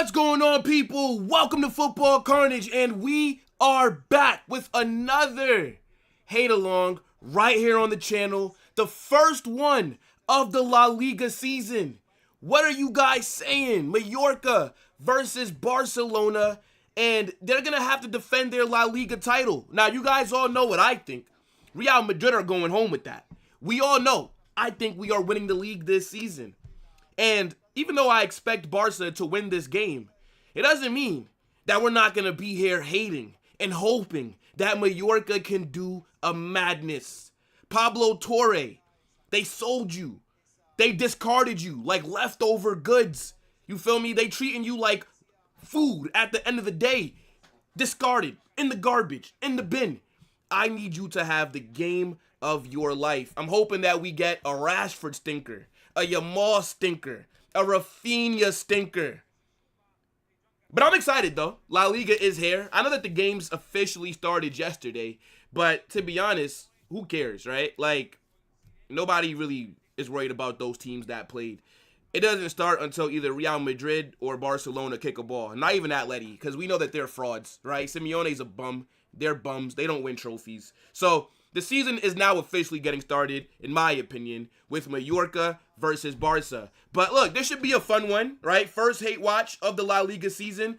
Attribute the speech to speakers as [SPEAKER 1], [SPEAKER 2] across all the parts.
[SPEAKER 1] What's going on, people? Welcome to Football Carnage, and we are back with another hate along right here on the channel. The first one of the La Liga season. What are you guys saying? Mallorca versus Barcelona, and they're going to have to defend their La Liga title. Now, you guys all know what I think. Real Madrid are going home with that. We all know. I think we are winning the league this season. And even though I expect Barca to win this game, it doesn't mean that we're not going to be here hating and hoping that Mallorca can do a madness. Pablo Torre, they sold you. They discarded you like leftover goods. You feel me? They treating you like food at the end of the day. Discarded, in the garbage, in the bin. I need you to have the game of your life. I'm hoping that we get a Rashford stinker, a Yamal stinker, a Rafinha stinker. But I'm excited, though. La Liga is here. I know that the games officially started yesterday, but to be honest, who cares, right? Like, nobody really is worried about those teams that played. It doesn't start until either Real Madrid or Barcelona kick a ball. Not even Atleti, because we know that they're frauds, right? Simeone's a bum. They're bums. They don't win trophies. So the season is now officially getting started, in my opinion, with Mallorca versus Barca. But look, this should be a fun one, right? First hate watch of the La Liga season.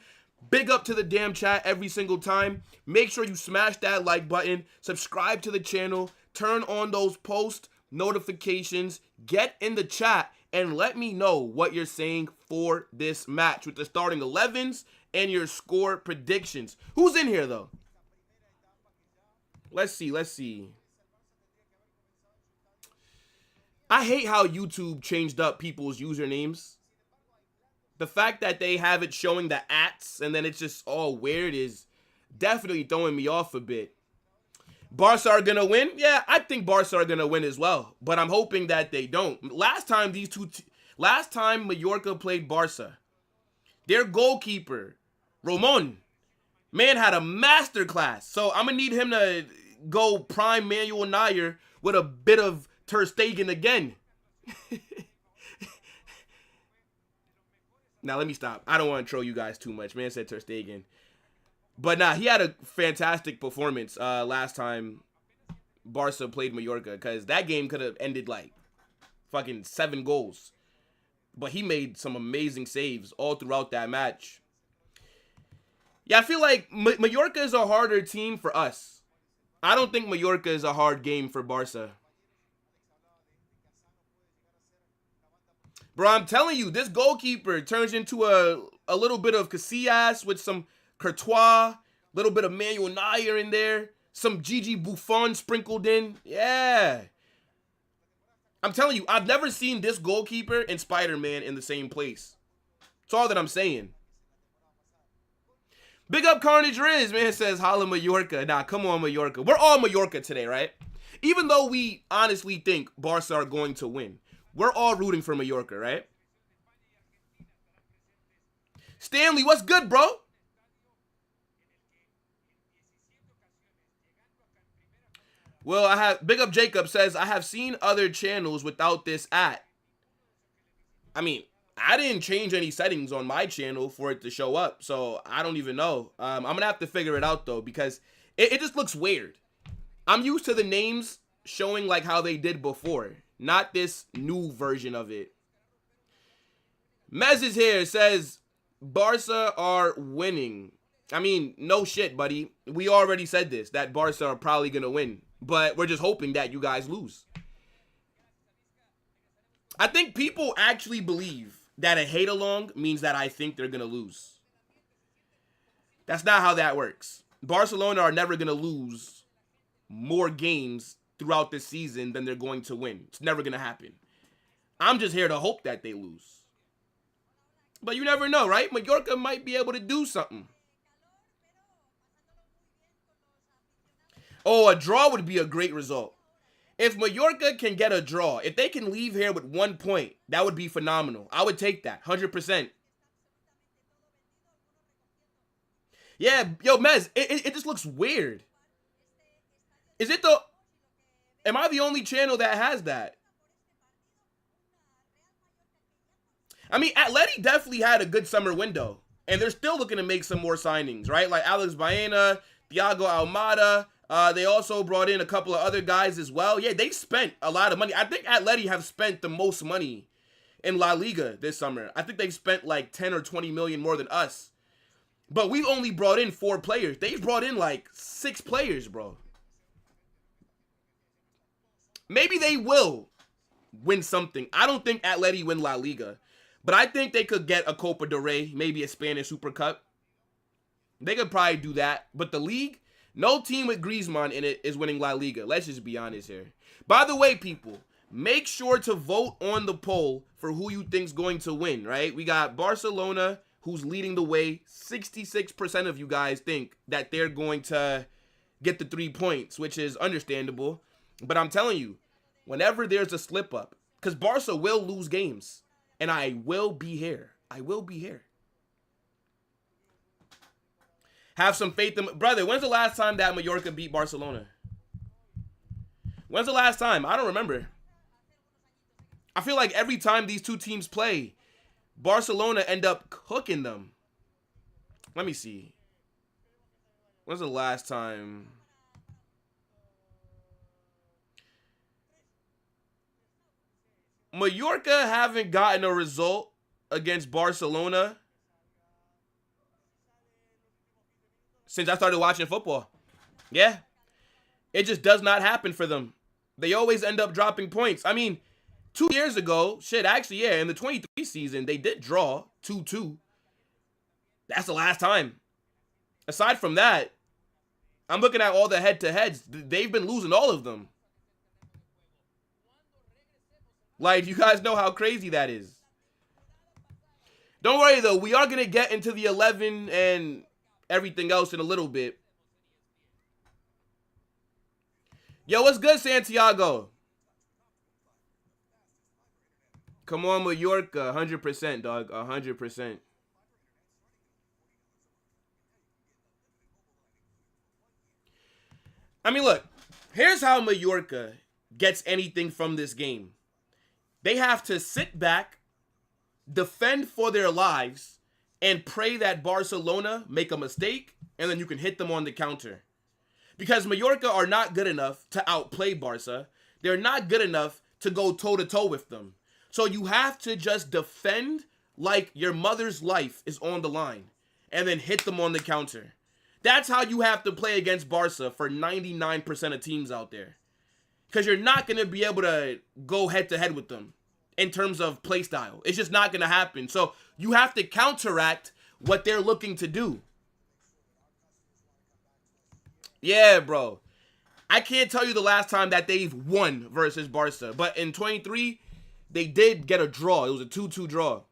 [SPEAKER 1] Big up to the damn chat every single time. Make sure you smash that like button, subscribe to the channel, turn on those post notifications, get in the chat, and let me know what you're saying for this match with the starting 11s and your score predictions. Who's in here, though? Let's see. I hate how YouTube changed up people's usernames. The fact that they have it showing the ats and then it's just all weird is definitely throwing me off a bit. Barca are going to win? Yeah, I think Barca are going to win as well. But I'm hoping that they don't. Last time Mallorca played Barca, their goalkeeper, Ramon, man, had a masterclass. So I'm going to need him to go prime Manuel Neuer with a bit of Ter Stegen again. Now, let me stop. I don't want to troll you guys too much. Man said Ter Stegen. But nah, he had a fantastic performance last time Barca played Mallorca, because that game could have ended like fucking 7 goals. But he made some amazing saves all throughout that match. Yeah, I feel like Mallorca is a harder team for us. I don't think Mallorca is a hard game for Barca. Bro, I'm telling you, this goalkeeper turns into a little bit of Casillas with some Courtois, little bit of Manuel Neuer in there, some Gigi Buffon sprinkled in. Yeah. I'm telling you, I've never seen this goalkeeper and Spider-Man in the same place. That's all that I'm saying. Big up Carnage Riz, man, says holla Mallorca. Nah, come on Mallorca. We're all Mallorca today, right? Even though we honestly think Barca are going to win, we're all rooting for Mallorca, right? Stanley, what's good, bro? Well, Big up Jacob says, I have seen other channels without this at. I mean, I didn't change any settings on my channel for it to show up, so I don't even know. I'm going to have to figure it out, though, because it just looks weird. I'm used to the names showing like how they did before, not this new version of it. Mez is here, says, Barca are winning. I mean, no shit, buddy. We already said this, that Barca are probably going to win, but we're just hoping that you guys lose. I think people actually believe that a hate along means that I think they're going to lose. That's not how that works. Barcelona are never going to lose more games throughout this season than they're going to win. It's never going to happen. I'm just here to hope that they lose. But you never know, right? Mallorca might be able to do something. Oh, a draw would be a great result. If Mallorca can get a draw, if they can leave here with 1 point, that would be phenomenal. I would take that, 100%. Yeah, yo, Mez, it just looks weird. Is it the... Am I the only channel that has that? I mean, Atleti definitely had a good summer window. And they're still looking to make some more signings, right? Like Alex Baena, Thiago Almada. They also brought in a couple of other guys as well. Yeah, they spent a lot of money. I think Atleti have spent the most money in La Liga this summer. I think they've spent like 10 or 20 million more than us. But we've only brought in 4 players. They've brought in like 6 players, bro. Maybe they will win something. I don't think Atleti win La Liga. But I think they could get a Copa del Rey, maybe a Spanish Super Cup. They could probably do that. But the league, no team with Griezmann in it is winning La Liga. Let's just be honest here. By the way, people, make sure to vote on the poll for who you think's going to win, right? We got Barcelona, who's leading the way. 66% of you guys think that they're going to get the 3 points, which is understandable. But I'm telling you, whenever there's a slip up, because Barca will lose games. And I will be here. I will be here. Have some faith in... Brother, when's the last time that Mallorca beat Barcelona? When's the last time? I don't remember. I feel like every time these two teams play, Barcelona end up cooking them. Let me see. When's the last time... Mallorca haven't gotten a result against Barcelona since I started watching football. Yeah. It just does not happen for them. They always end up dropping points. I mean, 2 years ago, actually, yeah, in the 23 season, they did draw 2-2. That's the last time. Aside from that, I'm looking at all the head-to-heads. They've been losing all of them. Like, you guys know how crazy that is. Don't worry, though. We are going to get into the 11 and everything else in a little bit. Yo, what's good, Santiago? Come on, Mallorca. 100%, dog. 100%. I mean, look. Here's how Mallorca gets anything from this game. They have to sit back, defend for their lives, and pray that Barcelona make a mistake, and then you can hit them on the counter. Because Mallorca are not good enough to outplay Barca. They're not good enough to go toe-to-toe with them. So you have to just defend like your mother's life is on the line, and then hit them on the counter. That's how you have to play against Barca for 99% of teams out there. Because you're not going to be able to go head-to-head with them in terms of play style. It's just not going to happen. So you have to counteract what they're looking to do. Yeah, bro. I can't tell you the last time that they've won versus Barca. But in 23, they did get a draw. It was a 2-2 draw.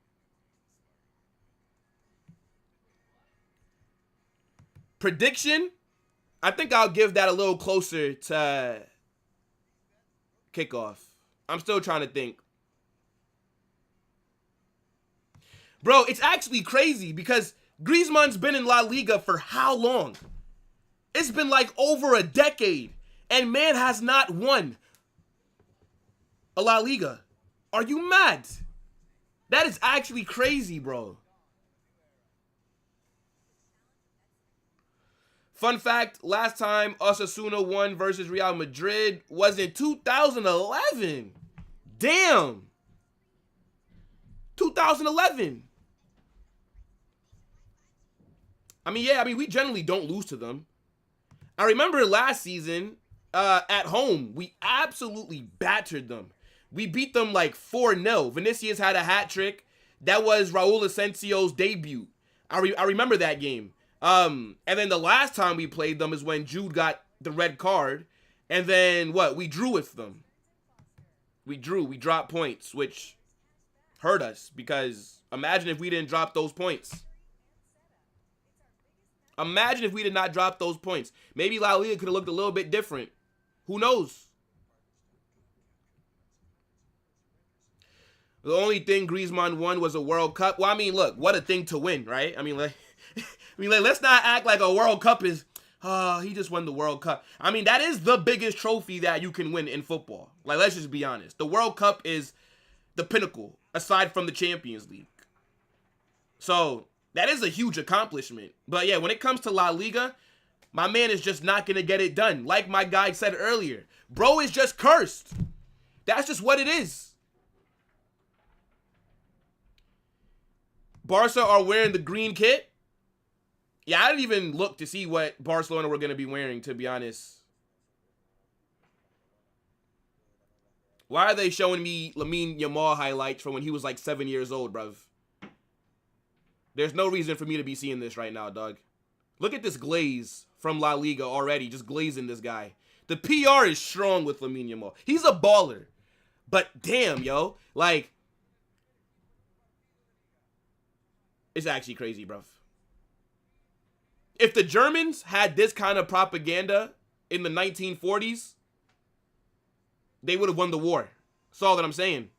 [SPEAKER 1] Prediction? I think I'll give that a little closer to kickoff. I'm still trying to think. Bro, it's actually crazy because Griezmann's been in La Liga for how long? It's been like over a decade. And man has not won a La Liga. Are you mad? That is actually crazy, bro. Fun fact, last time Osasuna won versus Real Madrid was in 2011. Damn. 2011. I mean, we generally don't lose to them. I remember last season, at home, we absolutely battered them. We beat them like 4-0. Vinicius had a hat trick. That was Raul Asensio's debut. I remember that game. And then the last time we played them is when Jude got the red card. And then what? We drew with them. We dropped points, which hurt us because imagine if we didn't drop those points. Imagine if we did not drop those points. Maybe La Liga could have looked a little bit different. Who knows? The only thing Griezmann won was a World Cup. Well, I mean, look, what a thing to win, right? I mean, let's not act like a World Cup is, he just won the World Cup. I mean, that is the biggest trophy that you can win in football. Like, let's just be honest. The World Cup is the pinnacle, aside from the Champions League. So, That is a huge accomplishment. But yeah, when it comes to La Liga, my man is just not going to get it done. Like my guy said earlier, bro is just cursed. That's just what it is. Barca are wearing the green kit. Yeah, I didn't even look to see what Barcelona were going to be wearing, to be honest. Why are they showing me Lamine Yamal highlights from when he was like 7 years old, bruv? There's no reason for me to be seeing this right now, dog. Look at this glaze from La Liga already, just glazing this guy. The PR is strong with Lamine Yamal. He's a baller. But damn, yo. Like, it's actually crazy, bruv. If the Germans had this kind of propaganda in the 1940s, they would have won the war. That's all that I'm saying.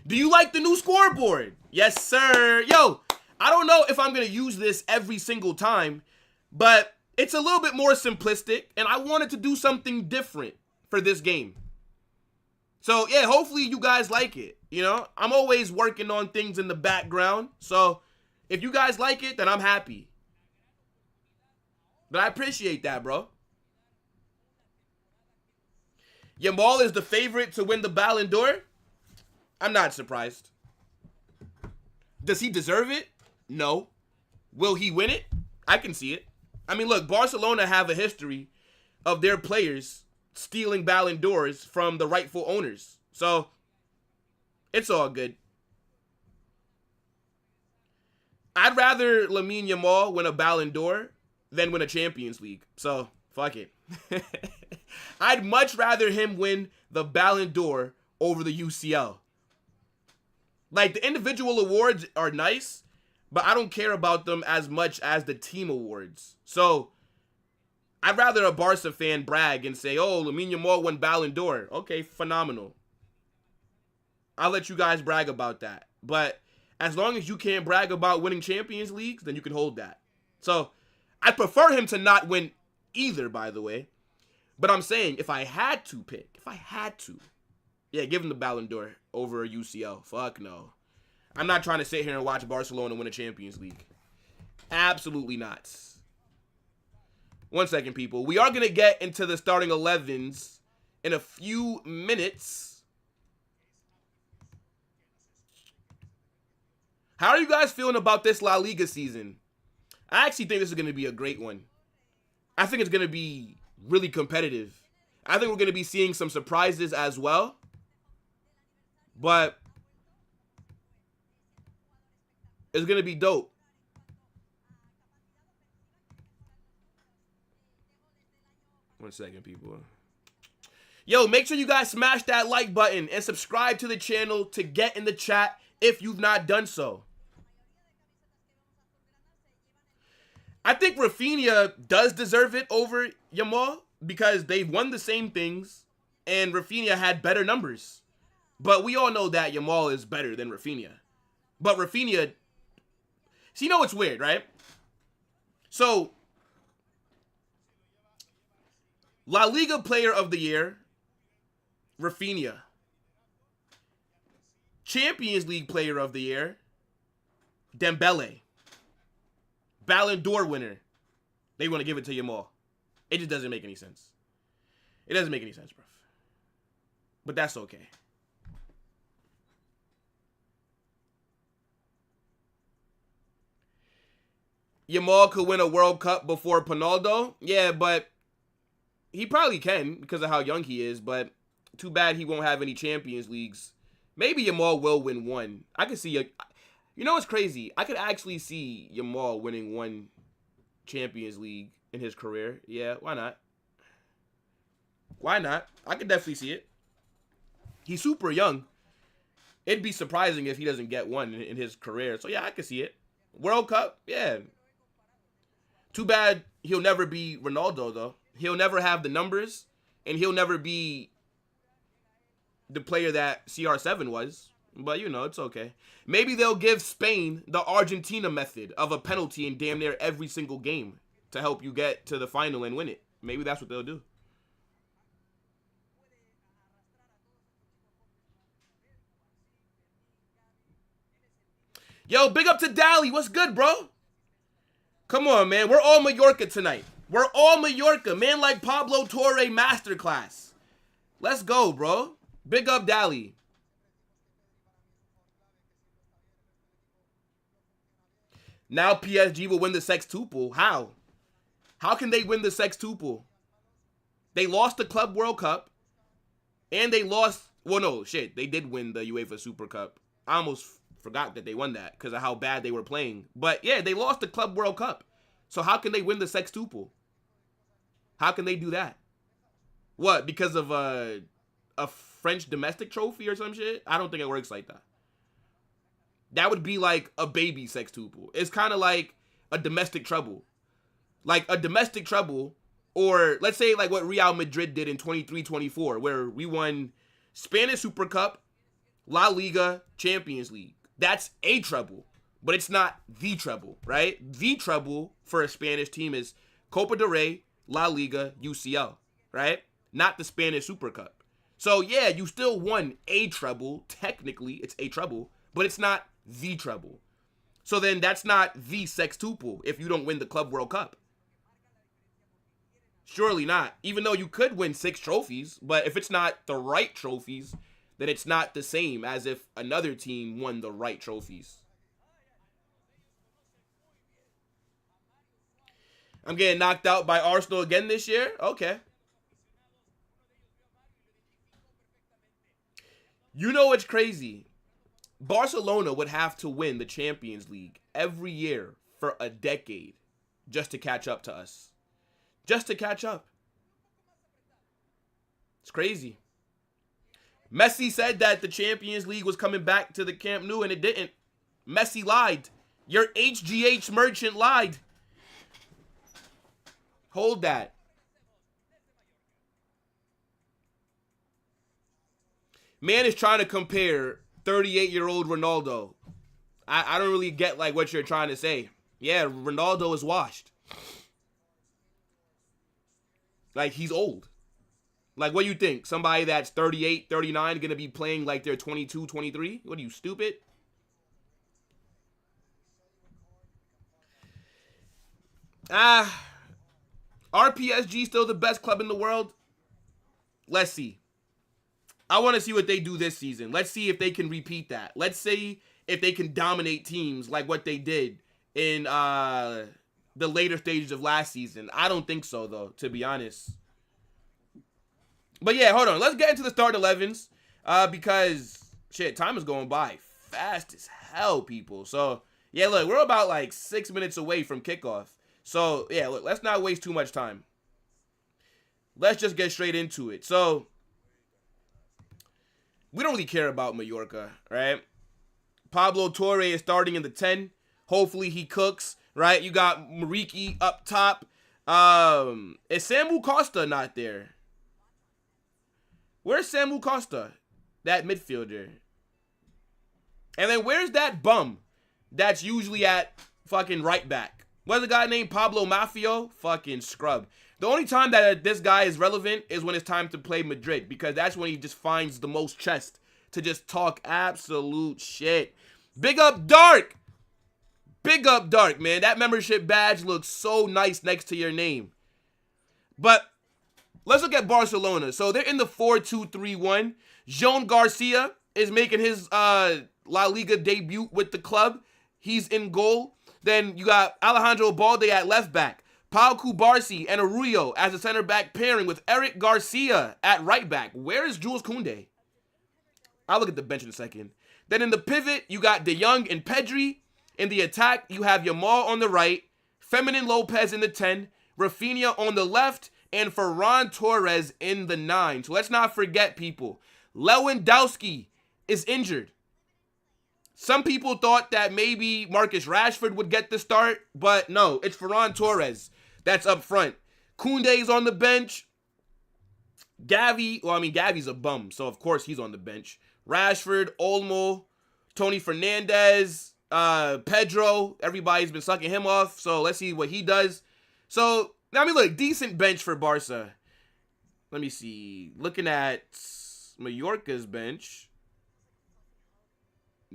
[SPEAKER 1] Do you like the new scoreboard? Yes, sir. Yo, I don't know if I'm going to use this every single time, but it's a little bit more simplistic, and I wanted to do something different for this game. So, yeah, hopefully you guys like it. You know, I'm always working on things in the background, so if you guys like it, then I'm happy. But I appreciate that, bro. Yamal is the favorite to win the Ballon d'Or. I'm not surprised. Does he deserve it? No. Will he win it? I can see it. I mean, look, Barcelona have a history of their players stealing Ballon d'Ors from the rightful owners. So, it's all good. I'd rather Lamine Yamal win a Ballon d'Or than win a Champions League. So, fuck it. I'd much rather him win the Ballon d'Or over the UCL. Like, the individual awards are nice, but I don't care about them as much as the team awards. So, I'd rather a Barca fan brag and say, oh, Lamine Yamal won Ballon d'Or. Okay, phenomenal. I'll let you guys brag about that. But as long as you can't brag about winning Champions Leagues, then you can hold that. So, I prefer him to not win either, by the way. But I'm saying, if I had to pick, yeah, give him the Ballon d'Or over UCL. Fuck no. I'm not trying to sit here and watch Barcelona win a Champions League. Absolutely not. 1 second, people. We are going to get into the starting 11s in a few minutes. How are you guys feeling about this La Liga season? I actually think this is going to be a great one. I think it's going to be really competitive. I think we're going to be seeing some surprises as well. But it's going to be dope. One second, people. Yo, make sure you guys smash that like button and subscribe to the channel to get in the chat if you've not done so. I think Rafinha does deserve it over Yamal because they've won the same things and Rafinha had better numbers. But we all know that Yamal is better than Rafinha. But Rafinha, so you know what's weird, right? So, La Liga Player of the Year, Rafinha. Champions League Player of the Year, Dembele. Ballon d'Or winner, they want to give it to Yamal. It just doesn't make any sense. It doesn't make any sense, bro. But that's okay. Yamal could win a World Cup before Ronaldo. Yeah, but he probably can because of how young he is, but too bad he won't have any Champions Leagues. Maybe Yamal will win one. I could see, you know what's crazy? I could actually see Yamal winning one Champions League in his career. Yeah, why not? Why not? I could definitely see it. He's super young. It'd be surprising if he doesn't get one in his career. So yeah, I could see it. World Cup, yeah. Too bad he'll never be Ronaldo, though. He'll never have the numbers, and he'll never be the player that CR7 was. But, you know, it's okay. Maybe they'll give Spain the Argentina method of a penalty in damn near every single game to help you get to the final and win it. Maybe that's what they'll do. Yo, big up to Dally. What's good, bro? Come on, man. We're all Mallorca tonight. We're all Mallorca. Man like Pablo Torre masterclass. Let's go, bro. Big up Dally. Now PSG will win the sextuple. How? How can they win the sextuple? They lost the Club World Cup. And they lost... Well, no, shit. They did win the UEFA Super Cup. I almost forgot that they won that because of how bad they were playing. But, yeah, they lost the Club World Cup. So how can they win the sextuple? How can they do that? What? Because of a French domestic trophy or some shit? I don't think it works like that. That would be like a baby sextuple. It's kind of like a domestic treble. Like a domestic treble, or let's say like what Real Madrid did in 23-24, where we won Spanish Super Cup, La Liga, Champions League. That's a treble, but it's not the treble, right? The treble for a Spanish team is Copa del Rey, La Liga, UCL, right? Not the Spanish Super Cup. So yeah, you still won a treble. Technically, it's a treble, but it's not the treble. So then that's not the sextuple if you don't win the Club World Cup. Surely not. Even though you could win 6 trophies, but if it's not the right trophies, then it's not the same as if another team won the right trophies. I'm getting knocked out by Arsenal again this year? Okay. You know what's crazy? Barcelona would have to win the Champions League every year for a decade just to catch up to us. Just to catch up. It's crazy. Messi said that the Champions League was coming back to the Camp Nou, and it didn't. Messi lied. Your HGH merchant lied. Hold that. Man is trying to compare 38-year-old Ronaldo. I don't really get like what you're trying to say. Yeah, Ronaldo is washed. Like, he's old. Like, what do you think? Somebody that's 38, 39 going to be playing like they're 22, 23? What are you, stupid? Are PSG still the best club in the world? Let's see. I want to see what they do this season. Let's see if they can repeat that. Let's see if they can dominate teams like what they did in the later stages of last season. I don't think so, though, to be honest. But yeah, hold on. Let's get into the start 11s because, shit, time is going by fast as hell, people. So, yeah, look, we're about like 6 minutes away from kickoff. So, yeah, look, let's not waste too much time. Let's just get straight into it. So, we don't really care about Mallorca, right? Pablo Torre is starting in the 10. Hopefully he cooks, right? You got Mariki up top. Is Samu Costa not there? Where's Samu Costa? That midfielder. And then where's that bum that's usually at fucking right back? What's the guy named Pablo Mafio? Fucking scrub. The only time that this guy is relevant is when it's time to play Madrid, because that's when he just finds the most chest to just talk absolute shit. Big up Dark. Big up Dark, man. That membership badge looks so nice next to your name. But let's look at Barcelona. So they're in the 4-2-3-1. Joan Garcia is making his La Liga debut with the club. He's in goal. Then you got Alejandro Balde at left back. Pau Cubarsí and Arroyo as a center back pairing with Eric Garcia at right back. Where is Jules Koundé? I'll look at the bench in a second. Then in the pivot, you got De Jong and Pedri. In the attack, you have Yamal on the right, Feminine Lopez in the 10, Rafinha on the left, and Ferran Torres in the 9. So let's not forget, people, Lewandowski is injured. Some people thought that maybe Marcus Rashford would get the start, but no, it's Ferran Torres that's up front. Koundé's on the bench. Gavi's a bum, so of course he's on the bench. Rashford, Olmo, Tony Fernandez, Pedro, everybody's been sucking him off, so let's see what he does. So, look, decent bench for Barca. Let me see. Looking at Mallorca's bench.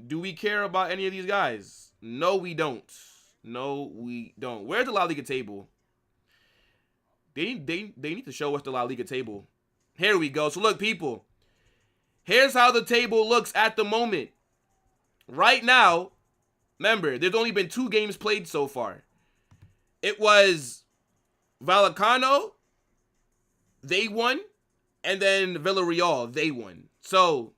[SPEAKER 1] Do we care about any of these guys? No, we don't. No, we don't. Where's the La Liga table? They need to show us the La Liga table. Here we go. So look, people. Here's how the table looks at the moment. Right now, remember, there's only been 2 games played so far. It was Vallecano, they won, and then Villarreal, they won. So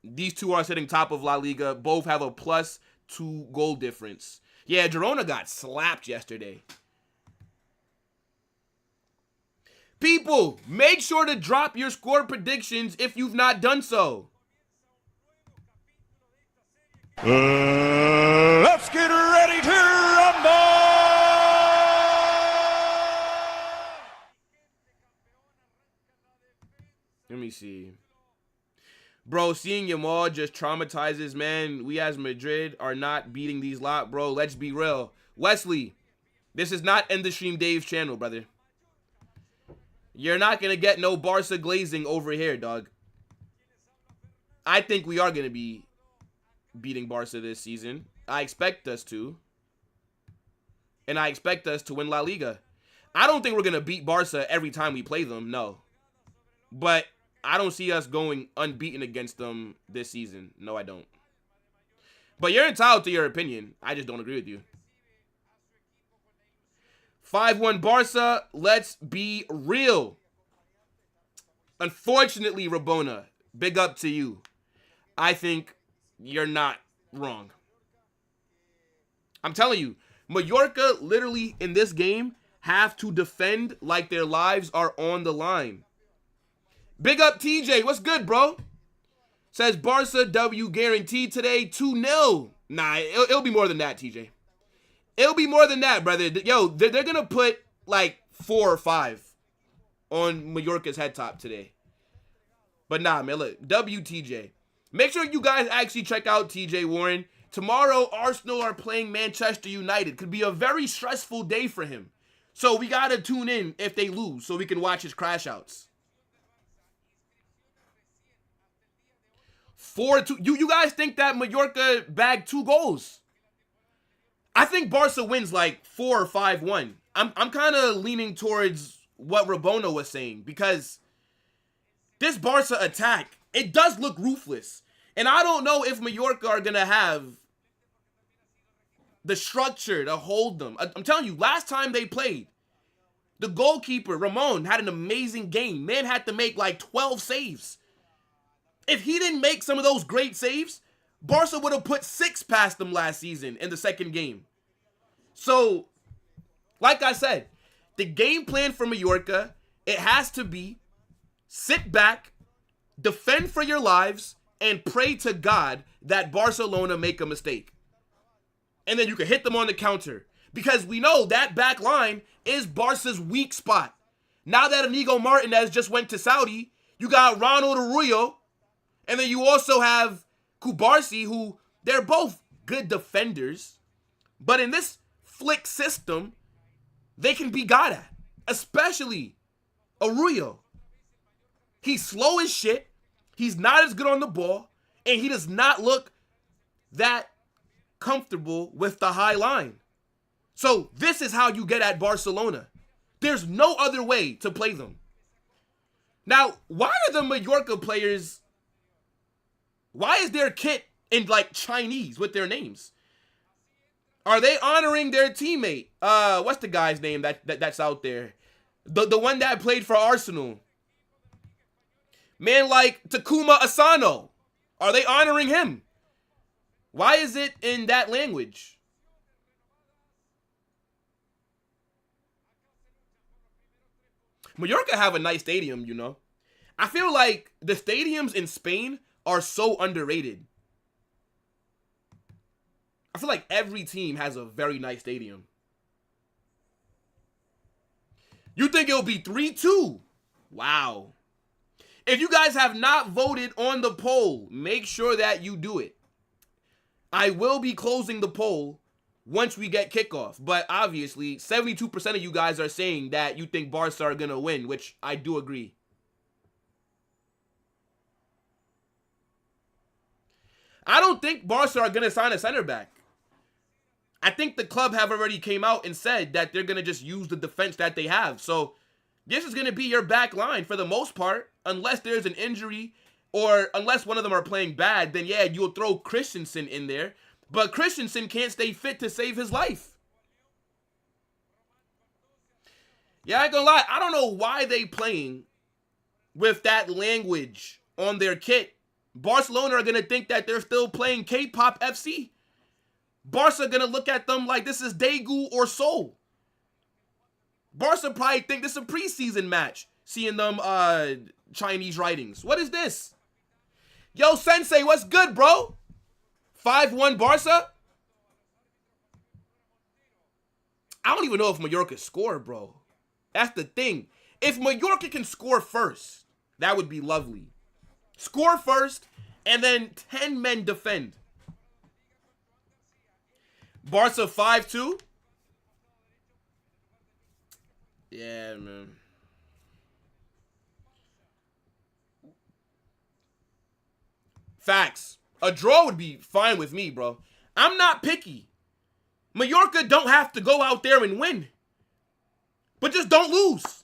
[SPEAKER 1] these 2 are sitting top of La Liga. Both have a +2 goal difference. Yeah, Girona got slapped yesterday. People, make sure to drop your score predictions if you've not done so.
[SPEAKER 2] Let's get ready to rumble!
[SPEAKER 1] Let me see. Bro, seeing Yamal just traumatizes, man. We as Madrid are not beating these lot, bro. Let's be real. Wesley, this is not End the Stream Dave's channel, brother. You're not going to get no Barca glazing over here, dog. I think we are going to be beating Barca this season. I expect us to. And I expect us to win La Liga. I don't think we're going to beat Barca every time we play them, no. But I don't see us going unbeaten against them this season. No, I don't. But you're entitled to your opinion. I just don't agree with you. 5-1 Barca, let's be real. Unfortunately, Rabona, big up to you. I think you're not wrong. I'm telling you, Mallorca literally in this game have to defend like their lives are on the line. Big up TJ, what's good, bro? Says Barca W guaranteed today 2-0. Nah, it'll be more than that, TJ. It'll be more than that, brother. Yo, they're going to put like 4 or 5 on Mallorca's head top today. But nah, man, look, WTJ. Make sure you guys actually check out TJ Warren. Tomorrow, Arsenal are playing Manchester United. Could be a very stressful day for him. So we got to tune in if they lose so we can watch his crash outs. 4-2. You guys think that Mallorca bagged 2 goals? I think Barca wins like 4 or 5-1. I'm kind of leaning towards what Rabona was saying because this Barca attack, it does look ruthless. And I don't know if Mallorca are going to have the structure to hold them. I'm telling you, last time they played, the goalkeeper, Ramon, had an amazing game. Man had to make like 12 saves. If he didn't make some of those great saves, Barca would have put 6 past them last season in the second game. So, like I said, the game plan for Mallorca, it has to be sit back, defend for your lives, and pray to God that Barcelona make a mistake. And then you can hit them on the counter. Because we know that back line is Barca's weak spot. Now that Inigo Martinez just went to Saudi, you got Ronald Arroyo, and then you also have Kubarsi, who they're both good defenders. But in this flick system, they can be got at. Especially Arroyo. He's slow as shit. He's not as good on the ball. And he does not look that comfortable with the high line. So this is how you get at Barcelona. There's no other way to play them. Now, why are the Mallorca players... Why is their kit in like Chinese with their names? Are they honoring their teammate? What's the guy's name that's out there? The one that played for Arsenal. Man like Takuma Asano. Are they honoring him? Why is it in that language? Mallorca have a nice stadium, you know. I feel like the stadiums in Spain are so underrated. I feel like every team has a very nice stadium. You think it'll be 3-2? Wow. If you guys have not voted on the poll, make sure that you do it. I will be closing the poll once we get kickoff. But obviously, 72% of you guys are saying that you think Barca are going to win, which I do agree. I don't think Barca are going to sign a center back. I think the club have already came out and said that they're going to just use the defense that they have. So this is going to be your back line for the most part, unless there's an injury or unless one of them are playing bad, then yeah, you'll throw Christensen in there. But Christensen can't stay fit to save his life. Yeah, I ain't gonna lie. I don't know why they playing with that language on their kit. Barcelona are gonna think that they're still playing K-pop FC. Barca gonna look at them like this is Daegu or Seoul. Barca probably think this is a preseason match, seeing them Chinese writings. What is this? Yo, Sensei, what's good, bro? 5-1 Barca? I don't even know if Mallorca scored, bro. That's the thing. If Mallorca can score first, that would be lovely. Score first, and then 10 men defend. Barca 5-2? Yeah, man. Facts. A draw would be fine with me, bro. I'm not picky. Mallorca don't have to go out there and win. But just don't lose.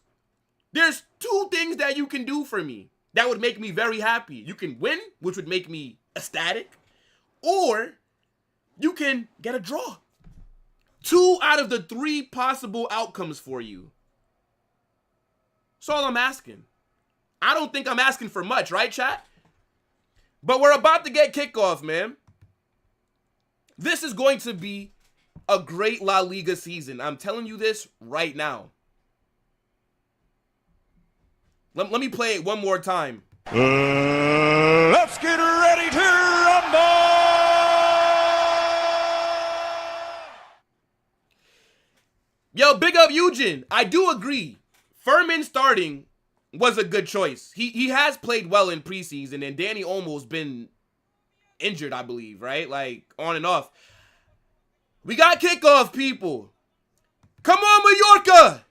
[SPEAKER 1] There's two things that you can do for me that would make me very happy. You can win, which would make me ecstatic, or you can get a draw. 2 out of the 3 possible outcomes for you. That's all I'm asking. I don't think I'm asking for much, right, chat? But we're about to get kickoff, man. This is going to be a great La Liga season. I'm telling you this right now. Let me play it one more time.
[SPEAKER 2] Let's get ready to rumble!
[SPEAKER 1] Yo, big up Eugen. I do agree. Furman starting was a good choice. He has played well in preseason, and Danny Olmo's been injured, I believe, right? Like, on and off. We got kickoff, people. Come on, Mallorca!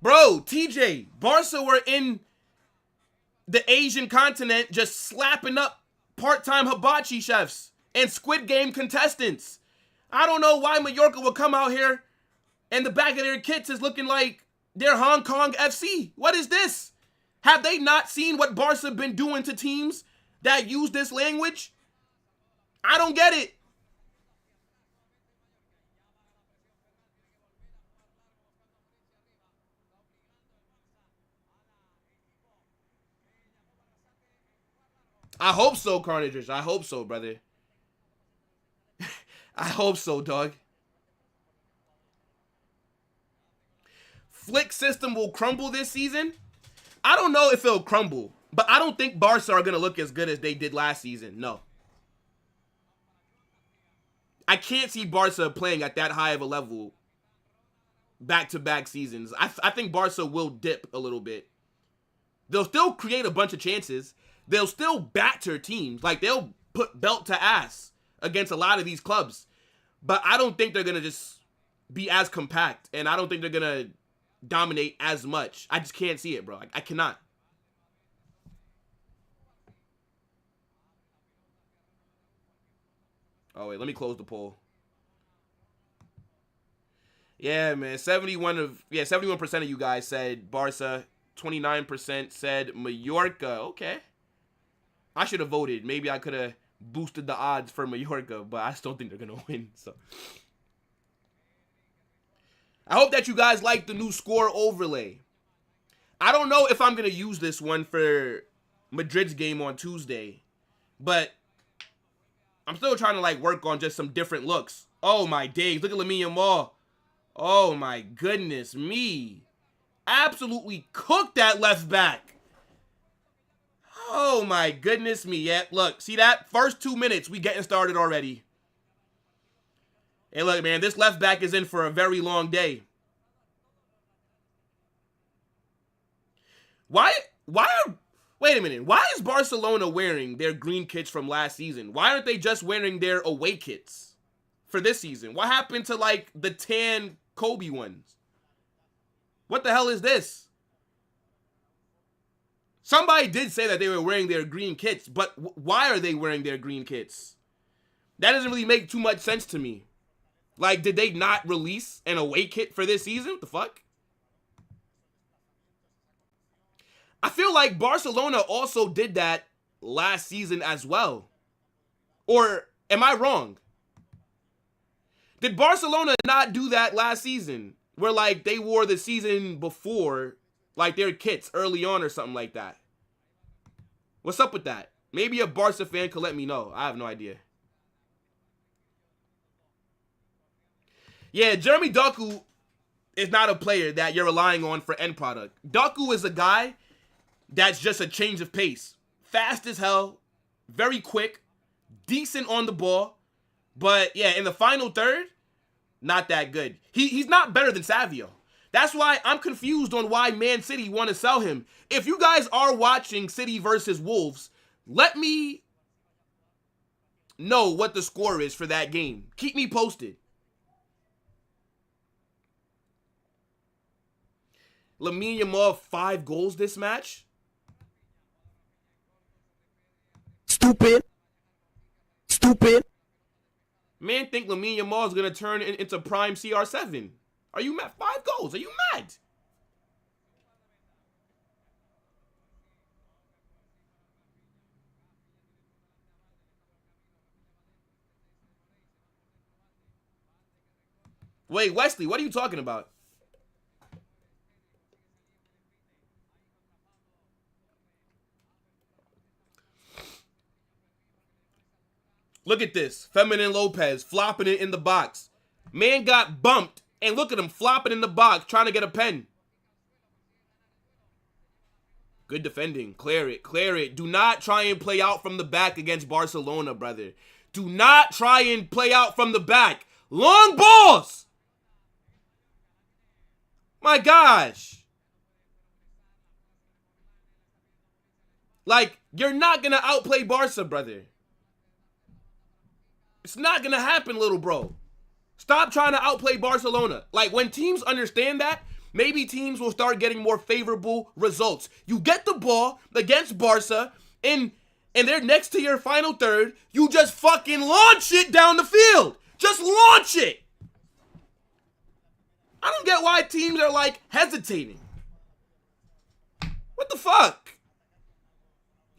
[SPEAKER 1] Bro, TJ, Barca were in the Asian continent just slapping up part-time hibachi chefs and Squid Game contestants. I don't know why Mallorca will come out here and the back of their kits is looking like they're Hong Kong FC. What is this? Have they not seen what Barca been doing to teams that use this language? I don't get it. I hope so, Carnagers. I hope so, brother. I hope so, dog. Flick system will crumble this season. I don't know if it'll crumble, but I don't think Barca are going to look as good as they did last season. No. I can't see Barca playing at that high of a level back-to-back seasons. I think Barca will dip a little bit. They'll still create a bunch of chances. They'll still batter teams. Like, they'll put belt to ass against a lot of these clubs. But I don't think they're going to just be as compact. And I don't think they're going to dominate as much. I just can't see it, bro. I cannot. Oh, wait. Let me close the poll. Yeah, man. 71% of you guys said Barca. 29% said Mallorca. Okay. I should have voted. Maybe I could have boosted the odds for Mallorca, but I just don't think they're going to win. So I hope that you guys like the new score overlay. I don't know if I'm going to use this one for Madrid's game on Tuesday, but I'm still trying to like work on just some different looks. Oh my days. Look at Lamine Yamal. Oh my goodness me. Absolutely cooked that left back. Oh my goodness me. Yeah, look, see that? First 2 minutes, we getting started already. Hey, look, man, this left back is in for a very long day. Why Wait a minute. Why is Barcelona wearing their green kits from last season? Why aren't they just wearing their away kits for this season? What happened to, like, the tan Kobe ones? What the hell is this? Somebody did say that they were wearing their green kits, but why are they wearing their green kits? That doesn't really make too much sense to me. Like, did they not release an away kit for this season? What the fuck? I feel like Barcelona also did that last season as well. Or am I wrong? Did Barcelona not do that last season? Where, like, they wore the season before, like, their kits early on or something like that. What's up with that? Maybe a Barca fan could let me know. I have no idea. Yeah, Jeremy Doku is not a player that you're relying on for end product. Doku is a guy that's just a change of pace. Fast as hell, very quick, decent on the ball. But, yeah, in the final third, not that good. He's not better than Savio. That's why I'm confused on why Man City want to sell him. If you guys are watching City versus Wolves, let me know what the score is for that game. Keep me posted. Lamine Yamal, 5 goals this match? Stupid. Man think Lamine Yamal is going to turn into prime CR7. Are you mad? 5 goals. Are you mad? Wait, Wesley, what are you talking about? Look at this. Feminine Lopez flopping it in the box. Man got bumped, and look at him flopping in the box, trying to get a pen. Good defending. Clear it. Clear it. Do not try and play out from the back against Barcelona, brother. Do not try and play out from the back. Long balls! My gosh. Like, you're not going to outplay Barca, brother. It's not going to happen, little bro. Stop trying to outplay Barcelona. Like, when teams understand that, maybe teams will start getting more favorable results. You get the ball against Barca, and they're next to your final third. You just fucking launch it down the field. Just launch it. I don't get why teams are, like, hesitating. What the fuck?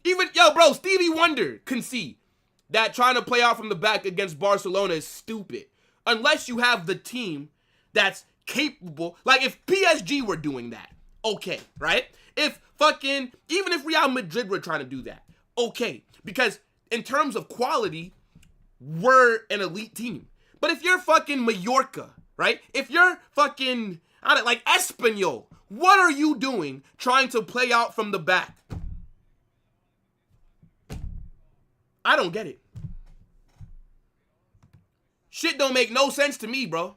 [SPEAKER 1] Even, yo, bro, Stevie Wonder can see that trying to play out from the back against Barcelona is stupid. Unless you have the team that's capable. Like, if PSG were doing that, okay, right? If fucking, even if Real Madrid were trying to do that, okay. Because in terms of quality, we're an elite team. But if you're fucking Mallorca, right? If you're fucking, like, Espanyol, what are you doing trying to play out from the back? I don't get it. Shit don't make no sense to me, bro.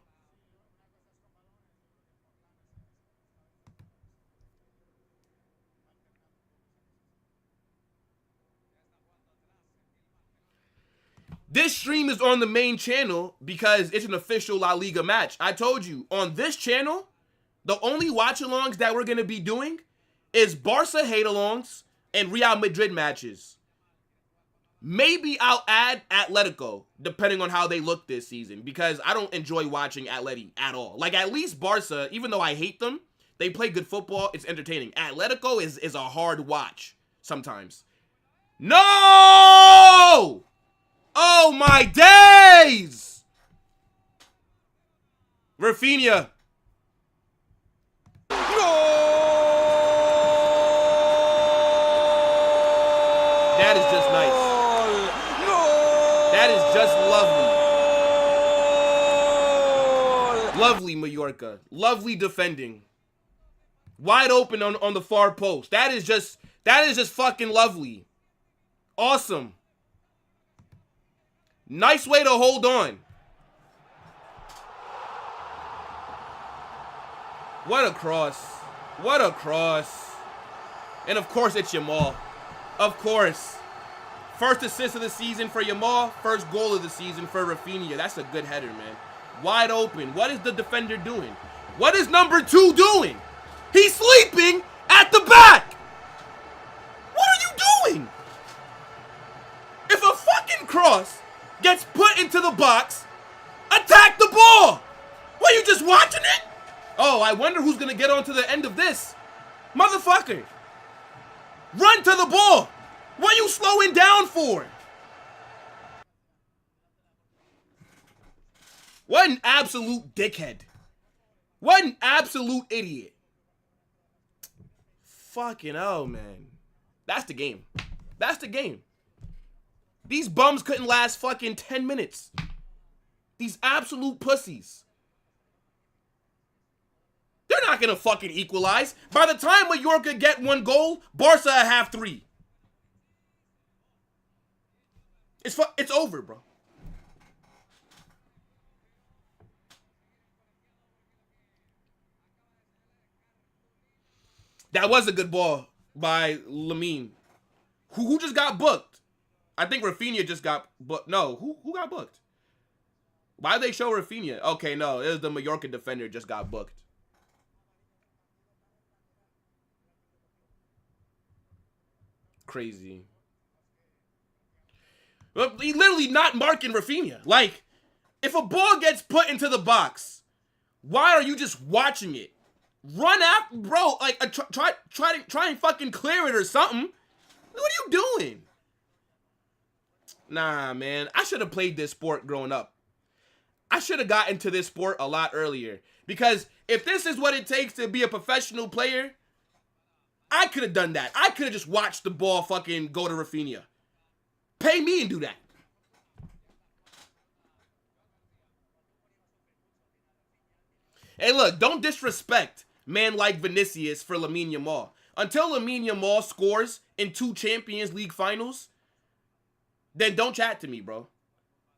[SPEAKER 1] This stream is on the main channel because it's an official La Liga match. I told you, on this channel, the only watch-alongs that we're going to be doing is Barca hate-alongs and Real Madrid matches. Maybe I'll add Atletico, depending on how they look this season, because I don't enjoy watching Atleti at all. Like, at least Barca, even though I hate them, they play good football. It's entertaining. Atletico is a hard watch sometimes. No! Oh, my days! Rafinha. That is just nice. That is just lovely. Lovely, Mallorca. Lovely defending. Wide open on the far post. That is just fucking lovely. Awesome. Nice way to hold on. What a cross. What a cross. And of course it's Yamal. Of course. First assist of the season for Yamal. First goal of the season for Rafinha. That's a good header, man. Wide open. What is the defender doing? What is number 2 doing? He's sleeping at the back. What are you doing? If a fucking cross gets put into the box, attack the ball. What, you just watching it? Oh, I wonder who's going to get onto the end of this. Motherfucker. Run to the ball. What are you slowing down for? What an absolute dickhead. What an absolute idiot. Fucking hell, man. That's the game. That's the game. These bums couldn't last fucking 10 minutes. These absolute pussies. They're not going to fucking equalize. By the time Mallorca get 1 goal, Barca have 3. It's over, bro. That was a good ball by Lamine. Who just got booked? I think Rafinha just got booked. No, who got booked? Why did they show Rafinha? Okay, no, it was the Mallorca defender just got booked. Crazy. Well, he's literally not marking Rafinha. Like, if a ball gets put into the box, why are you just watching it? Run out, bro. Like, try and fucking clear it or something. What are you doing? Nah, man. I should have played this sport growing up. I should have got into this sport a lot earlier. Because if this is what it takes to be a professional player, I could have done that. I could have just watched the ball fucking go to Rafinha. Pay me and do that. Hey, look, don't disrespect man like Vinicius for Lamine Yamal. Until Lamine Yamal scores in 2 Champions League finals, then don't chat to me, bro.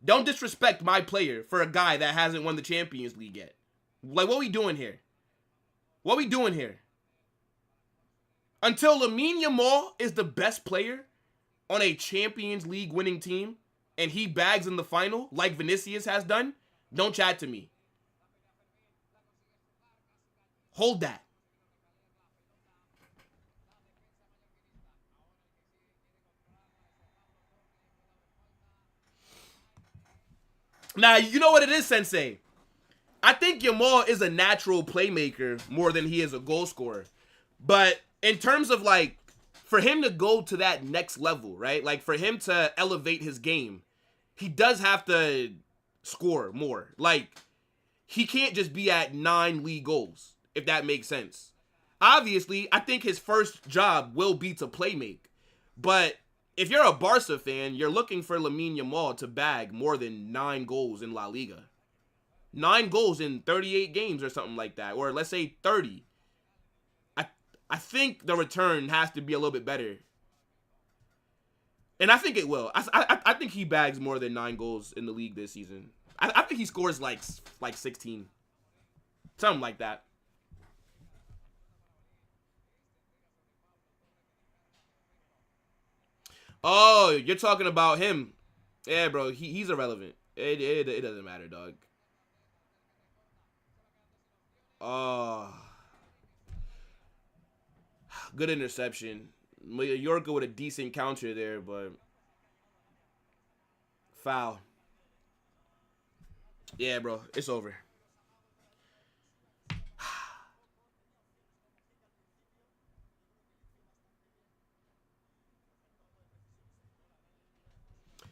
[SPEAKER 1] Don't disrespect my player for a guy that hasn't won the Champions League yet. Like, what we doing here? What we doing here? Until Lamine Yamal is the best player on a Champions League winning team and he bags in the final like Vinicius has done, don't chat to me. Hold that. Now, you know what it is, Sensei? I think Yamal is a natural playmaker more than he is a goal scorer. But in terms of, like, for him to go to that next level, right? Like, for him to elevate his game, he does have to score more. Like, he can't just be at 9 league goals, if that makes sense. Obviously, I think his first job will be to playmake. But if you're a Barca fan, you're looking for Lamine Yamal to bag more than 9 goals in La Liga. 9 goals in 38 games or something like that. Or let's say 30. I think the return has to be a little bit better. And I think it will. I think he bags more than 9 goals in the league this season. I think he scores like 16. Something like that. Oh, you're talking about him. Yeah, bro, he's irrelevant. It doesn't matter, dog. Oh. Good interception. Mallorca with a decent counter there, but foul. Yeah, bro, it's over.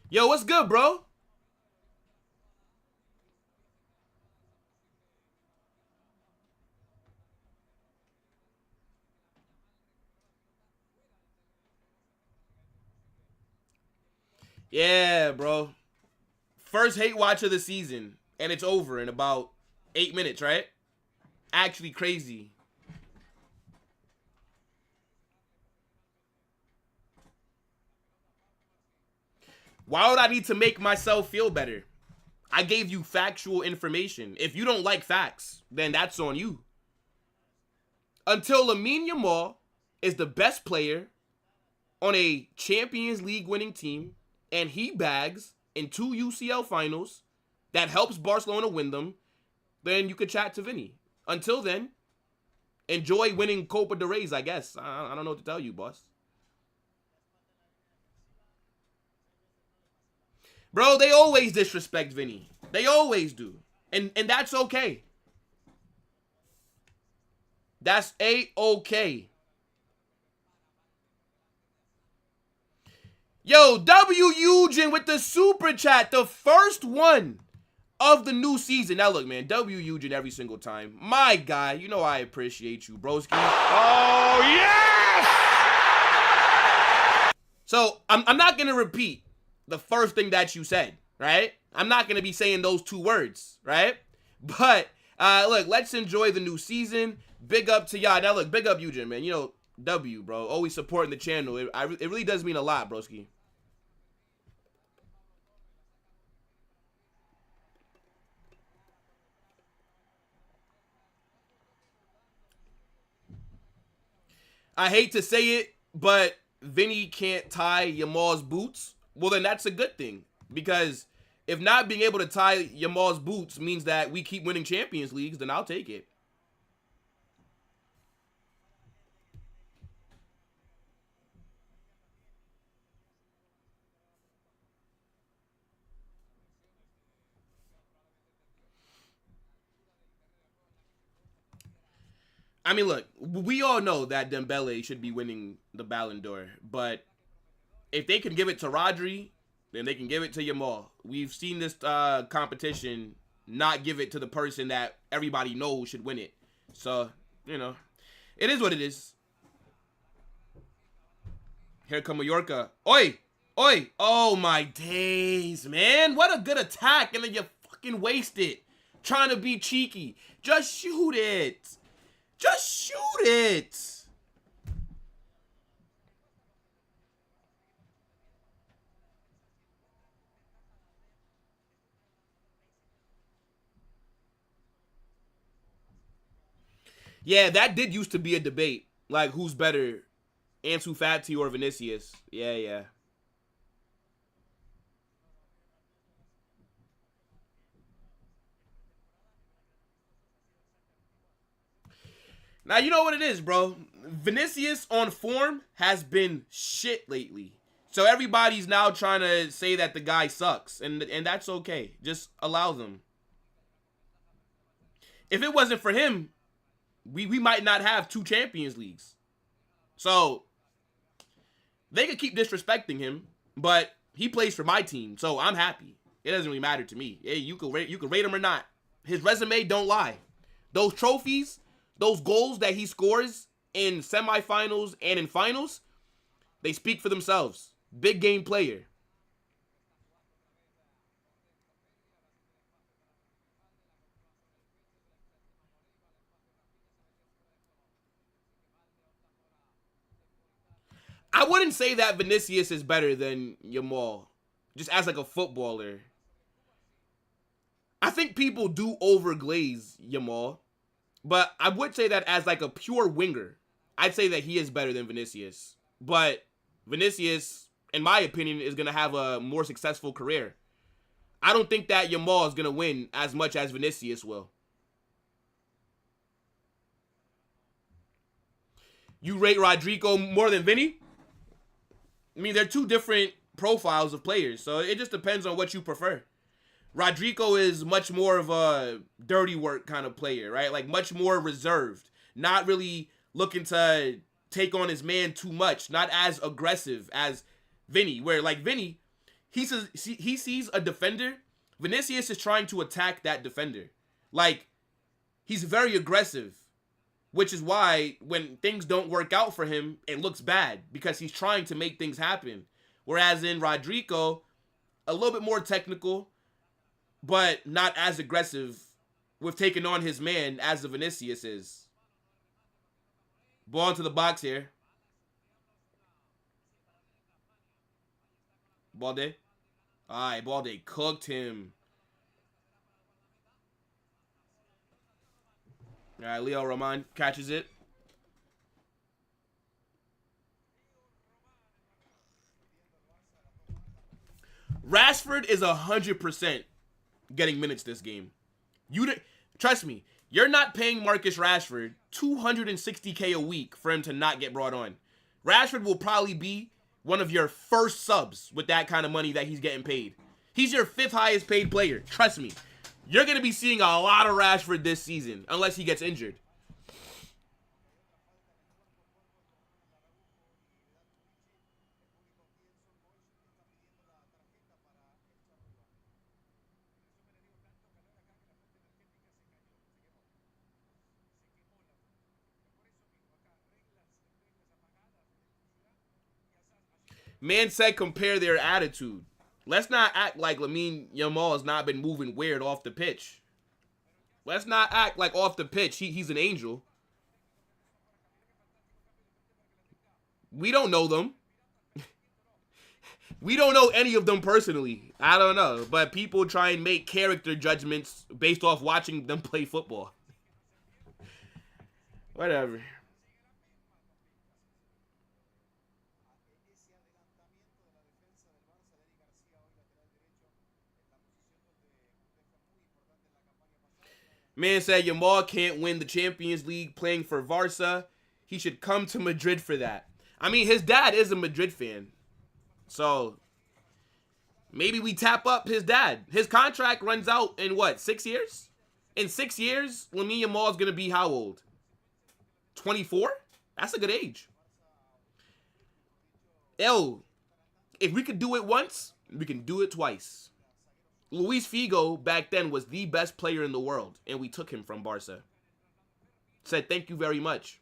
[SPEAKER 1] Yo, what's good, bro? Yeah, bro. First hate watch of the season, and it's over in about 8 minutes, right? Actually crazy. Why would I need to make myself feel better? I gave you factual information. If you don't like facts, then that's on you. Until Lamine Yamal is the best player on a Champions League winning team and he bags in 2 UCL finals that helps Barcelona win them, then you could chat to Vinny. Until then, enjoy winning Copa del Rey's, I guess. I don't know what to tell you, boss. Bro, they always disrespect Vinny. They always do. And that's okay. That's A-okay. Yo, W. Eugen with the super chat. The first one of the new season. Now look, man, W. Eugen every single time. My guy, you know I appreciate you, broski.
[SPEAKER 2] Oh, yes!
[SPEAKER 1] So, I'm not going to repeat the first thing that you said, right? I'm not going to be saying those 2 words, right? But, look, let's enjoy the new season. Big up to y'all. Now, look, big up Eugen, man. You know, W, bro. Always supporting the channel. It really does mean a lot, broski. I hate to say it, but Vinny can't tie Yamal's boots. Well, then that's a good thing. Because if not being able to tie Yamal's boots means that we keep winning Champions Leagues, then I'll take it. I mean, look, we all know that Dembele should be winning the Ballon d'Or, but if they can give it to Rodri, then they can give it to Yamal. We've seen this competition not give it to the person that everybody knows should win it. So, you know, it is what it is. Here come Mallorca. Oi! Oi! Oh, my days, man. What a good attack, and then you fucking waste it. Trying to be cheeky. Just shoot it. Just shoot it. Yeah, that did used to be a debate. Like, who's better, Ansu Fati or Vinicius? Yeah, yeah. Now, you know what it is, bro. Vinicius on form has been shit lately. So everybody's now trying to say that the guy sucks. And that's okay. Just allow them. If it wasn't for him, we might not have 2 Champions Leagues. So they could keep disrespecting him, but he plays for my team, so I'm happy. It doesn't really matter to me. Hey, you can rate him or not. His resume don't lie. Those trophies, those goals that he scores in semifinals and in finals, they speak for themselves. Big game player. I wouldn't say that Vinicius is better than Yamal, just as like a footballer. I think people do overglaze Yamal, but I would say that as like a pure winger, I'd say that he is better than Vinicius. But Vinicius, in my opinion, is going to have a more successful career. I don't think that Yamal is going to win as much as Vinicius will. You rate Rodrigo more than Vinny? I mean, they're 2 different profiles of players, so it just depends on what you prefer. Rodrigo is much more of a dirty work kind of player, right? Like much more reserved, not really looking to take on his man too much, not as aggressive as Vinny, where like Vinny, he sees a defender, Vinicius is trying to attack that defender. Like, he's very aggressive, which is why when things don't work out for him, it looks bad because he's trying to make things happen. Whereas in Rodrigo, a little bit more technical, but not as aggressive with taking on his man as the Vinicius is. Ball into the box here. Balde. Alright, Balde cooked him. Alright, Leo Roman catches it. Rashford is 100% getting minutes this game. Trust me, you're not paying Marcus Rashford $260K a week for him to not get brought on. Rashford will probably be one of your first subs with that kind of money that he's getting paid. He's your 5th highest paid player. Trust me. You're going to be seeing a lot of Rashford this season, unless he gets injured. Man said compare their attitude. Let's not act like Lamine Yamal has not been moving weird off the pitch. Let's not act like off the pitch he's an angel. We don't know them. We don't know any of them personally. I don't know. But people try and make character judgments based off watching them play football. Whatever. Man said Yamal can't win the Champions League playing for Barca. He should come to Madrid for that. I mean, his dad is a Madrid fan. So, maybe we tap up his dad. His contract runs out in what, 6 years? In 6 years, Lamine Yamal is going to be how old? 24? That's a good age. Yo, if we could do it once, we can do it twice. Luis Figo back then was the best player in the world, and we took him from Barca. Said thank you very much.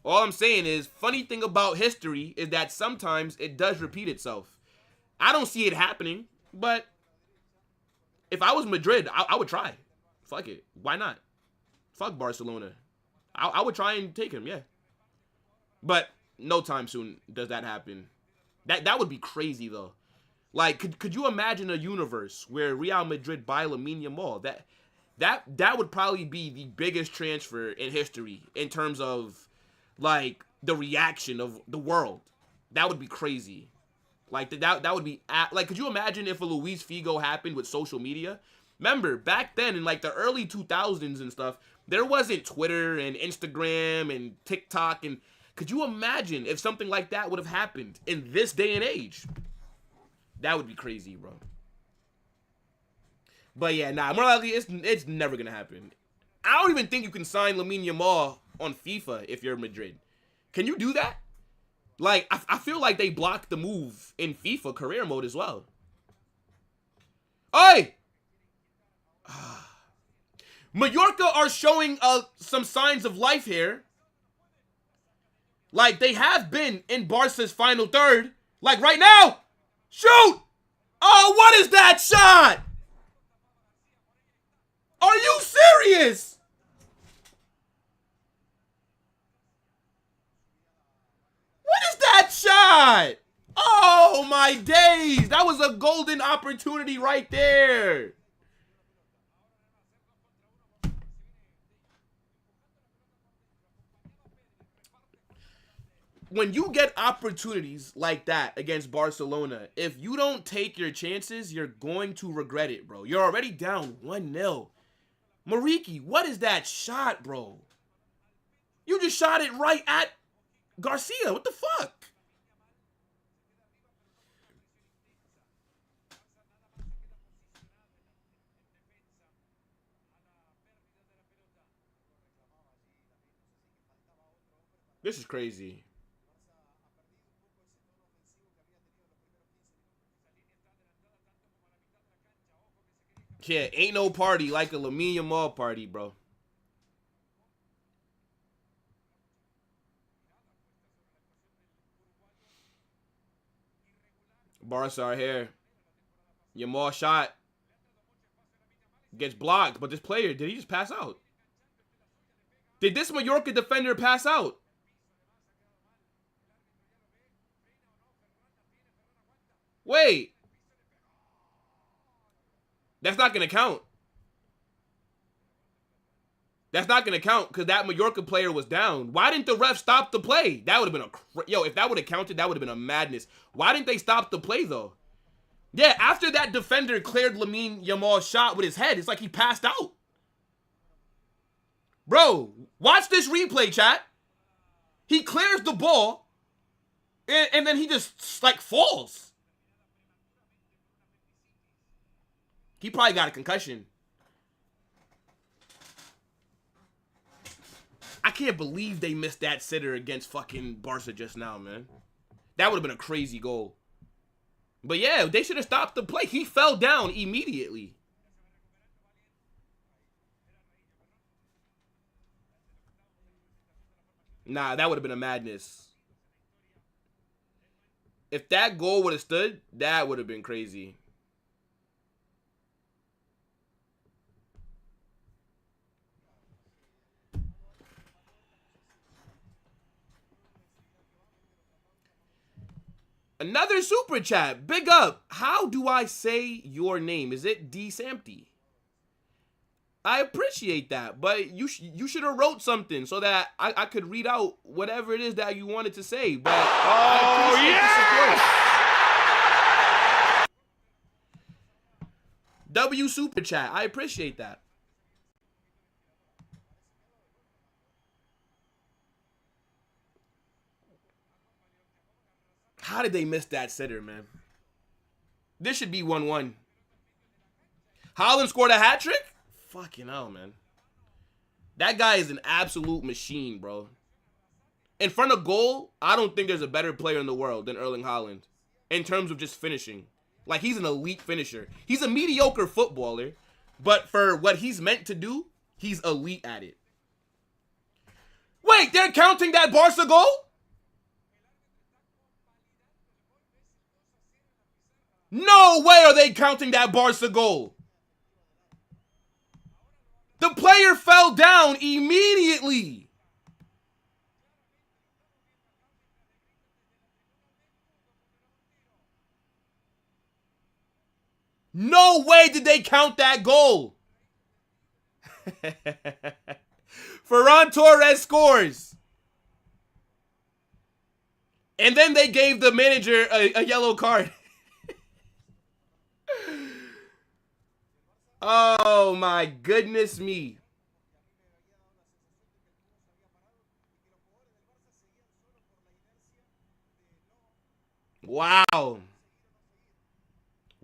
[SPEAKER 1] All I'm saying is, funny thing about history is that sometimes it does repeat itself. I don't see it happening, but if I was Madrid, I would try. Fuck it. Why not? Fuck Barcelona. I would try and take him, yeah. But no time soon does that happen. That would be crazy, though. Like, could you imagine a universe where Real Madrid buy Lamine Yamal? That would probably be the biggest transfer in history in terms of, like, the reaction of the world. That would be crazy. Like, that would be... Like, could you imagine if a Luis Figo happened with social media? Remember, back then, in, like, the early 2000s and stuff, there wasn't Twitter and Instagram and TikTok. And could you imagine if something like that would have happened in this day and age? That would be crazy, bro. But yeah, nah, more likely it's never gonna happen. I don't even think you can sign Lamine Yamal on FIFA if you're Madrid. Can you do that? Like, I feel like they blocked the move in FIFA career mode as well. Oi! Mallorca are showing some signs of life here. Like, they have been in Barca's final third. Like, right now! Shoot! Oh, what is that shot? Are you serious? What is that shot? Oh, my days. That was a golden opportunity right there. When you get opportunities like that against Barcelona, if you don't take your chances, you're going to regret it, bro. You're already down 1-0. Mariki, what is that shot, bro? You just shot it right at Garcia. What the fuck? This is crazy. Yeah, ain't no party like a Lamine Yamal party, bro. Barca are here. Yamal shot. Gets blocked, but this player, did he just pass out? Did this Mallorca defender pass out? Wait. That's not going to count. That's not going to count because that Mallorca player was down. Why didn't the ref stop the play? That would have been a... Yo, if that would have counted, that would have been a madness. Why didn't they stop the play, though? Yeah, after that defender cleared Lamine Yamal's shot with his head, it's like he passed out. Bro, watch this replay, chat. He clears the ball, and then he just, like, falls. He probably got a concussion. I can't believe they missed that sitter against fucking Barca just now, man. That would have been a crazy goal. But yeah, they should have stopped the play. He fell down immediately. Nah, that would have been a madness. If that goal would have stood, that would have been crazy. Another super chat. Big up. How do I say your name? Is it D Sampty? I appreciate that, but you should have wrote something so that I could read out whatever it is that you wanted to say. But I appreciate the support. W super chat. I appreciate that. How did they miss that sitter, man? This should be 1-1. Haaland scored a hat trick? Fucking hell, man. That guy is an absolute machine, bro. In front of goal, I don't think there's a better player in the world than Erling Haaland in terms of just finishing. Like, he's an elite finisher. He's a mediocre footballer, but for what he's meant to do, he's elite at it. Wait, they're counting that Barca goal? No way are they counting that Barca goal. The player fell down immediately. No way did they count that goal. Ferran Torres scores. And then they gave the manager a yellow card. Oh my goodness me. Wow.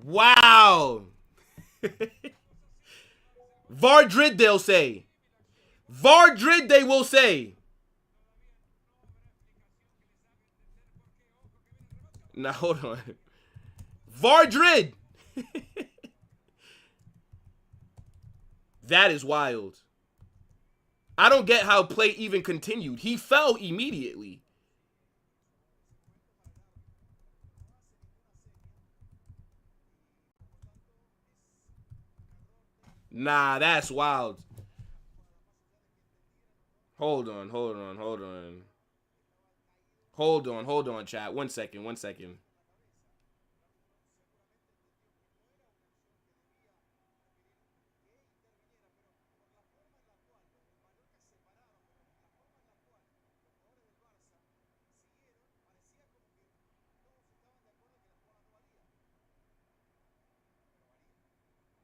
[SPEAKER 1] Wow. Vardrid, they'll say. Vardrid, they will say. Now, hold on. Vardrid. That is wild. I don't get how play even continued. He fell immediately. Nah, that's wild. Hold on, chat. 1 second, 1 second.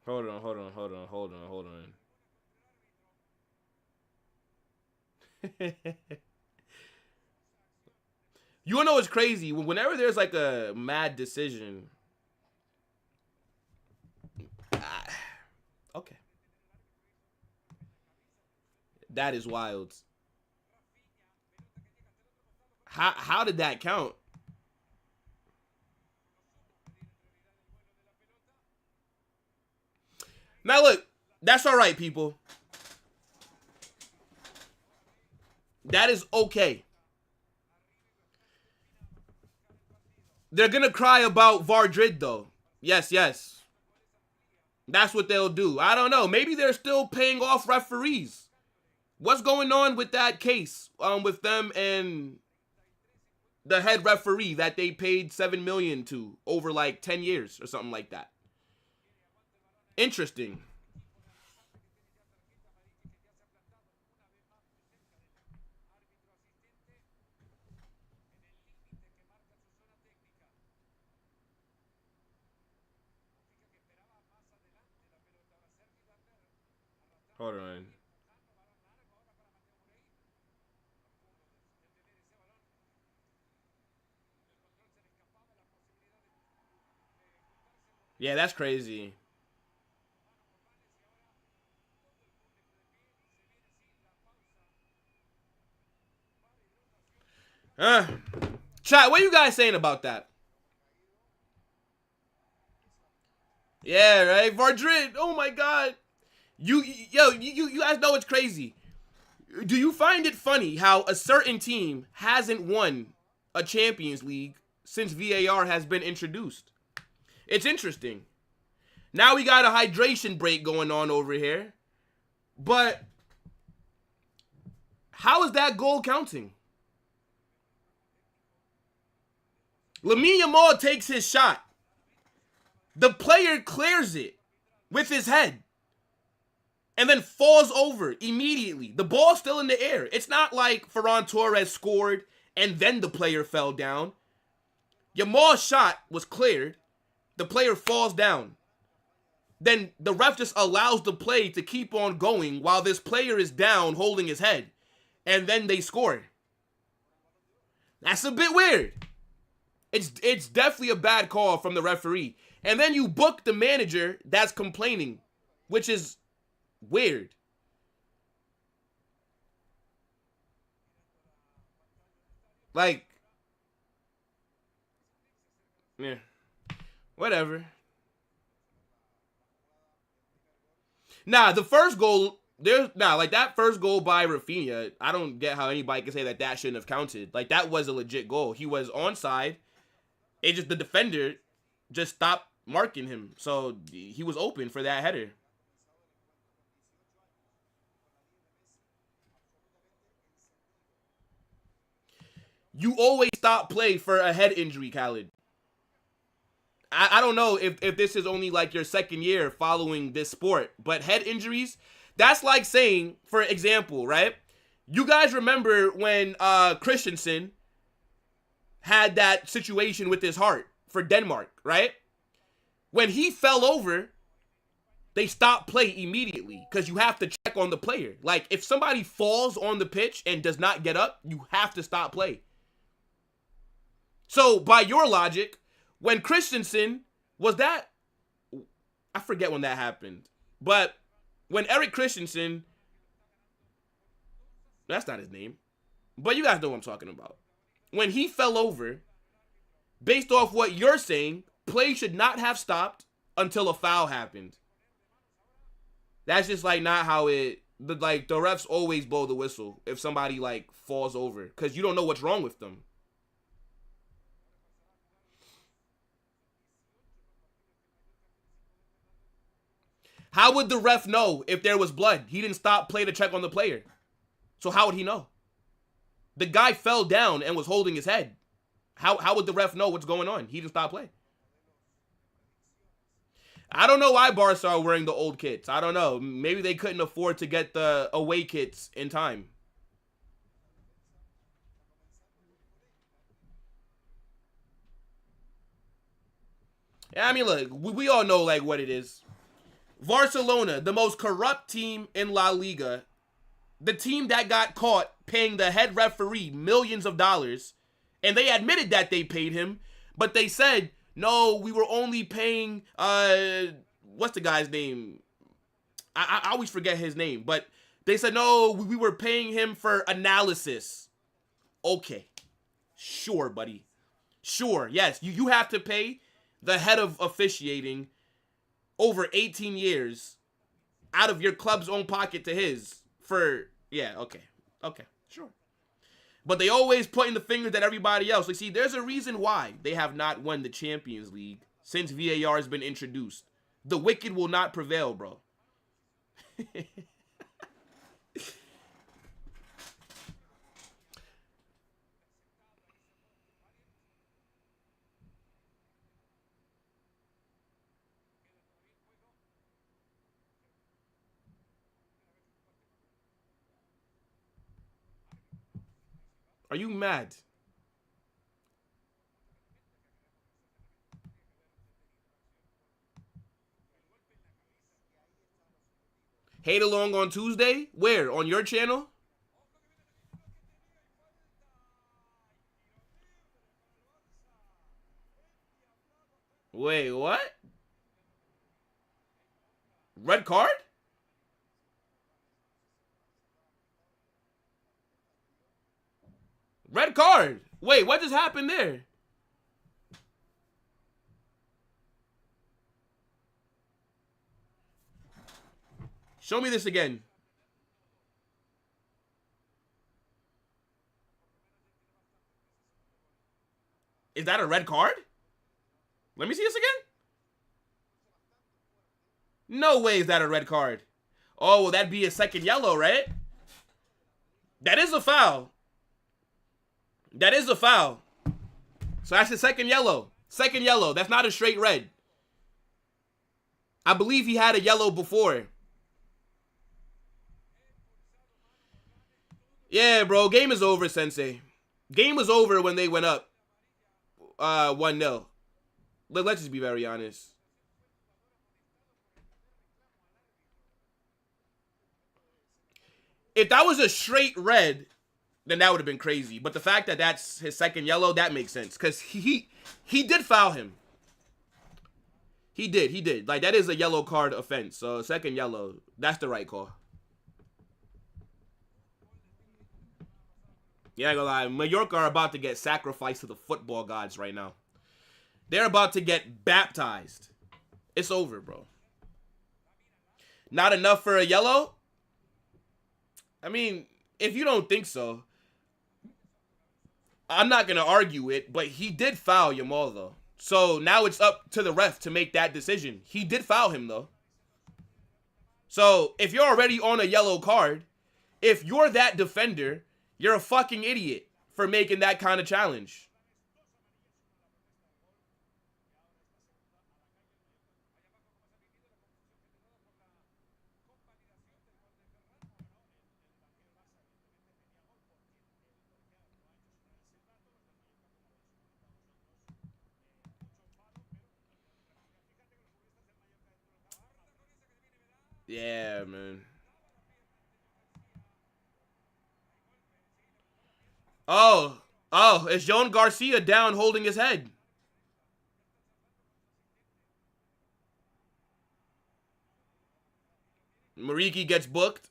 [SPEAKER 1] Hold on. You wanna know what's crazy? Whenever there's like a mad decision. Okay. That is wild. How did that count? Now look, that's all right, people. That is okay. They're gonna cry about Vardrid though. Yes. That's what they'll do. I don't know. Maybe they're still paying off referees. What's going on with that case? With them and the head referee that they paid $7 million to over like 10 years or something like that. Interesting. Hold on. Yeah, that's crazy. Uh, Chat, what are you guys saying about that? Yeah, right? Vardrid, oh my god. You guys know it's crazy. Do you find it funny how a certain team hasn't won a Champions League since VAR has been introduced? It's interesting. Now we got a hydration break going on over here. But how is that goal counting? Lamine Yamal takes his shot. The player clears it with his head and then falls over immediately. The ball's still in the air. It's not like Ferran Torres scored and then the player fell down. Yamal's shot was cleared. The player falls down. Then the ref just allows the play to keep on going while this player is down holding his head. And then they score. That's a bit weird. It's definitely a bad call from the referee. And then you book the manager that's complaining, which is weird. Like, yeah, whatever. Nah, the first goal, like that first goal by Rafinha, I don't get how anybody can say that that shouldn't have counted. Like, that was a legit goal. He was onside. It just, the defender just stopped marking him. So he was open for that header. You always stop play for a head injury, Khaled. I don't know if this is only like your second year following this sport, but head injuries, that's like saying, for example, right? You guys remember when Christensen had that situation with his heart for Denmark, right? When he fell over, they stopped play immediately because you have to check on the player. Like, if somebody falls on the pitch and does not get up, you have to stop play. So, by your logic, when Christensen was that, I forget when that happened, but when Eric Christensen, that's not his name, but you guys know what I'm talking about. When he fell over, based off what you're saying, play should not have stopped until a foul happened. That's just like not how it, the refs always blow the whistle if somebody like falls over because you don't know what's wrong with them. How would the ref know if there was blood? He didn't stop play to check on the player. So how would he know? The guy fell down and was holding his head. How would the ref know what's going on? He didn't stop play. I don't know why Barca are wearing the old kits. I don't know. Maybe they couldn't afford to get the away kits in time. Yeah, I mean, look, we all know like what it is. Barcelona, the most corrupt team in La Liga, the team that got caught paying the head referee millions of dollars, and they admitted that they paid him, but they said, no, we were only paying, what's the guy's name? I always forget his name, but they said, no, we were paying him for analysis. Okay. Sure, buddy. Sure, yes, you have to pay the head of officiating over 18 years out of your club's own pocket to his for, yeah, okay, sure. But they always pointing the fingers at everybody else. Like, see, there's a reason why they have not won the Champions League since VAR has been introduced. The wicked will not prevail, bro. Are you mad? Hate along on Tuesday? Where? On your channel? Wait, what? Red card? Red card. Wait, what just happened there? Show me this again. Is that a red card? Let me see this again. No way is that a red card. Oh, well, that'd be a second yellow, right? That is a foul. That is a foul. So that's the second yellow. Second yellow. That's not a straight red. I believe he had a yellow before. Yeah, bro. Game is over, Sensei. Game was over when they went up 1-0. Let's just be very honest. If that was a straight red, then that would have been crazy. But the fact that that's his second yellow, that makes sense. Because he did foul him. He did. Like, that is a yellow card offense. So, second yellow, that's the right call. Yeah, I ain't gonna lie. Mallorca are about to get sacrificed to the football gods right now. They're about to get baptized. It's over, bro. Not enough for a yellow? I mean, if you don't think so, I'm not going to argue it, but he did foul Yamal, though. So now it's up to the ref to make that decision. He did foul him, though. So if you're already on a yellow card, if you're that defender, you're a fucking idiot for making that kind of challenge. Yeah, man. Oh, it's Joan Garcia down holding his head. Mariki gets booked.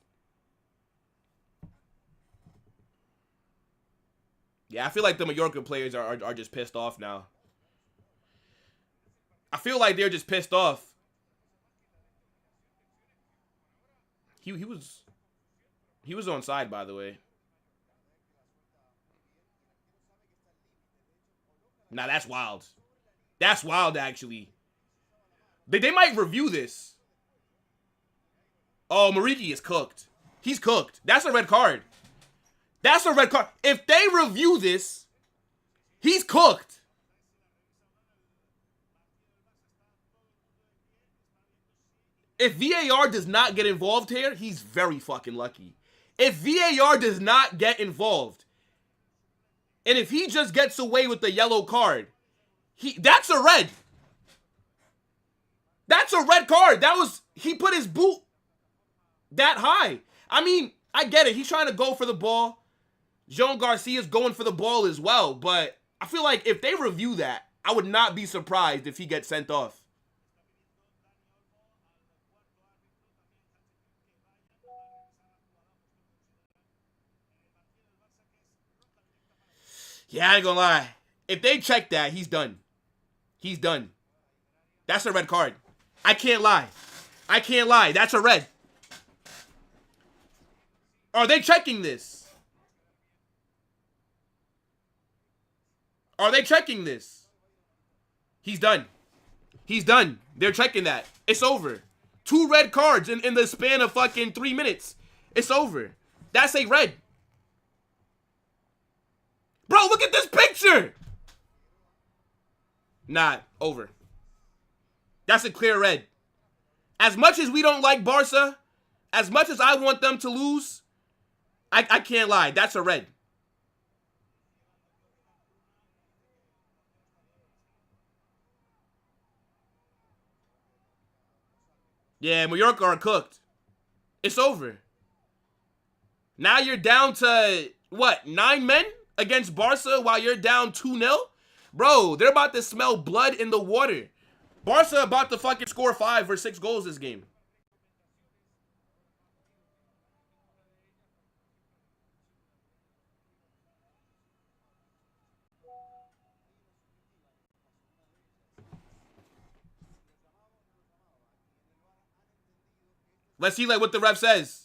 [SPEAKER 1] Yeah, I feel like the Mallorca players are just pissed off now. I feel like they're just pissed off. He was onside, by the way. Nah, that's wild. That's wild, actually. They might review this. Oh, Mariki is cooked. He's cooked. That's a red card. That's a red card. If they review this, he's cooked. If VAR does not get involved here, he's very fucking lucky. If VAR does not get involved, and if he just gets away with the yellow card, that's a red. That's a red card. He put his boot that high. I mean, I get it. He's trying to go for the ball. Joan Garcia's going for the ball as well. But I feel like if they review that, I would not be surprised if he gets sent off. Yeah, I ain't gonna lie. If they check that, he's done. He's done. That's a red card. I can't lie. I can't lie. That's a red. Are they checking this? Are they checking this? He's done. He's done. They're checking that. It's over. 2 red cards in the span of fucking 3 minutes. It's over. That's a red. Bro, look at this picture. Nah, over. That's a clear red. As much as we don't like Barca, as much as I want them to lose, I can't lie. That's a red. Yeah, Mallorca are cooked. It's over. Now you're down to, what, 9 men against Barca while you're down 2-0? Bro, they're about to smell blood in the water. Barca about to fucking score 5 or 6 goals this game. Let's see like what the ref says.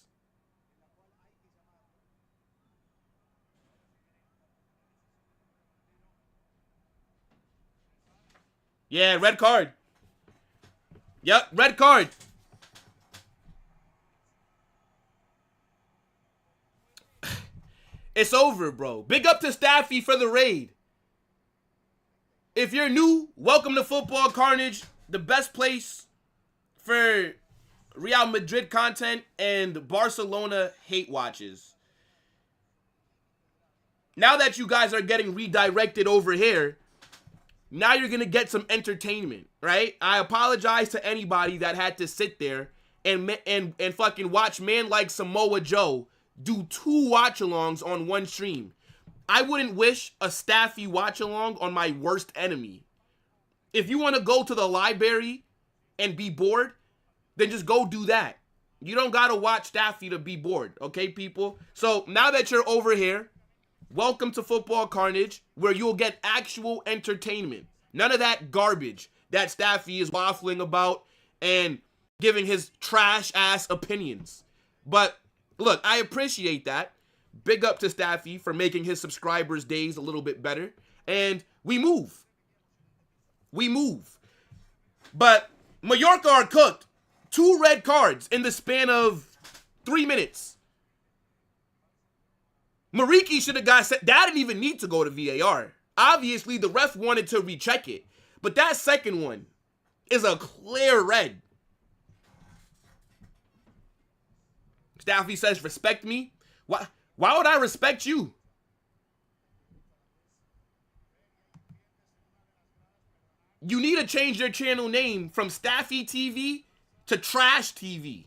[SPEAKER 1] Yeah, red card. Yep, red card. It's over, bro. Big up to Staffy for the raid. If you're new, welcome to Football Carnage, the best place for Real Madrid content and Barcelona hate watches. Now that you guys are getting redirected over here, now you're going to get some entertainment, right? I apologize to anybody that had to sit there and fucking watch man like Samoa Joe do 2 watch-alongs on one stream. I wouldn't wish a Staffy watch-along on my worst enemy. If you want to go to the library and be bored, then just go do that. You don't got to watch Staffy to be bored, okay, people? So now that you're over here, welcome to Football Carnage, where you'll get actual entertainment. None of that garbage that Staffy is waffling about and giving his trash-ass opinions. But, look, I appreciate that. Big up to Staffy for making his subscribers' days a little bit better. And we move. We move. But Mallorca are cooked. 2 red cards in the span of 3 minutes. Mariki should have got set. That didn't even need to go to VAR. Obviously, the ref wanted to recheck it. But that second one is a clear red. Staffy says, respect me? Why would I respect you? You need to change your channel name from Staffy TV to Trash TV.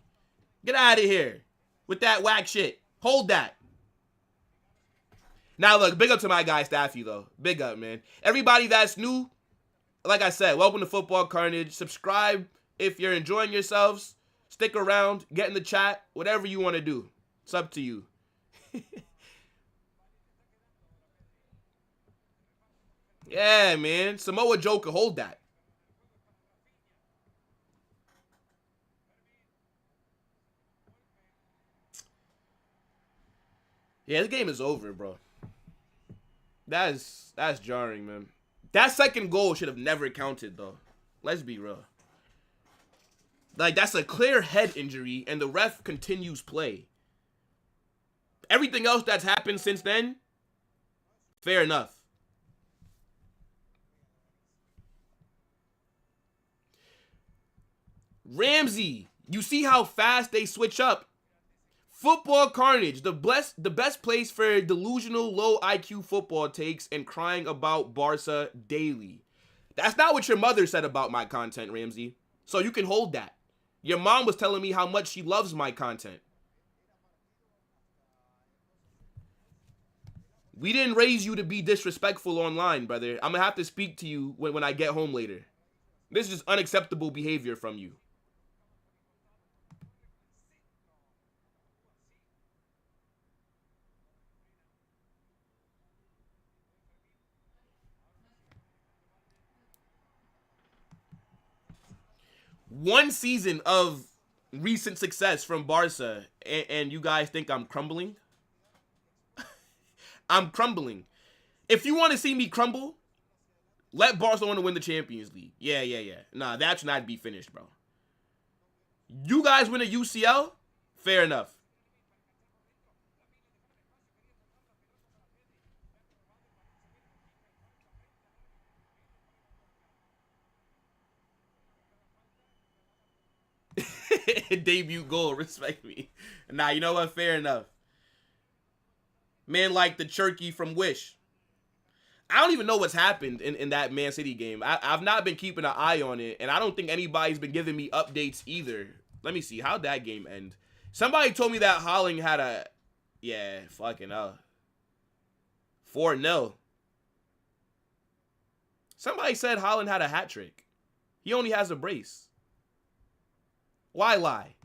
[SPEAKER 1] Get out of here with that whack shit. Hold that. Now, look, big up to my guy, Staffy, though. Big up, man. Everybody that's new, like I said, welcome to Football Carnage. Subscribe if you're enjoying yourselves. Stick around. Get in the chat. Whatever you want to do. It's up to you. Yeah, man. Samoa Joe could hold that. Yeah, this game is over, bro. That's jarring, man. That second goal should have never counted, though. Let's be real. Like, that's a clear head injury, and the ref continues play. Everything else that's happened since then, fair enough. Ramsey, you see how fast they switch up. Football Carnage, the best place for delusional low IQ football takes and crying about Barca daily. That's not what your mother said about my content, Ramsey. So you can hold that. Your mom was telling me how much she loves my content. We didn't raise you to be disrespectful online, brother. I'm going to have to speak to you when I get home later. This is just unacceptable behavior from you. One season of recent success from Barca, and you guys think I'm crumbling? I'm crumbling. If you want to see me crumble, let Barcelona win the Champions League. Yeah. Nah, that should not be finished, bro. You guys win a UCL? Fair enough. Debut goal, respect me. Nah, you know what? Fair enough. Man like the Turkey from Wish. I don't even know what's happened in that Man City game. I've not been keeping an eye on it, and I don't think anybody's been giving me updates either. Let me see. How'd that game end? Somebody told me that Haaland had a... Yeah, fucking hell. 4-0. Somebody said Haaland had a hat trick. He only has a brace. Why lie?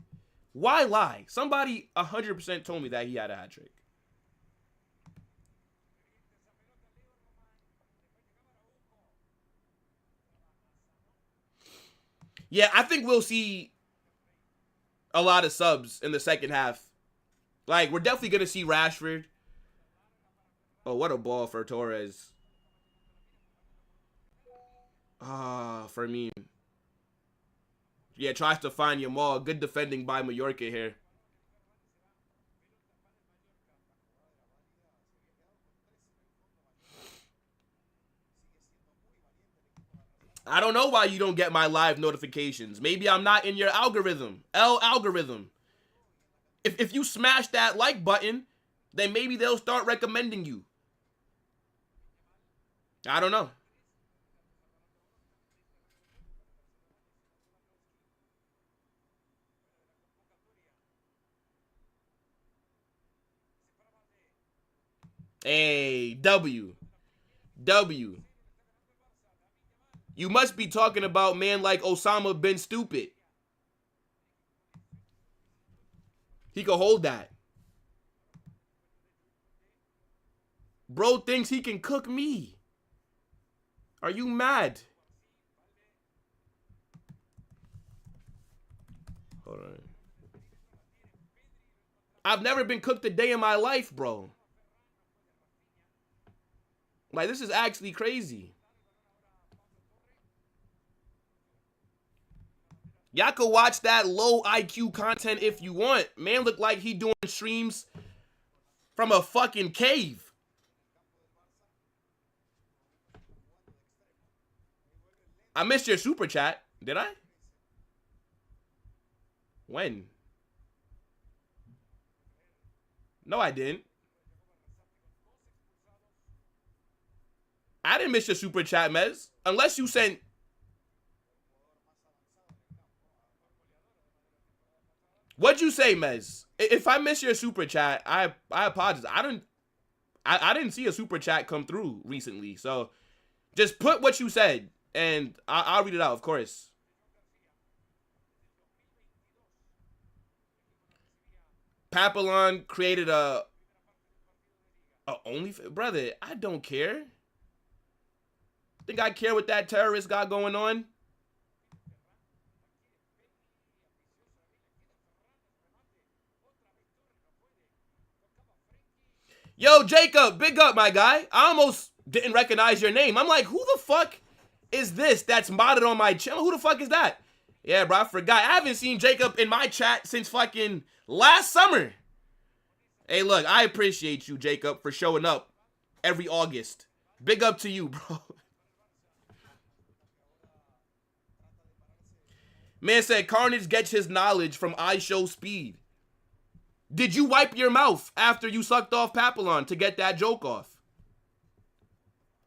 [SPEAKER 1] Why lie? Somebody 100% told me that he had a hat trick. Yeah, I think we'll see a lot of subs in the second half. Like, we're definitely going to see Rashford. Oh, what a ball for Torres. Ah, for me. Yeah, tries to find Yamal. Good defending by Mallorca here. I don't know why you don't get my live notifications. Maybe I'm not in your algorithm. Algorithm. If you smash that like button, then maybe they'll start recommending you. I don't know. Hey, W. You must be talking about man like Osama bin Stupid. He could hold that. Bro thinks he can cook me. Are you mad? Hold on. I've never been cooked a day in my life, bro. Like, this is actually crazy. Y'all could watch that low IQ content if you want. Man look like he doing streams from a fucking cave. I missed your super chat. Did I? When? No, I didn't. I didn't miss your super chat, Mez. Unless you sent... What'd you say, Mez? If I miss your super chat, I apologize. I didn't see a super chat come through recently. So just put what you said and I'll read it out, of course. Papillon created a only brother. I don't care. Think I care what that terrorist got going on? Yo, Jacob, big up, my guy. I almost didn't recognize your name. I'm like, who the fuck is this that's modded on my channel? Who the fuck is that? Yeah, bro, I forgot. I haven't seen Jacob in my chat since fucking last summer. Hey, look, I appreciate you, Jacob, for showing up every August. Big up to you, bro. Man said Carnage gets his knowledge from I Show Speed. Did you wipe your mouth after you sucked off Papillon to get that joke off?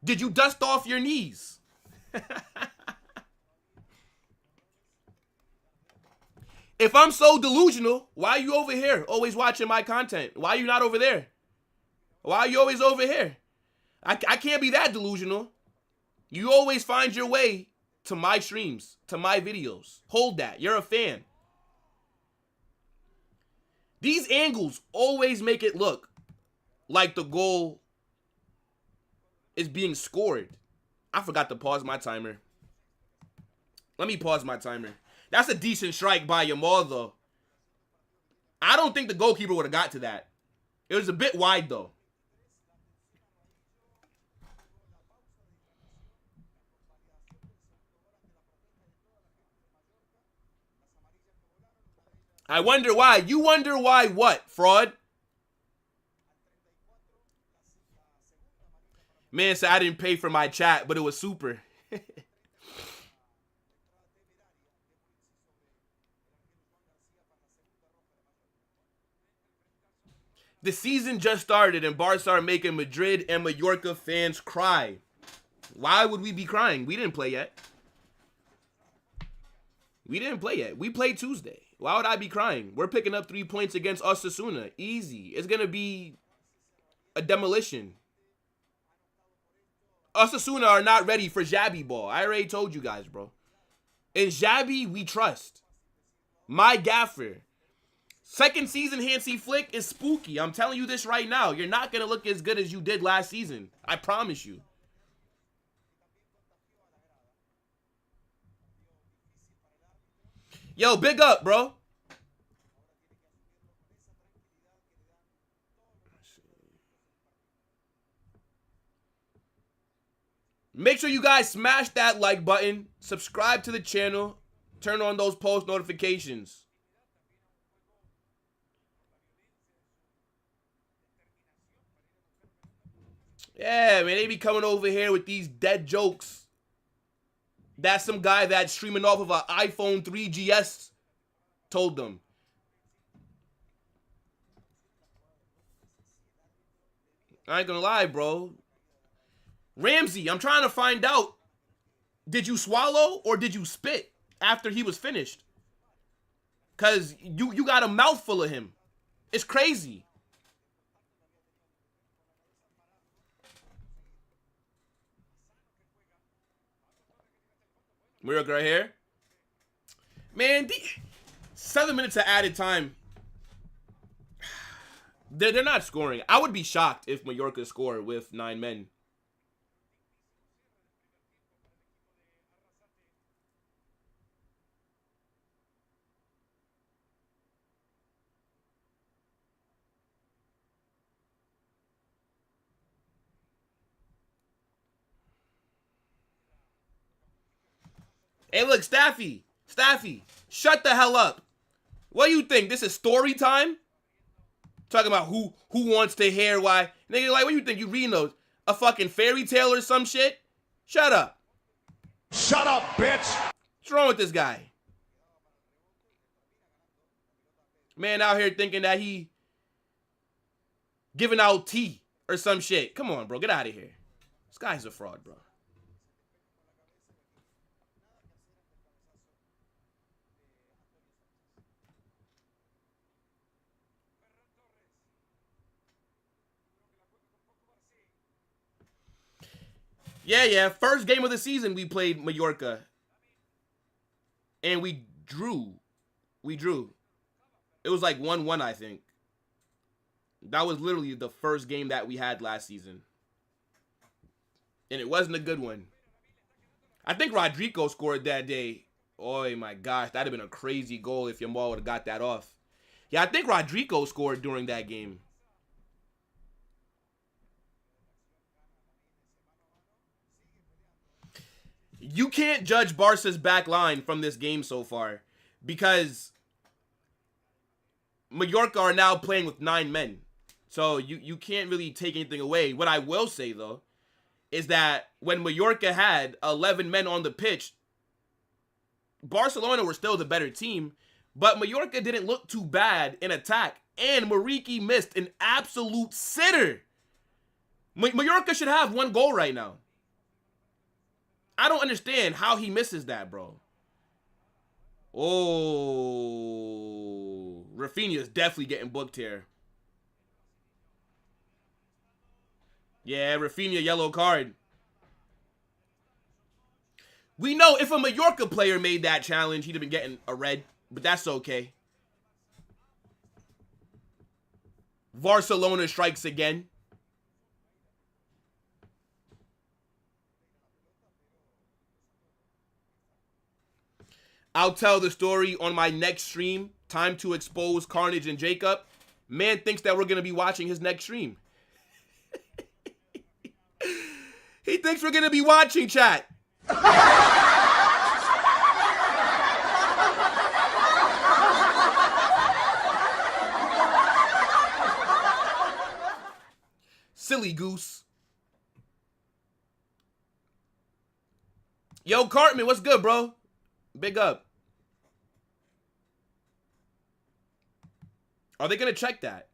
[SPEAKER 1] Did you dust off your knees? If I'm so delusional, why are you over here always watching my content? Why are you not over there? Why are you always over here? I can't be that delusional. You always find your way to my streams, to my videos. Hold that. You're a fan. These angles always make it look like the goal is being scored. I forgot to pause my timer. Let me pause my timer. That's a decent strike by Yamal, though. I don't think the goalkeeper would have got to that. It was a bit wide, though. I wonder why. You wonder why what, fraud? Man said I didn't pay for my chat, but it was super. The season just started and Barca are making Madrid and Mallorca fans cry. Why would we be crying? We didn't play yet. We didn't play yet. We played Tuesday. Why would I be crying? We're picking up 3 points against Osasuna. Easy. It's going to be a demolition. Osasuna are not ready for Xabi ball. I already told you guys, bro. In Xabi, we trust. My gaffer. Second season Hansi Flick is spooky. I'm telling you this right now. You're not going to look as good as you did last season. I promise you. Yo, big up, bro. Make sure you guys smash that like button, subscribe to the channel, turn on those post notifications. Yeah, man, they be coming over here with these dead jokes. That's some guy that's streaming off of an iPhone 3GS told them. I ain't gonna lie, bro. Ramsey, I'm trying to find out, did you swallow or did you spit after he was finished? Because you got a mouthful of him. It's crazy. Mallorca right here. Man, 7 minutes of added time. They're not scoring. I would be shocked if Mallorca scored with 9 men. Hey, look, Staffy, shut the hell up. What do you think? This is story time? Talking about who wants to hear why. Nigga, like, what do you think? You reading those? A fucking fairy tale or some shit? Shut up.
[SPEAKER 2] Shut up, bitch.
[SPEAKER 1] What's wrong with this guy? Man out here thinking that he giving out tea or some shit. Come on, bro. Get out of here. This guy's a fraud, bro. Yeah. First game of the season, we played Mallorca. And we drew. It was like 1-1, I think. That was literally the first game that we had last season. And it wasn't a good one. I think Rodrigo scored that day. Oh my gosh, that'd have been a crazy goal if Yamal would have got that off. Yeah, I think Rodrigo scored during that game. You can't judge Barca's back line from this game so far because Mallorca are now playing with 9 men. So you can't really take anything away. What I will say, though, is that when Mallorca had 11 men on the pitch, Barcelona were still the better team, but Mallorca didn't look too bad in attack, and Mariki missed an absolute sitter. Mallorca should have 1 goal right now. I don't understand how he misses that, bro. Oh, Rafinha's definitely getting booked here. Yeah, Rafinha, yellow card. We know if a Mallorca player made that challenge, he'd have been getting a red, but that's okay. Barcelona strikes again. I'll tell the story on my next stream. Time to expose Carnage and Jacob. Man thinks that we're going to be watching his next stream. He thinks we're going to be watching, chat. Silly goose. Yo, Cartman, what's good, bro? Big up. Are they going to check that?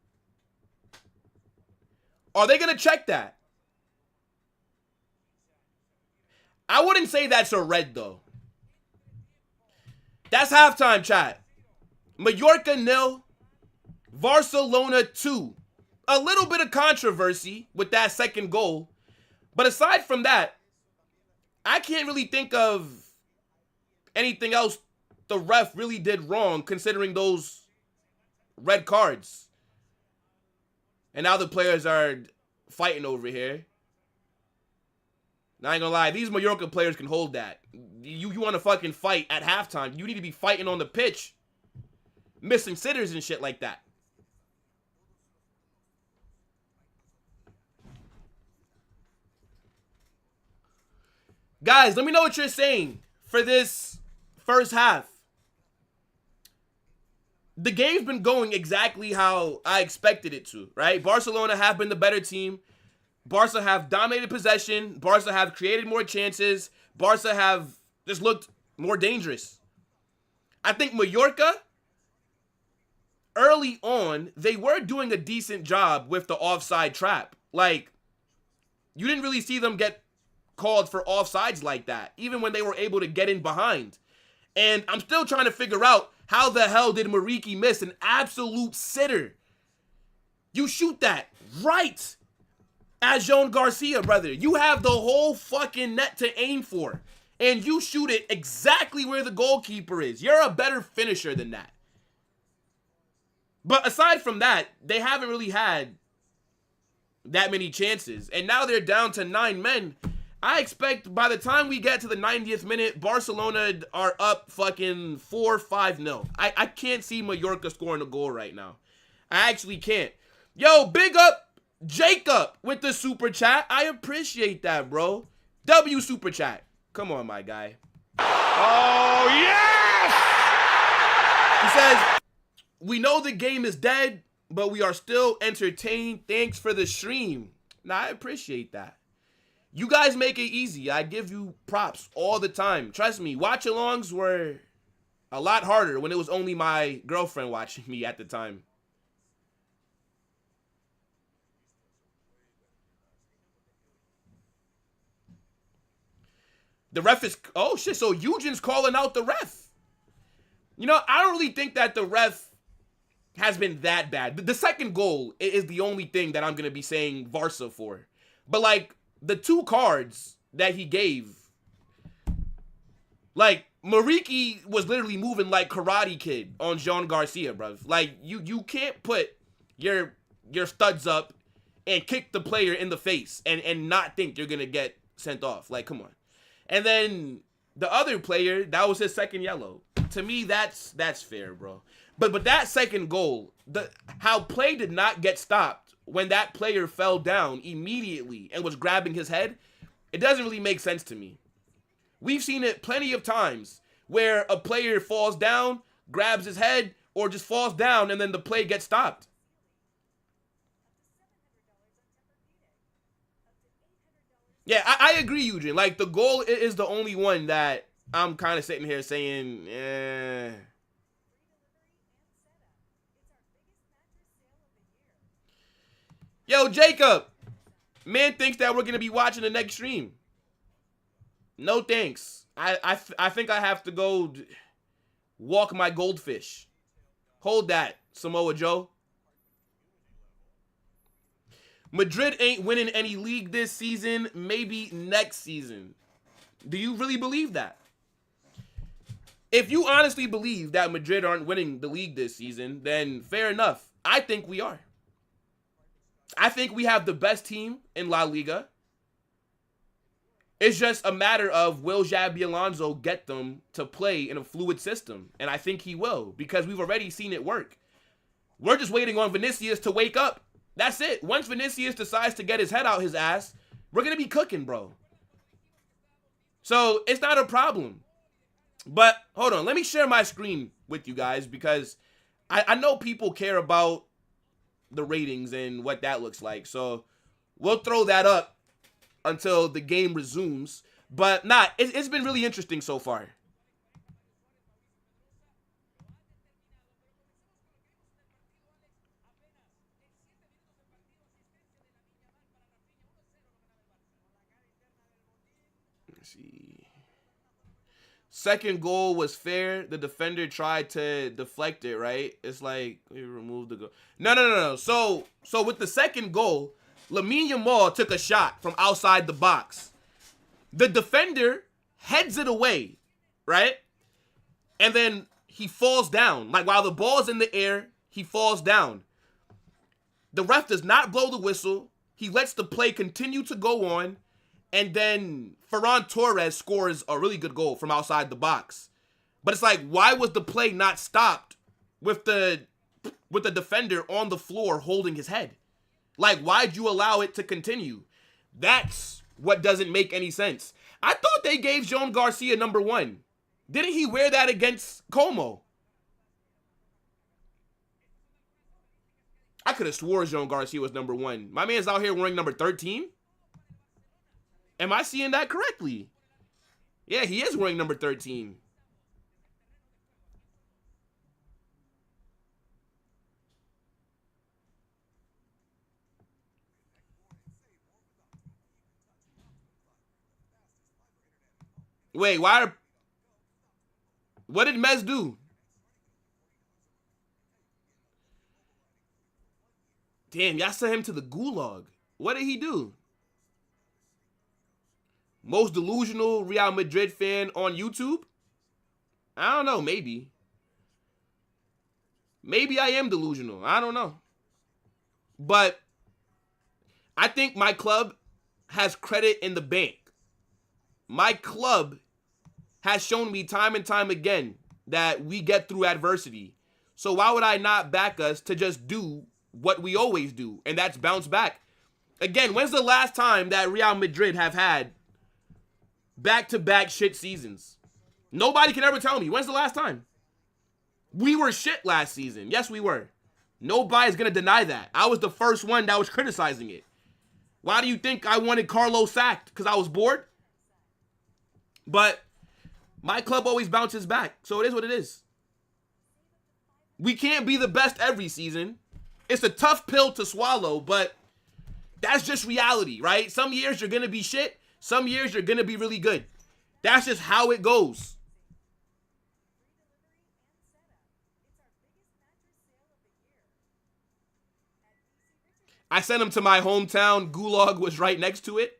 [SPEAKER 1] Are they going to check that? I wouldn't say that's a red, though. That's halftime, chat. Mallorca 0, Barcelona 2. A little bit of controversy with that second goal. But aside from that, I can't really think of anything else the ref really did wrong considering those red cards. And now the players are fighting over here. Now, I ain't gonna lie, these Mallorca players can hold that. You want to fucking fight at halftime. You need to be fighting on the pitch. Missing sitters and shit like that. Guys, let me know what you're saying for this first half. The game's been going exactly how I expected it to, right? Barcelona have been the better team. Barca have dominated possession. Barca have created more chances. Barca have just looked more dangerous. I think Mallorca, early on, they were doing a decent job with the offside trap. Like, you didn't really see them get called for offsides like that, even when they were able to get in behind. And I'm still trying to figure out how the hell did Mariki miss an absolute sitter? You shoot that right at Joan Garcia, brother. You have the whole fucking net to aim for, and you shoot it exactly where the goalkeeper is. You're a better finisher than that. But aside from that, they haven't really had that many chances. And now they're down to 9 men. I expect by the time we get to the 90th minute, Barcelona are up fucking 4-5-0. I can't see Mallorca scoring a goal right now. I actually can't. Yo, big up Jacob with the super chat. I appreciate that, bro. W super chat. Come on, my guy.
[SPEAKER 2] Oh, yes!
[SPEAKER 1] He says, we know the game is dead, but we are still entertained. Thanks for the stream. Nah, I appreciate that. You guys make it easy. I give you props all the time. Trust me, watch-alongs were a lot harder when it was only my girlfriend watching me at the time. The ref is... Oh, shit. So Eugen's calling out the ref. You know, I don't really think that the ref has been that bad. The second goal is the only thing that I'm going to be saying Barca for. But, like, the 2 cards that he gave, like, Mariki was literally moving like Karate Kid on Jean Garcia, bro. Like, you can't put your studs up and kick the player in the face and not think you're going to get sent off. Like, come on. And then the other player, that was his second yellow. To me, that's fair, bro. But that second goal, how play did not get stopped when that player fell down immediately and was grabbing his head, it doesn't really make sense to me. We've seen it plenty of times where a player falls down, grabs his head, or just falls down and then the play gets stopped. Yeah, I agree, Eugene. Like, the goal is the only one that I'm kind of sitting here saying, eh. Yo, Jacob. Man thinks that we're going to be watching the next stream. No thanks. I think I have to go walk my goldfish. Hold that, Samoa Joe. Madrid ain't winning any league this season. Maybe next season. Do you really believe that? If you honestly believe that Madrid aren't winning the league this season, then fair enough. I think we are. I think we have the best team in La Liga. It's just a matter of, will Xabi Alonso get them to play in a fluid system? And I think he will, because we've already seen it work. We're just waiting on Vinicius to wake up. That's it. Once Vinicius decides to get his head out his ass, we're going to be cooking, bro. So it's not a problem. But hold on. Let me share my screen with you guys, because I know people care about the ratings and what that looks like. So we'll throw that up until the game resumes. But nah, it's been really interesting so far. Let's see. Second goal was fair. The defender tried to deflect it, right? It's like, we removed the goal. No. So with the second goal, Lamine Yamal took a shot from outside the box. The defender heads it away, right? And then he falls down. Like, while the ball's in the air, he falls down. The ref does not blow the whistle. He lets the play continue to go on. And then Ferran Torres scores a really good goal from outside the box. But it's like, why was the play not stopped with the defender on the floor holding his head? Like, why'd you allow it to continue? That's what doesn't make any sense. I thought they gave Jean Garcia number 1. Didn't he wear that against Como? I could have swore Jean Garcia was number 1. My man's out here wearing number 13? Am I seeing that correctly? Yeah, he is wearing number 13. Wait, what did Mez do? Damn, y'all sent him to the gulag. What did he do? Most delusional Real Madrid fan on YouTube? I don't know, maybe. Maybe I am delusional. I don't know. But I think my club has credit in the bank. My club has shown me time and time again that we get through adversity. So why would I not back us to just do what we always do? And that's bounce back. Again, when's the last time that Real Madrid have had back-to-back shit seasons? Nobody can ever tell me. When's the last time? We were shit last season. Yes, we were. Nobody's going to deny that. I was the first one that was criticizing it. Why do you think I wanted Carlos sacked? Because I was bored? But my club always bounces back. So it is what it is. We can't be the best every season. It's a tough pill to swallow, but that's just reality, right? Some years you're going to be shit. Some years you're going to be really good. That's just how it goes. I sent him to my hometown. Gulag was right next to it.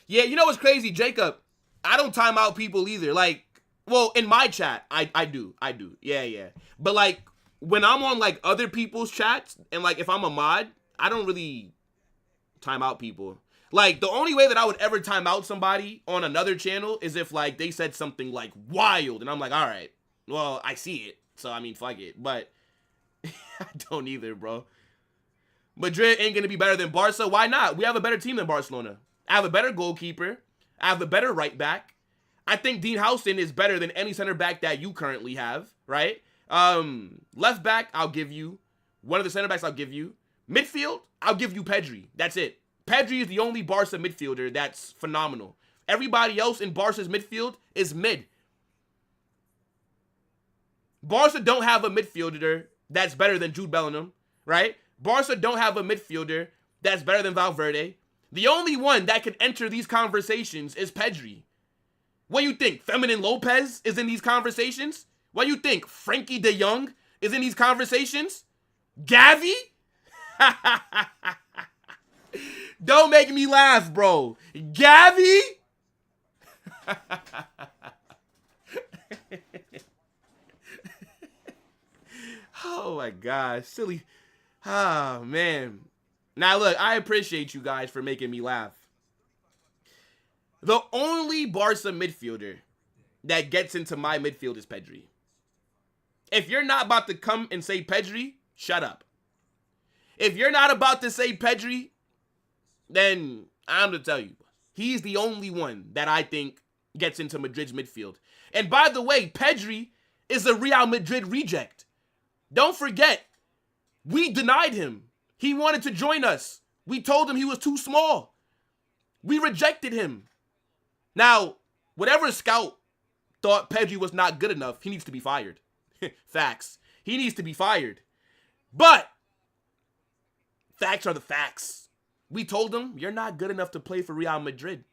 [SPEAKER 1] Yeah, you know what's crazy, Jacob? I don't time out people either. Like, well, in my chat, I do. Yeah. But like, when I'm on like other people's chats, and like if I'm a mod, I don't really time out people. Like, the only way that I would ever time out somebody on another channel is if like they said something like wild, and I'm like, all right, well, I see it, so I mean, fuck it. But I don't either, bro. Madrid ain't gonna be better than Barca. Why not? We have a better team than Barcelona. I have a better goalkeeper. I have a better right back. I think Dean Houston is better than any center back that you currently have, right? Left back, I'll give you. One of the center backs, I'll give you. Midfield, I'll give you Pedri. That's it. Pedri is the only Barca midfielder that's phenomenal. Everybody else in Barca's midfield is mid. Barca don't have a midfielder that's better than Jude Bellingham, right? Barca don't have a midfielder that's better than Valverde. The only one that can enter these conversations is Pedri. What do you think? Feminine Lopez is in these conversations? What do you think? Frankie de Jong is in these conversations? Gavi? Don't make me laugh, bro. Gavi? Oh my gosh, silly. Oh man. Now look, I appreciate you guys for making me laugh. The only Barca midfielder that gets into my midfield is Pedri. If you're not about to come and say Pedri, shut up. If you're not about to say Pedri, then I'm to tell you, he's the only one that I think gets into Madrid's midfield. And by the way, Pedri is a Real Madrid reject. Don't forget, we denied him. He wanted to join us. We told him he was too small. We rejected him. Now, whatever scout thought Pedri was not good enough, he needs to be fired. Facts. He needs to be fired. But facts are the facts. We told him, you're not good enough to play for Real Madrid.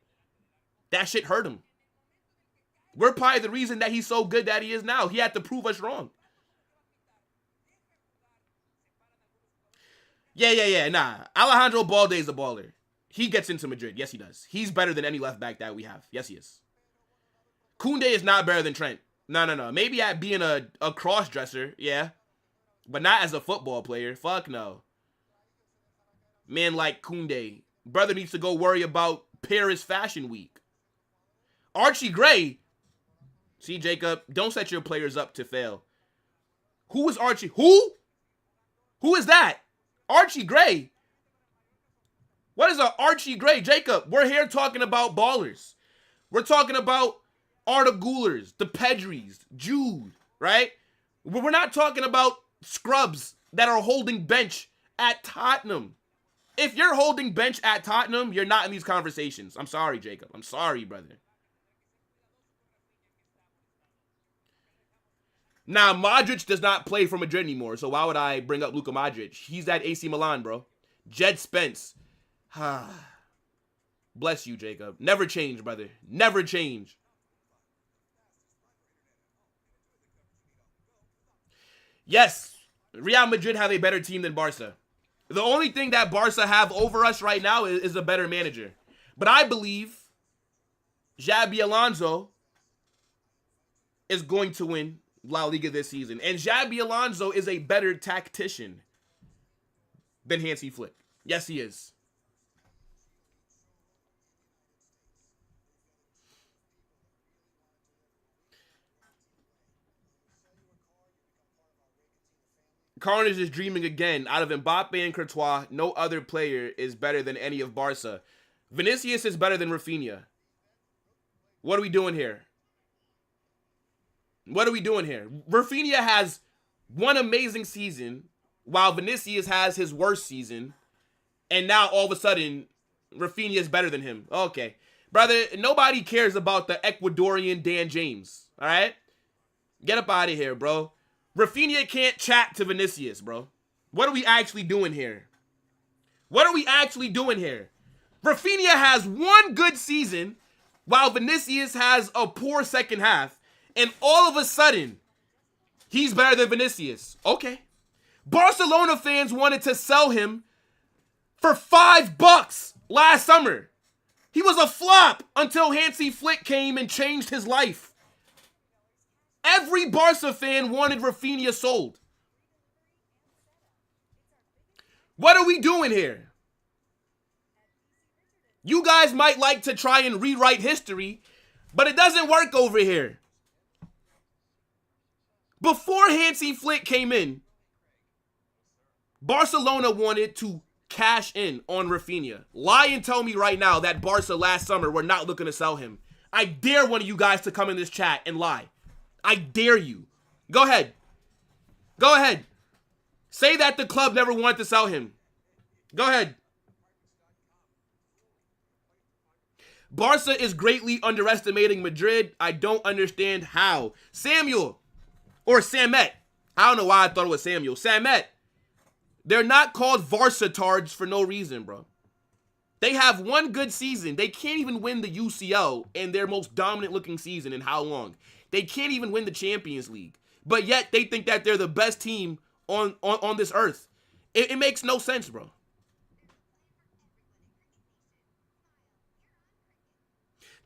[SPEAKER 1] That shit hurt him. We're probably the reason that he's so good that he is now. He had to prove us wrong. Yeah. Nah. Alejandro Balde is a baller. He gets into Madrid. Yes, he does. He's better than any left back that we have. Yes, he is. Koundé is not better than Trent. No. Maybe at being a cross-dresser, yeah. But not as a football player. Fuck no. Man like Koundé. Brother needs to go worry about Paris Fashion Week. Archie Gray. See, Jacob, don't set your players up to fail. Who is Archie? Who? Who is that? Archie Gray. What is a Archie Gray? Jacob, we're here talking about ballers. We're talking about Arda Gulars, the Pedris, Jude, right? We're not talking about scrubs that are holding bench at Tottenham. If you're holding bench at Tottenham, you're not in these conversations. I'm sorry, Jacob. I'm sorry, brother. Now, Modric does not play for Madrid anymore, so why would I bring up Luka Modric? He's at AC Milan, bro. Jed Spence. Bless you, Jacob. Never change, brother. Never change. Yes, Real Madrid have a better team than Barca. The only thing that Barca have over us right now is a better manager. But I believe Xabi Alonso is going to win La Liga this season. And Xabi Alonso is a better tactician than Hansi Flick. Yes, he is. Carnage is dreaming again. Out of Mbappe and Courtois, no other player is better than any of Barca. Vinicius is better than Rafinha. What are we doing here? What are we doing here? Rafinha has one amazing season, while Vinicius has his worst season. And now, all of a sudden, Rafinha is better than him. Okay. Brother, nobody cares about the Ecuadorian Dan James. All right? Get up out of here, bro. Rafinha can't chat to Vinicius, bro. What are we actually doing here? What are we actually doing here? Rafinha has one good season, while Vinicius has a poor second half. And all of a sudden, he's better than Vinicius. Okay. Barcelona fans wanted to sell him for $5 last summer. He was a flop until Hansi Flick came and changed his life. Every Barca fan wanted Rafinha sold. What are we doing here? You guys might like to try and rewrite history, but it doesn't work over here. Before Hansi Flick came in, Barcelona wanted to cash in on Rafinha. Lie and tell me right now that Barca last summer were not looking to sell him. I dare one of you guys to come in this chat and lie. I dare you. Go ahead. Go ahead. Say that the club never wanted to sell him. Go ahead. Barca is greatly underestimating Madrid. I don't understand how. Samuel. Or Samet. I don't know why I thought it was Samuel. Samet. They're not called Varsatards for no reason, bro. They have one good season. They can't even win the UCL in their most dominant looking season in how long? They can't even win the Champions League. But yet they think that they're the best team on this earth. It makes no sense, bro.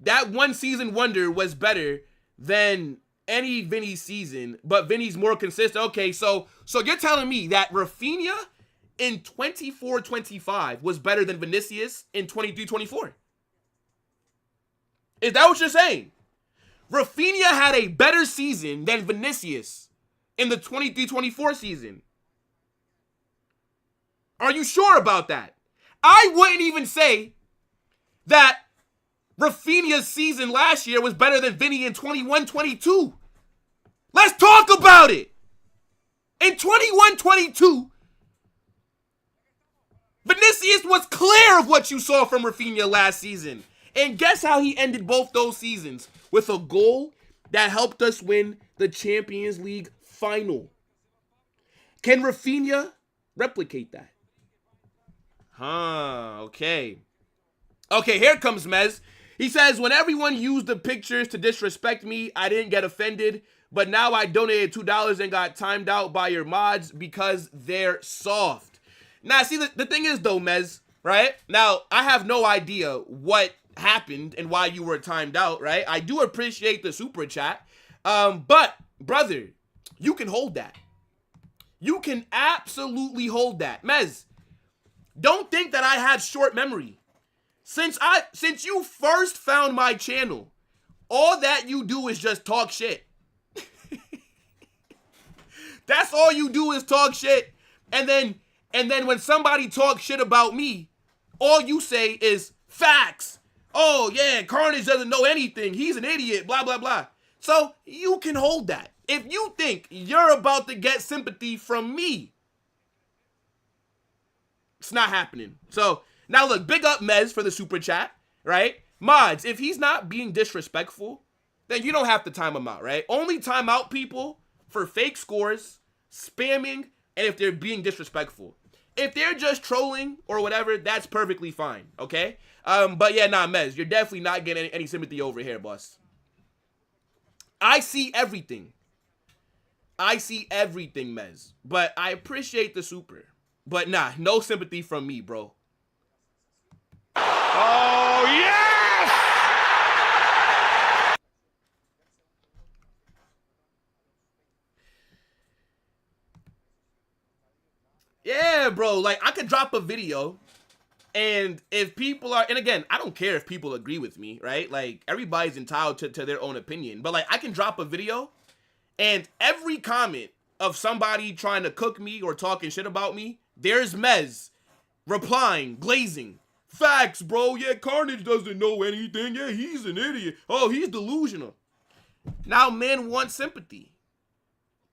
[SPEAKER 1] That one season wonder was better than any Vinny season, but Vinny's more consistent. Okay, so you're telling me that Rafinha in 24-25 was better than Vinicius in 23-24? Is that what you're saying? Rafinha had a better season than Vinicius in the 23-24 season. Are you sure about that? I wouldn't even say that Rafinha's season last year was better than Vinny in 21-22. Let's talk about it. In 21-22, Vinicius was clear of what you saw from Rafinha last season. And guess how he ended both those seasons? With a goal that helped us win the Champions League final. Can Rafinha replicate that? Okay. Okay, here comes Mez. He says, when everyone used the pictures to disrespect me, I didn't get offended. But now I donated $2 and got timed out by your mods because they're soft. Now, see, the thing is, though, Mez, right? Now, I have no idea what happened and why you were timed out, right? I do appreciate the super chat. But, brother, you can hold that. You can absolutely hold that. Mez, don't think that I have short memory. Since you first found my channel, all that you do is just talk shit. That's all you do is talk shit. And then when somebody talks shit about me, all you say is facts. Oh yeah, Carnage doesn't know anything. He's an idiot, blah, blah, blah. So you can hold that. If you think you're about to get sympathy from me, it's not happening. So now look, big up Mez for the super chat, right? Mods, if he's not being disrespectful, then you don't have to time him out, right? Only time out people for fake scores, spamming, and if they're being disrespectful. If they're just trolling or whatever, that's perfectly fine, okay? But yeah, nah, Mez, you're definitely not getting any sympathy over here, boss. I see everything. I see everything, Mez. But I appreciate the super. But nah, no sympathy from me, bro.
[SPEAKER 2] Oh, yes!
[SPEAKER 1] Yeah, bro. Like, I could drop a video, and if people are, and again, I don't care if people agree with me, right? Like, everybody's entitled to their own opinion. But, like, I can drop a video, and every comment of somebody trying to cook me or talking shit about me, there's Mez replying, glazing. Facts, bro. Yeah, Carnage doesn't know anything. Yeah, he's an idiot. Oh, he's delusional. Now men want sympathy.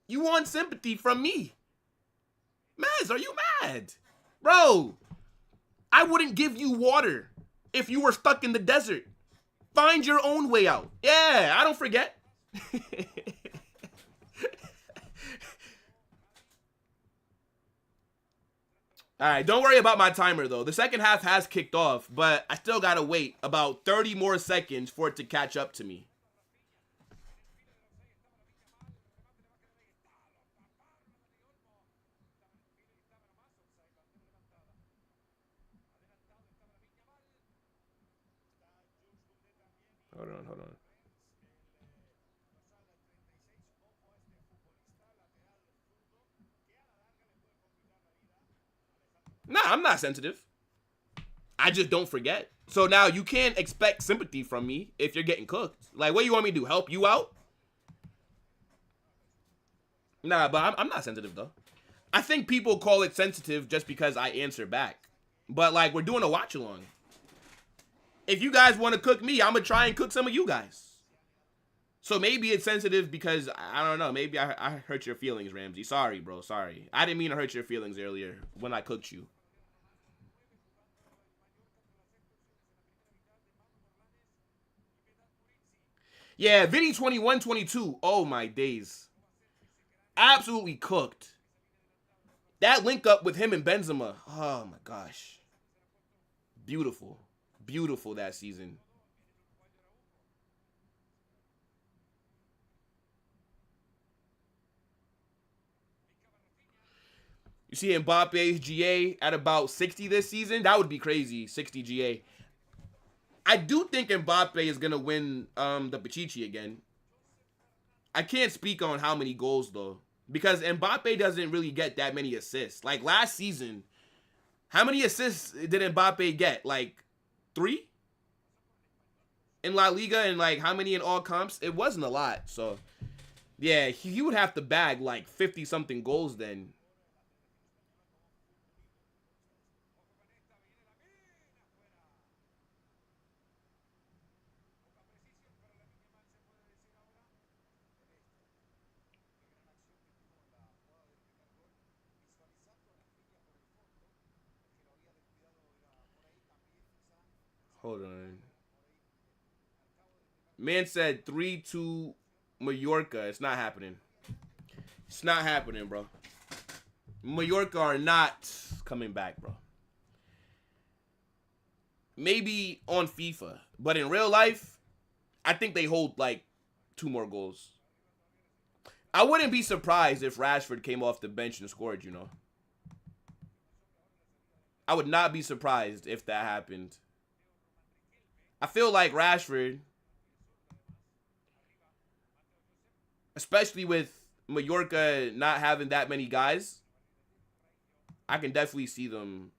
[SPEAKER 1] You want sympathy from me. Mez, are you mad? Bro, I wouldn't give you water if you were stuck in the desert. Find your own way out. Yeah, I don't forget. All right, don't worry about my timer, though. The second half has kicked off, but I still got to wait about 30 more seconds for it to catch up to me. Hold on. Nah, I'm not sensitive. I just don't forget. So now you can't expect sympathy from me if you're getting cooked. Like, what do you want me to do? Help you out? Nah, but I'm not sensitive, though. I think people call it sensitive just because I answer back. But, like, we're doing a watch-along. If you guys want to cook me, I'm going to try and cook some of you guys. So maybe it's sensitive because, I don't know, maybe I hurt your feelings, Ramsey. Sorry, bro, sorry. I didn't mean to hurt your feelings earlier when I cooked you. Yeah, Vinny 21-22. Oh, my days. Absolutely cooked. That link up with him and Benzema. Oh, my gosh. Beautiful. Beautiful that season. You see Mbappe's GA at about 60 this season? That would be crazy, 60 GA. I do think Mbappe is going to win the Pichichi again. I can't speak on how many goals, though, because Mbappe doesn't really get that many assists. Like, last season, how many assists did Mbappe get? Like, 3? In La Liga, and, like, how many in all comps? It wasn't a lot, so, yeah, he would have to bag, like, 50-something goals then. Hold on. Man said 3-2 Mallorca. It's not happening. It's not happening, bro. Mallorca are not coming back, bro. Maybe on FIFA, but in real life, I think they hold like 2 more goals. I wouldn't be surprised if Rashford came off the bench and scored, you know. I would not be surprised if that happened. I feel like Rashford, especially with Mallorca not having that many guys, I can definitely see them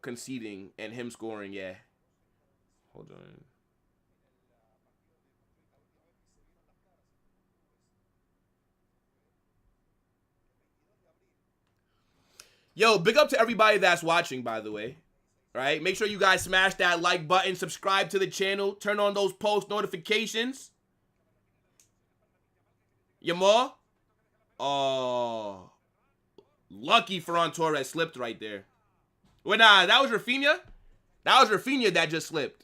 [SPEAKER 1] conceding and him scoring, yeah. Hold on. Yo, big up to everybody that's watching, by the way. Right? Make sure you guys smash that like button, subscribe to the channel, turn on those post notifications. Yamo? Oh. Lucky Ferran Torres slipped right there. Well, nah, that was Rafinha? That was Rafinha that just slipped.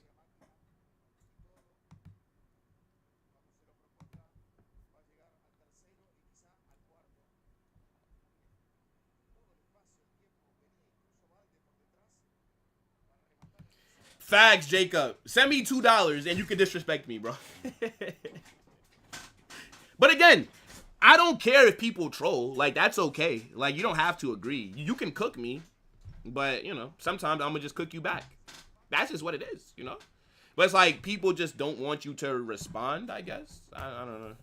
[SPEAKER 1] Fags, Jacob. Send me $2 and you can disrespect me, bro. But again, I don't care if people troll. Like, that's okay. Like, you don't have to agree. You can cook me, but, you know, sometimes I'm going to just cook you back. That's just what it is, you know? But it's like people just don't want you to respond, I guess. I don't know.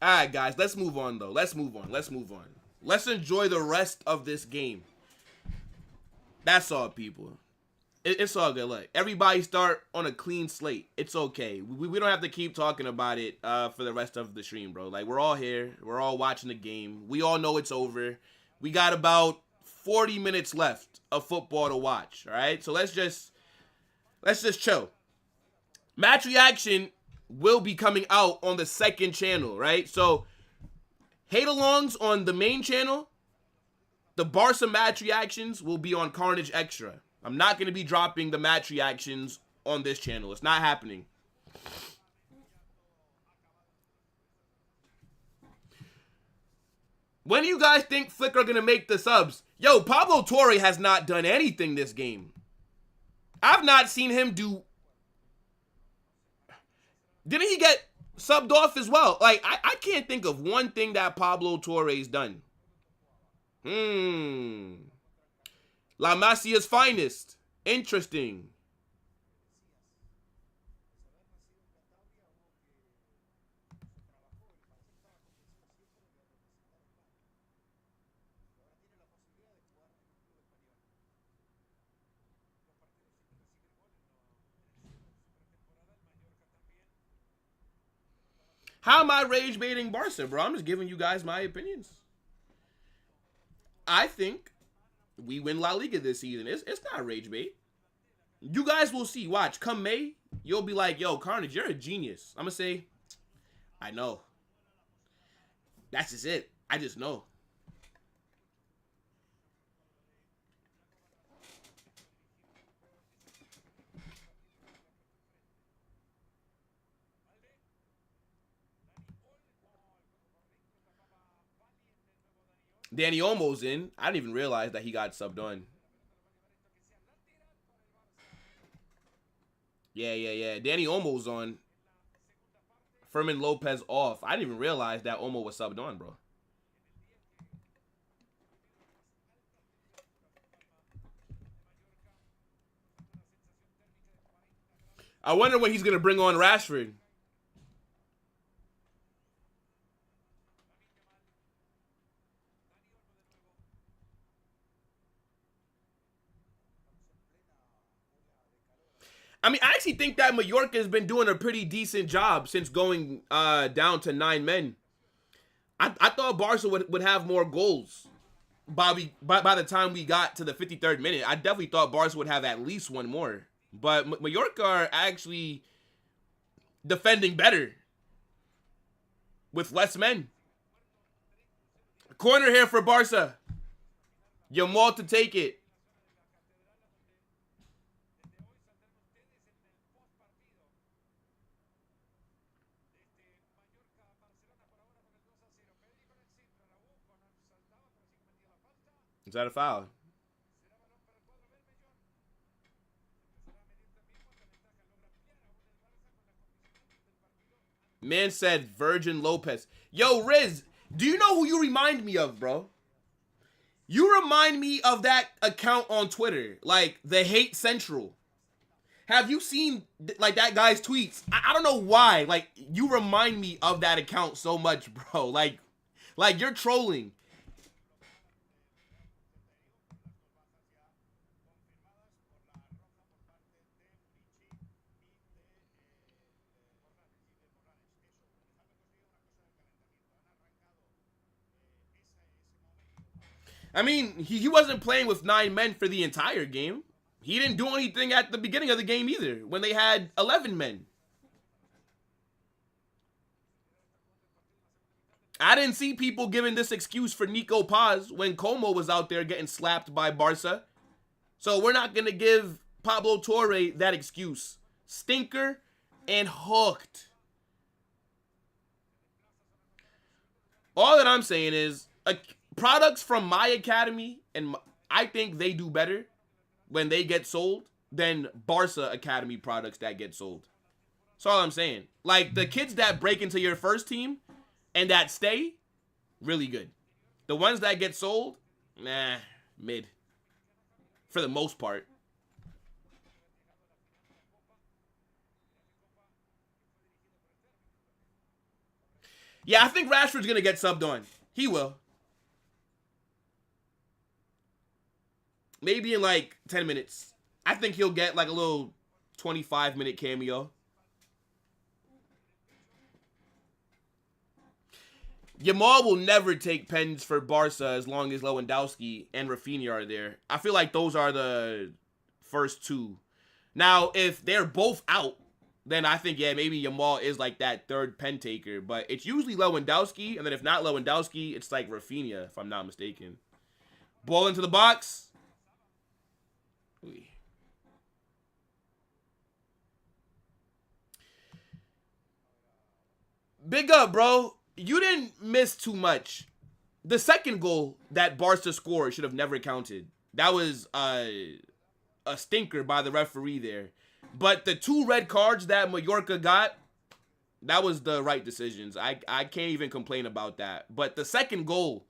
[SPEAKER 1] All right, guys, let's move on, though. Let's move on. Let's enjoy the rest of this game. That's all, people. It's all good. Look, everybody start on a clean slate. It's okay. We don't have to keep talking about it for the rest of the stream, bro. Like, we're all here. We're all watching the game. We all know it's over. We got about 40 minutes left of football to watch, all right? So let's just chill. Match reaction will be coming out on the second channel, right? So, hate-alongs on the main channel. The Barca match reactions will be on Carnage Extra. I'm not going to be dropping the match reactions on this channel. It's not happening. When do you guys think Flick are going to make the subs? Yo, Pablo Torre has not done anything this game. I've not seen him do... Didn't he get subbed off as well? Like, I can't think of one thing that Pablo Torre's done. La Masia's finest. Interesting. How am I rage baiting Barca, bro? I'm just giving you guys my opinions. I think we win La Liga this season. It's not rage bait. You guys will see. Watch. Come May, you'll be like, yo, Carnage, you're a genius. I'm going to say, I know. That's just it. I just know. Danny Olmo's in. I didn't even realize that he got subbed on. Yeah. Danny Olmo's on. Fermin Lopez off. I didn't even realize that Olmo was subbed on, bro. I wonder when he's going to bring on Rashford. I mean, I actually think that Mallorca has been doing a pretty decent job since going down to 9 men. I thought Barca would have more goals by the time we got to the 53rd minute. I definitely thought Barca would have at least one more. But Mallorca are actually defending better with less men. Corner here for Barca. Yamal to take it. Is that a foul? Man said Virgin Lopez. Yo, Riz, do you know who you remind me of, bro? You remind me of that account on Twitter, like the Hate Central. Have you seen like that guy's tweets? I don't know why. Like, you remind me of that account so much, bro. Like you're trolling. I mean, he wasn't playing with 9 men for the entire game. He didn't do anything at the beginning of the game either, when they had 11 men. I didn't see people giving this excuse for Nico Paz when Como was out there getting slapped by Barca. So we're not going to give Pablo Torre that excuse. Stinker and hooked. All that I'm saying is, products from my academy, and I think they do better when they get sold than Barca academy products that get sold. That's all I'm saying. Like, the kids that break into your first team and that stay, really good. The ones that get sold, nah, mid. For the most part. Yeah, I think Rashford's going to get subbed on. He will. Maybe in like 10 minutes. I think he'll get like a little 25-minute cameo. Yamal will never take pens for Barca as long as Lewandowski and Rafinha are there. I feel like those are the first two. Now, if they're both out, then I think, yeah, maybe Yamal is like that third pen taker. But it's usually Lewandowski, and then if not Lewandowski, it's like Rafinha, if I'm not mistaken. Ball into the box. Big up, bro. You didn't miss too much. The second goal that Barca scored should have never counted. That was a stinker by the referee there. But the 2 red cards that Mallorca got, that was the right decisions. I can't even complain about that. But the second goal,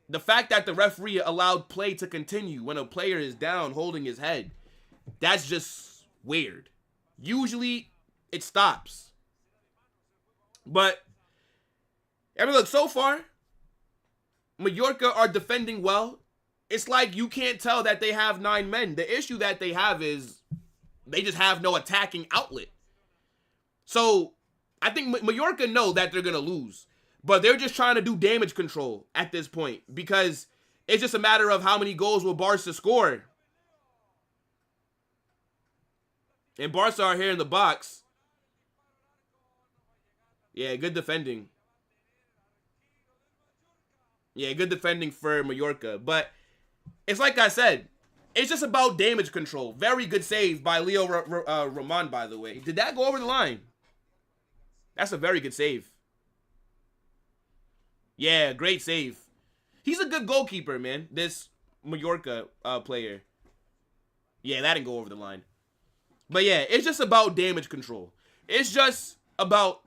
[SPEAKER 1] the fact that the referee allowed play to continue when a player is down holding his head, that's just weird. Usually, it stops. But, I mean, look, so far, Mallorca are defending well. It's like you can't tell that they have 9 men. The issue that they have is they just have no attacking outlet. So, I think Mallorca know that they're going to lose. But they're just trying to do damage control at this point. Because it's just a matter of how many goals will Barca score. And Barca are here in the box. Yeah, good defending. Yeah, good defending for Mallorca. But it's like I said, it's just about damage control. Very good save by Leo Roman, by the way. Did that go over the line? That's a very good save. Yeah, great save. He's a good goalkeeper, man. This Mallorca player. Yeah, that didn't go over the line. But yeah, it's just about damage control. It's just about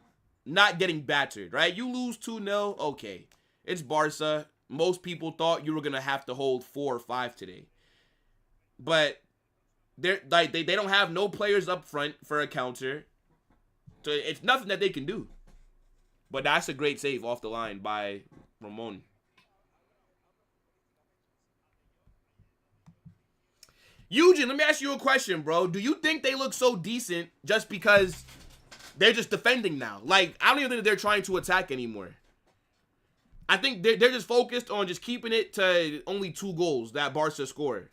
[SPEAKER 1] not getting battered, right? You lose 2-0, okay. It's Barca. Most people thought you were going to have to hold 4 or 5 today. But they don't have no players up front for a counter. So it's nothing that they can do. But that's a great save off the line by Ramon. Eugen, let me ask you a question, bro. Do you think they look so decent just because they're just defending now? Like, I don't even think they're trying to attack anymore. I think they're just focused on just keeping it to only 2 goals that Barca scored.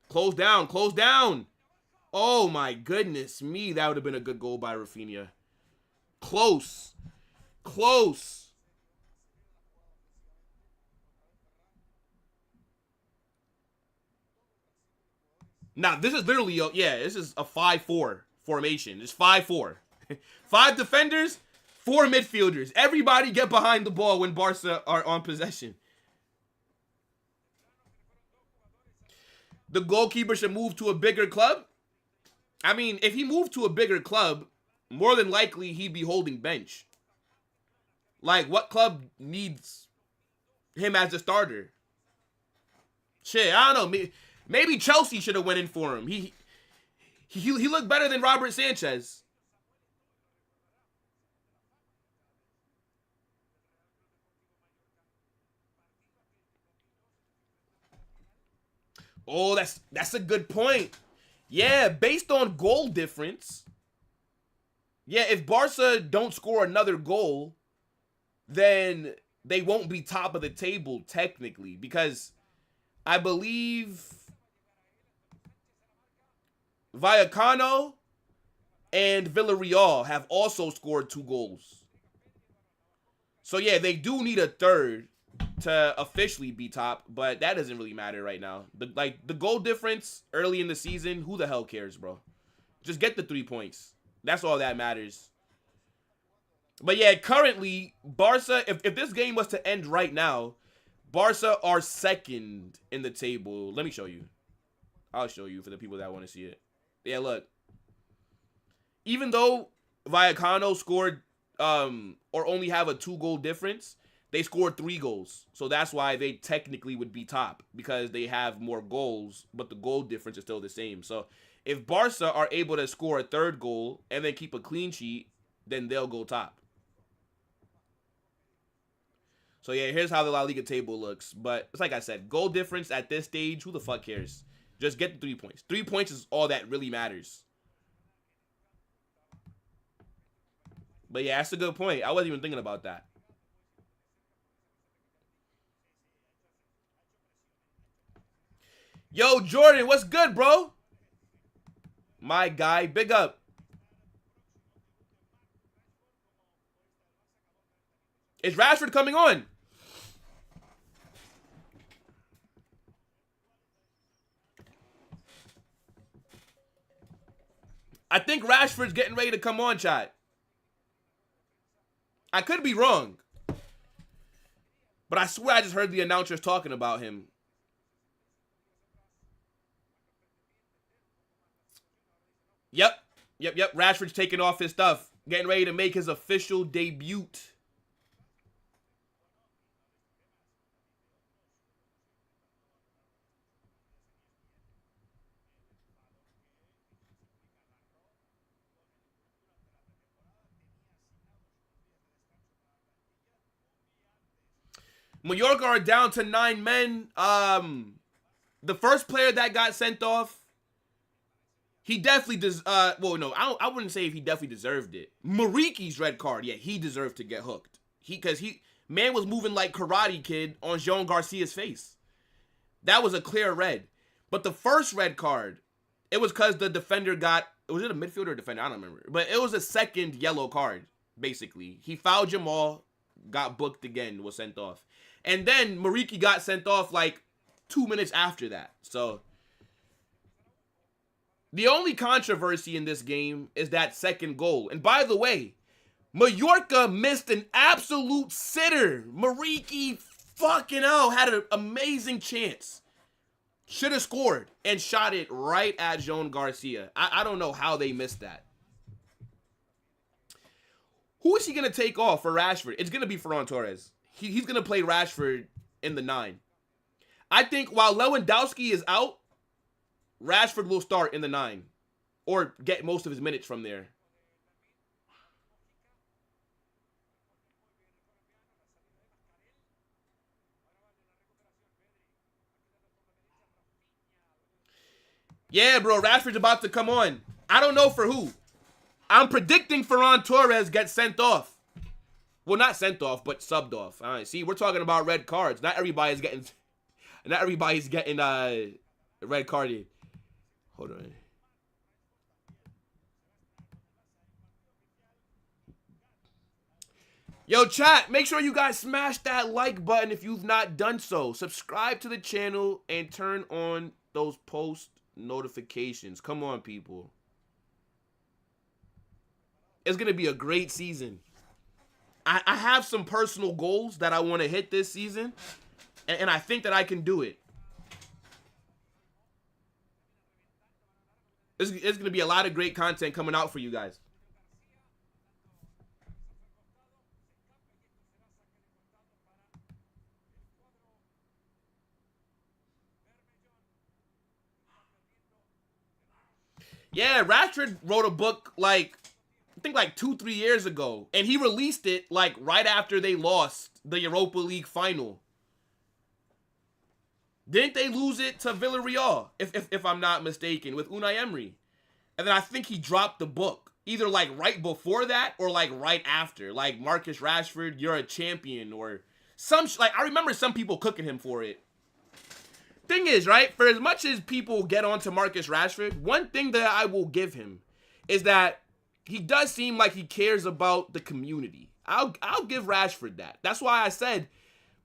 [SPEAKER 1] Close down, close down. Oh my goodness me. That would have been a good goal by Rafinha. Close. Close. Now, this is literally, this is a 5-4 formation. It's 5-4. 5 defenders, 4 midfielders. Everybody get behind the ball when Barca are on possession. The goalkeeper should move to a bigger club. I mean, if he moved to a bigger club, more than likely he'd be holding bench. Like, what club needs him as a starter? Shit, I don't know. Maybe Chelsea should have went in for him. He looked better than Robert Sanchez. Oh, that's a good point. Yeah, based on goal difference. Yeah, if Barca don't score another goal, then they won't be top of the table technically, because I believe Vallecano and Villarreal have also scored 2 goals. So yeah, they do need a third to officially be top, but that doesn't really matter right now. The goal difference early in the season, who the hell cares, bro? Just get the 3 points. That's all that matters. But yeah, currently, Barca, if this game was to end right now, Barca are second in the table. Let me show you. I'll show you for the people that want to see it. Yeah, look. Even though Vallecano scored or only have a 2-goal difference, they scored 3 goals. So that's why they technically would be top, because they have more goals, but the goal difference is still the same. So if Barca are able to score a 3rd goal and then keep a clean sheet, then they'll go top. So yeah, here's how the La Liga table looks. But it's like I said, goal difference at this stage, who the fuck cares? Just get the 3 points. 3 points is all that really matters. But yeah, that's a good point. I wasn't even thinking about that. Yo, Jordan, what's good, bro? My guy, big up. Is Rashford coming on? I think Rashford's getting ready to come on, chat. I could be wrong, but I swear I just heard the announcers talking about him. Yep. Rashford's taking off his stuff, getting ready to make his official debut. Mallorca are down to 9 men. The first player that got sent off, he definitely does. Well, no, I wouldn't say if he definitely deserved it. Mariki's red card, yeah, he deserved to get hooked. Because man was moving like Karate Kid on Jean Garcia's face. That was a clear red. But the first red card, it was because the defender was it a midfielder or defender? I don't remember. But it was a second yellow card, basically. He fouled Jamal, got booked again, was sent off. And then Mariki got sent off like 2 minutes after that. So the only controversy in this game is that second goal. And by the way, Mallorca missed an absolute sitter. Mariki fucking hell had an amazing chance. Should have scored and shot it right at Jean Garcia. I don't know how they missed that. Who is he going to take off for Rashford? It's going to be Ferran Torres. He's going to play Rashford in the 9. I think while Lewandowski is out, Rashford will start in the 9. Or get most of his minutes from there. Yeah, bro, Rashford's about to come on. I don't know for who. I'm predicting Ferran Torres gets sent off. Well, not sent off, but subbed off. All right, see, we're talking about red cards. Not everybody's getting red carded. Hold on. Yo, chat, make sure you guys smash that like button if you've not done so. Subscribe to the channel and turn on those post notifications. Come on, people. It's going to be a great season. I have some personal goals that I want to hit this season, and I think that I can do it. It's going to be a lot of great content coming out for you guys. Yeah, Rashford wrote a book I think 2-3 years ago, and he released it right after they lost the Europa League final. Didn't they lose it to Villarreal, if I'm not mistaken, with Unai Emery? And then I think he dropped the book, either right before that or right after. Marcus Rashford, you're a champion, or some I remember some people cooking him for it. Thing is, right, for as much as people get onto Marcus Rashford, one thing that I will give him is that he does seem like he cares about the community. I'll give Rashford that. That's why I said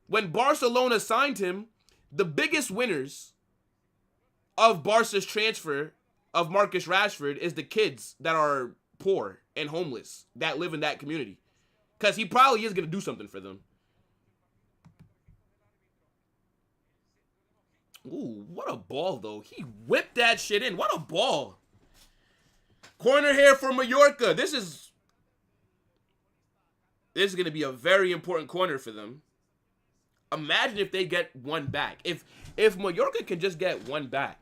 [SPEAKER 1] when Barcelona signed him, the biggest winners of Barca's transfer of Marcus Rashford is the kids that are poor and homeless that live in that community. Because he probably is going to do something for them. Ooh, what a ball, though. He whipped that shit in. What a ball. Corner here for Mallorca. This is going to be a very important corner for them. Imagine if they get one back. If Mallorca can just get one back.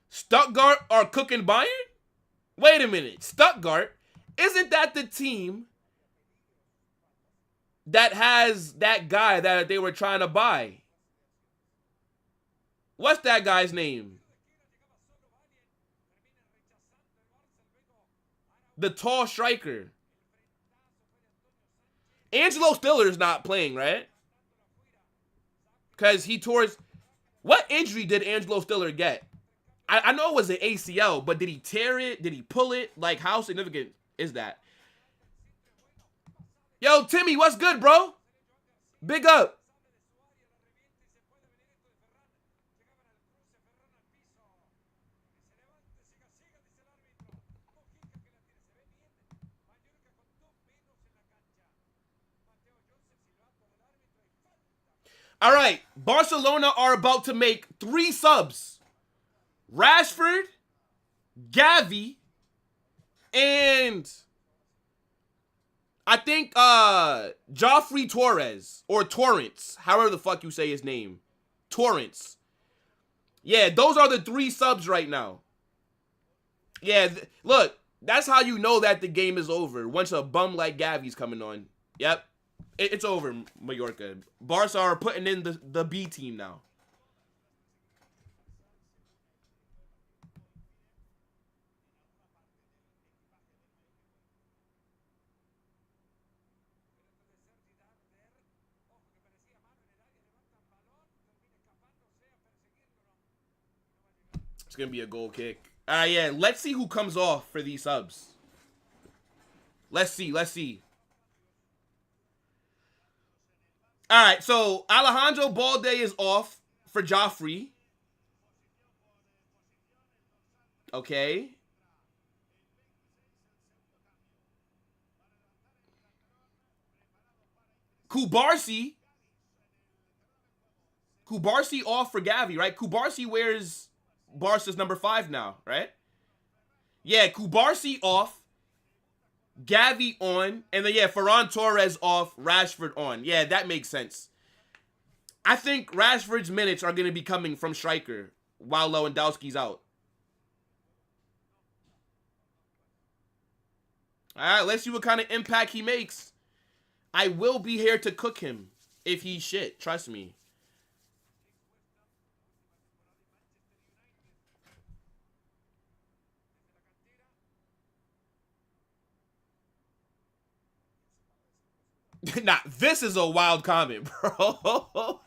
[SPEAKER 1] Stuttgart are cooking Bayern? Wait a minute. Stuttgart, isn't that the team that has that guy that they were trying to buy? What's that guy's name? The tall striker. Angelo Stiller's not playing, right? Because he tore his... What injury did Angelo Stiller get? I know it was an ACL, but did he tear it? Did he pull it? How significant is that? Yo, Timmy, what's good, bro? Big up. All right, Barcelona are about to make 3 subs. Rashford, Gavi, and I think Joffrey Torres, or Torrance, however the fuck you say his name. Torrance. Yeah, those are the 3 subs right now. Yeah, look, that's how you know that the game is over. Once a bum like Gavi's coming on. Yep. It's over, Mallorca. Barca are putting in the B team now. It's going to be a goal kick. Yeah, let's see who comes off for these subs. Let's see. All right, so Alejandro Balde is off for Joffrey. Okay. Kubarsi off for Gavi, right? Kubarsi wears Barca's number 5 now, right? Yeah, Kubarsi off. Gavi on, and then Ferran Torres off, Rashford on. Yeah, that makes sense. I think Rashford's minutes are going to be coming from striker while Lewandowski's out. All right, let's see what kind of impact he makes. I will be here to cook him if he's shit. Trust me. Nah, this is a wild comment, bro.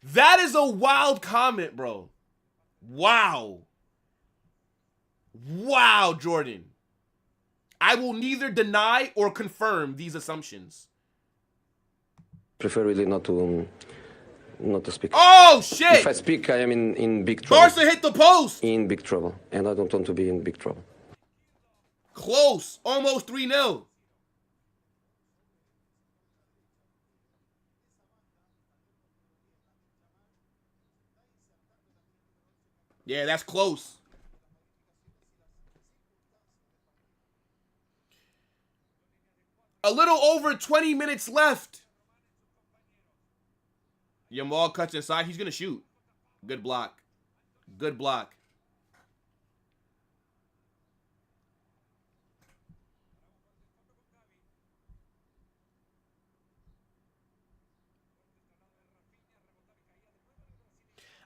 [SPEAKER 1] That is a wild comment, bro. Wow. Wow, Jordan. I will neither deny or confirm these assumptions.
[SPEAKER 3] Prefer really not to speak.
[SPEAKER 1] Oh, shit!
[SPEAKER 3] If I speak, I am in big trouble.
[SPEAKER 1] Barca hit the post!
[SPEAKER 3] In big trouble. And I don't want to be in big trouble.
[SPEAKER 1] Close. Almost 3-0. Yeah, that's close. A little over 20 minutes left. Yamal cuts inside. He's going to shoot. Good block. Good block.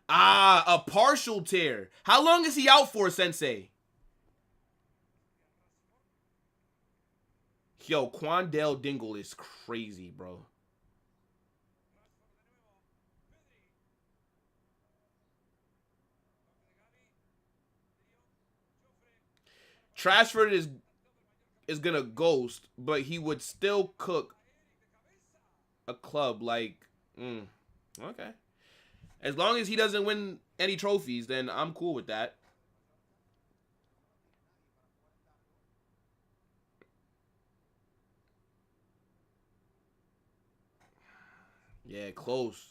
[SPEAKER 1] Ah, a partial tear. How long is he out for, Sensei? Yo, Quandale Dingle is crazy, bro. Trashford is gonna ghost, but he would still cook a club like, okay. As long as he doesn't win any trophies, then I'm cool with that. Yeah, close.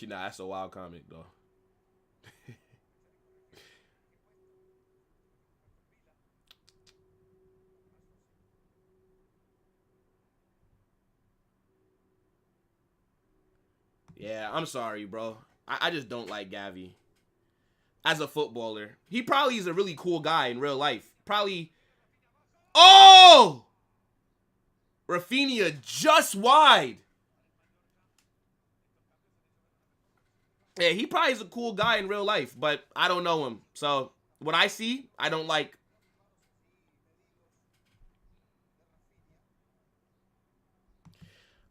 [SPEAKER 1] Nah, that's a wild comic, though. Yeah, I'm sorry, bro. I just don't like Gavi. As a footballer. He probably is a really cool guy in real life. Probably... Oh! Rafinha just wide. Yeah, he probably is a cool guy in real life, but I don't know him. So, what I see, I don't like.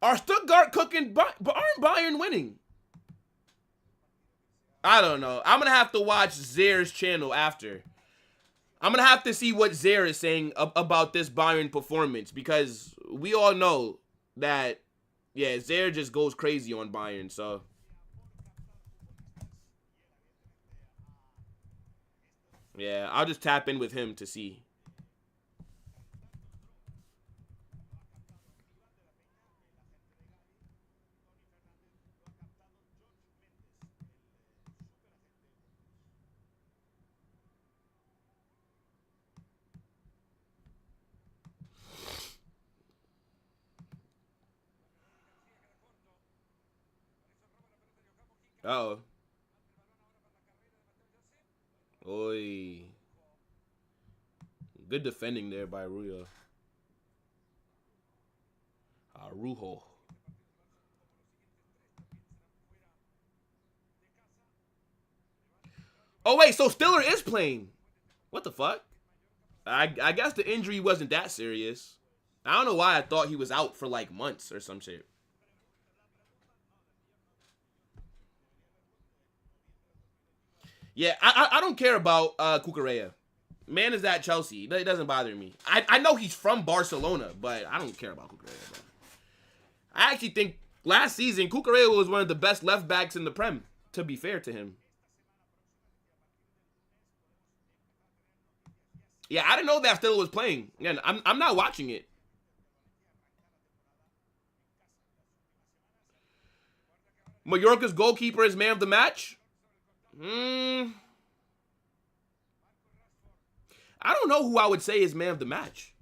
[SPEAKER 1] Are Stuttgart cooking, but aren't Bayern winning? I don't know. I'm going to have to watch Zair's channel after. I'm going to have to see what Zair is saying about this Bayern performance, because we all know that, yeah, Zair just goes crazy on Bayern, so... Yeah, I'll just tap in with him to see. Uh-oh. Oi. Good defending there by Ruyo. Rujo. Oh, wait, so Stiller is playing. What the fuck? I guess the injury wasn't that serious. I don't know why I thought he was out for like months or some shit. Yeah, I don't care about Cucurella. Man is at Chelsea. It doesn't bother me. I know he's from Barcelona, but I don't care about Cucurella, bro. I actually think last season, Cucurella was one of the best left backs in the Prem, to be fair to him. Yeah, I didn't know that Stiller was playing. Again, I'm not watching it. Mallorca's goalkeeper is man of the match? I don't know who I would say is man of the match.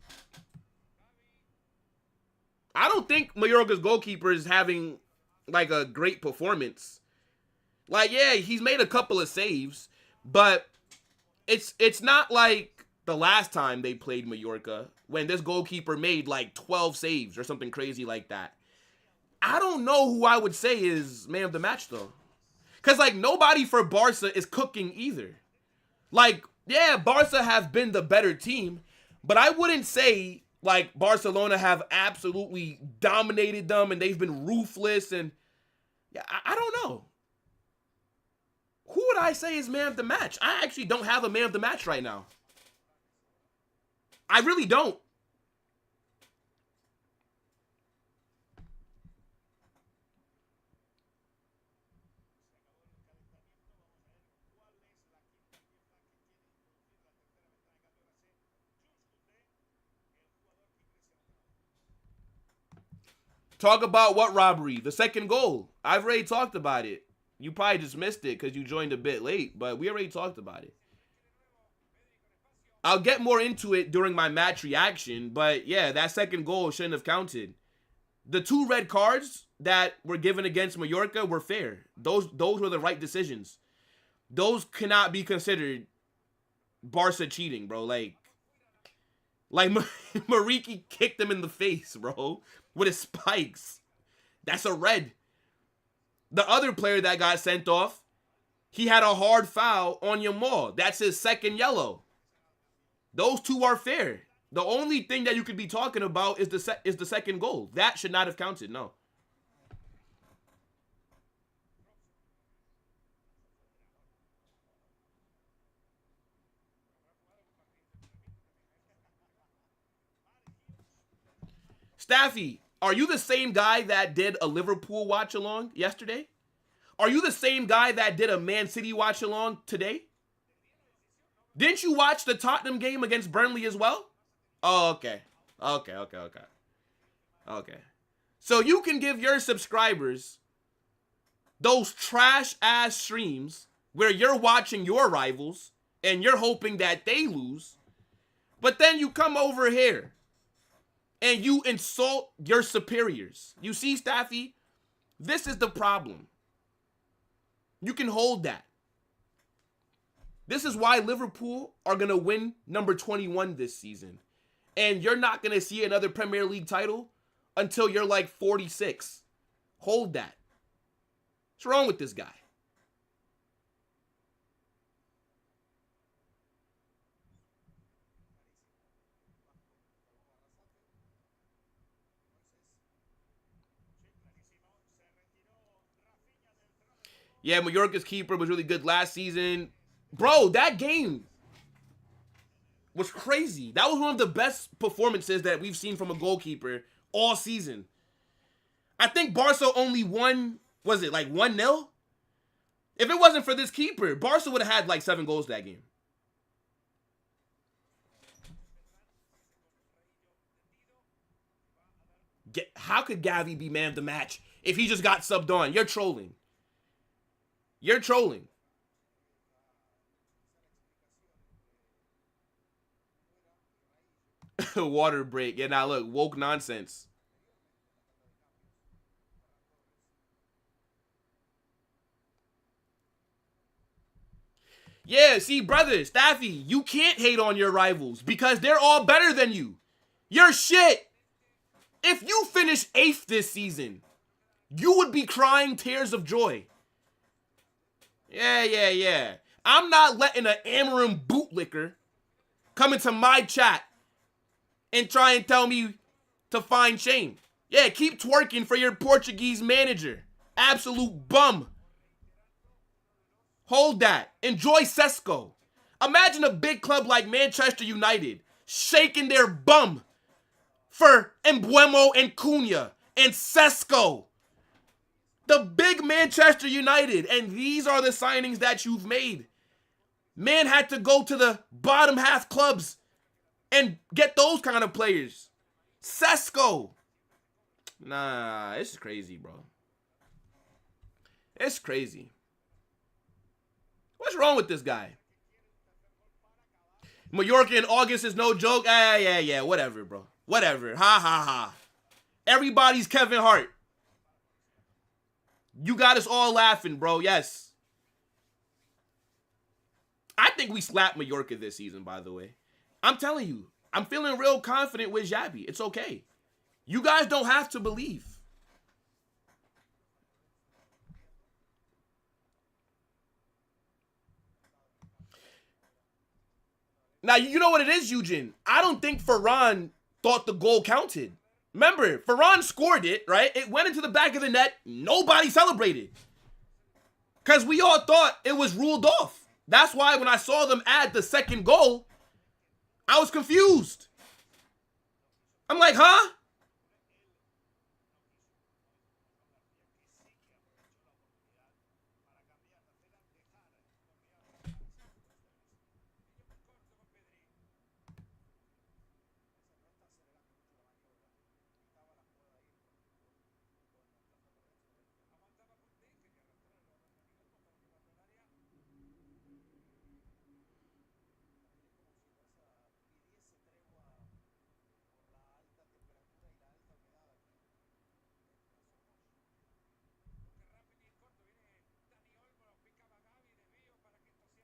[SPEAKER 1] I don't think Mallorca's goalkeeper is having, like, a great performance. Like, yeah, he's made a couple of saves, but it's not like the last time they played Mallorca when this goalkeeper made, like, 12 saves or something crazy like that. I don't know who I would say is man of the match, though. Because, like, nobody for Barca is cooking either. Like, yeah, Barca have been the better team, but I wouldn't say, like, Barcelona have absolutely dominated them and they've been ruthless and, yeah, I don't know. Who would I say is man of the match? I actually don't have a man of the match right now. I really don't. Talk about what robbery? The second goal. I've already talked about it. You probably just missed it because you joined a bit late, but we already talked about it. I'll get more into it during my match reaction, but yeah, that second goal shouldn't have counted. The 2 red cards that were given against Mallorca were fair. Those were the right decisions. Those cannot be considered Barca cheating, bro. Like Mariki kicked him in the face, bro, with his spikes. That's a red. The other player that got sent off, he had a hard foul on Yamal. That's his second yellow. Those 2 are fair. The only thing that you could be talking about is the second goal. That should not have counted, no. Staffy, are you the same guy that did a Liverpool watch along yesterday? Are you the same guy that did a Man City watch along today? Didn't you watch the Tottenham game against Burnley as well? Oh, okay. Okay. So you can give your subscribers those trash-ass streams where you're watching your rivals and you're hoping that they lose, but then you come over here and you insult your superiors. You see, Staffy, this is the problem. You can hold that. This is why Liverpool are going to win number 21 this season. And you're not going to see another Premier League title until you're like 46. Hold that. What's wrong with this guy? Yeah, Mallorca's keeper was really good last season. Bro, that game was crazy. That was one of the best performances that we've seen from a goalkeeper all season. I think Barca only won, was it like 1-0? If it wasn't for this keeper, Barca would have had like 7 goals that game. How could Gavi be man of the match if he just got subbed on? You're trolling. You're trolling. Water break. Yeah, now look, woke nonsense. Yeah, see, brother, Staffy, you can't hate on your rivals because they're all better than you. You're shit. If you finish 8th this season, you would be crying tears of joy. Yeah. I'm not letting an Amarim bootlicker come into my chat and try and tell me to find shame. Yeah, keep twerking for your Portuguese manager. Absolute bum. Hold that. Enjoy Sesko. Imagine a big club like Manchester United shaking their bum for Embuemo and Cunha and Sesko. The big Manchester United. And these are the signings that you've made. Man had to go to the bottom half clubs and get those kind of players. Sesko. Nah, it's crazy, bro. It's crazy. What's wrong with this guy? Mallorca in August is no joke. Yeah, whatever, bro. Whatever. Ha. Everybody's Kevin Hart. You got us all laughing, bro. Yes. I think we slapped Mallorca this season, by the way. I'm telling you, I'm feeling real confident with Xabi. It's okay. You guys don't have to believe. Now, you know what it is, Eugene? I don't think Ferran thought the goal counted. Remember, Ferran scored it, right? It went into the back of the net. Nobody celebrated. Because we all thought it was ruled off. That's why when I saw them add the second goal, I was confused. I'm like, huh?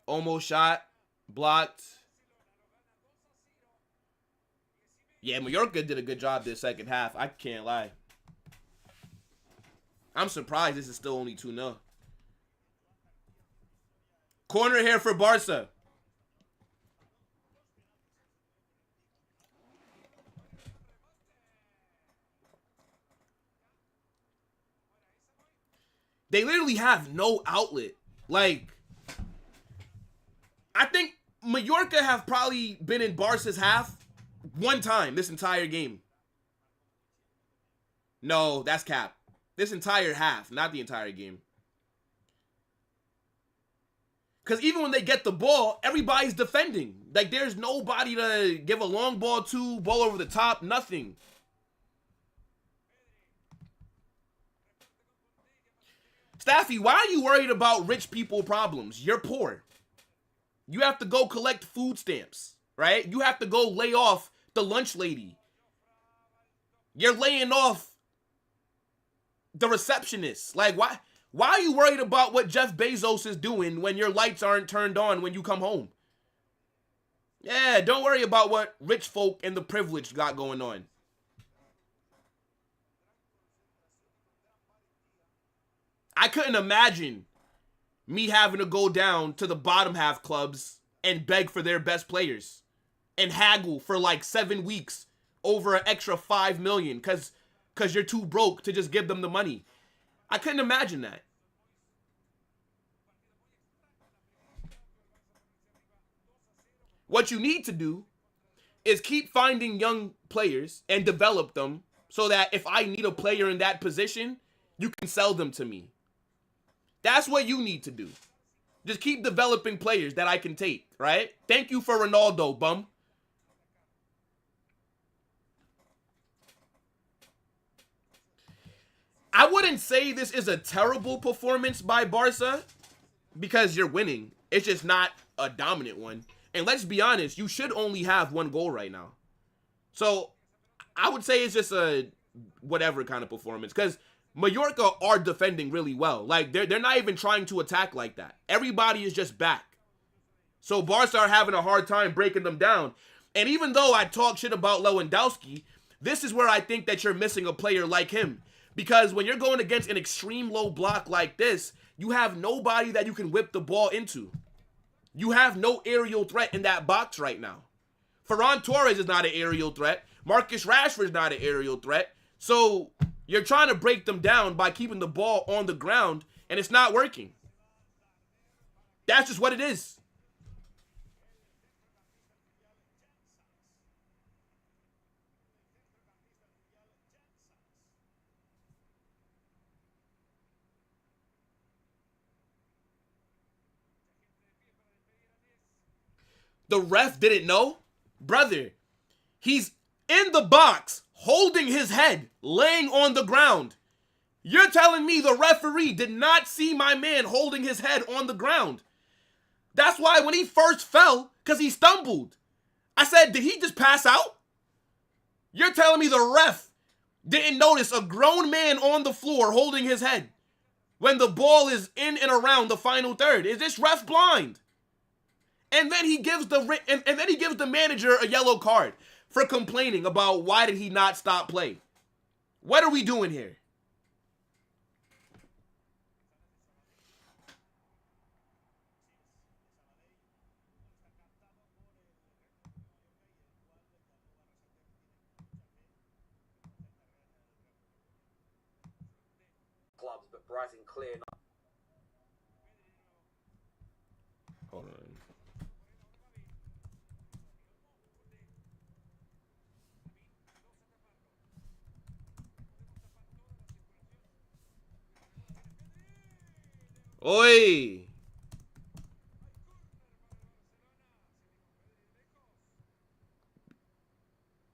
[SPEAKER 1] Almost shot. Blocked. Yeah, Mallorca did a good job this second half. I can't lie. I'm surprised this is still only 2-0. Corner here for Barca. They literally have no outlet. Like, I think Mallorca have probably been in Barca's half one time this entire game. No, that's cap. This entire half, not the entire game. Because even when they get the ball, everybody's defending. Like, there's nobody to give a long ball to, ball over the top, nothing. Staffy, why are you worried about rich people problems? You're poor. You have to go collect food stamps, right? You have to go lay off the lunch lady. You're laying off the receptionist. Like, why are you worried about what Jeff Bezos is doing when your lights aren't turned on when you come home? Yeah, don't worry about what rich folk and the privileged got going on. I couldn't imagine me having to go down to the bottom half clubs and beg for their best players and haggle for like 7 weeks over an extra $5 million because you're too broke to just give them the money. I couldn't imagine that. What you need to do is keep finding young players and develop them so that if I need a player in that position, you can sell them to me. That's what you need to do. Just keep developing players that I can take, right? Thank you for Ronaldo, bum. I wouldn't say this is a terrible performance by Barca because you're winning. It's just not a dominant one. And let's be honest, you should only have one goal right now. So I would say it's just a whatever kind of performance because Mallorca are defending really well. Like, they're not even trying to attack like that. Everybody is just back. So Barca are having a hard time breaking them down. And even though I talk shit about Lewandowski, this is where I think that you're missing a player like him. Because when you're going against an extreme low block like this, you have nobody that you can whip the ball into. You have no aerial threat in that box right now. Ferran Torres is not an aerial threat. Marcus Rashford is not an aerial threat. So you're trying to break them down by keeping the ball on the ground, and it's not working. That's just what it is. The ref didn't know? Brother, he's in the box, holding his head, laying on the ground. You're telling me the referee did not see my man holding his head on the ground. That's why when he first fell, because he stumbled, I said, did he just pass out? You're telling me the ref didn't notice a grown man on the floor holding his head when the ball is in and around the final third. Is this ref blind? And then he gives the manager a yellow card for complaining about why did he not stop play. What are we doing here?
[SPEAKER 4] Clubs, but Brighton clear.
[SPEAKER 1] Oi.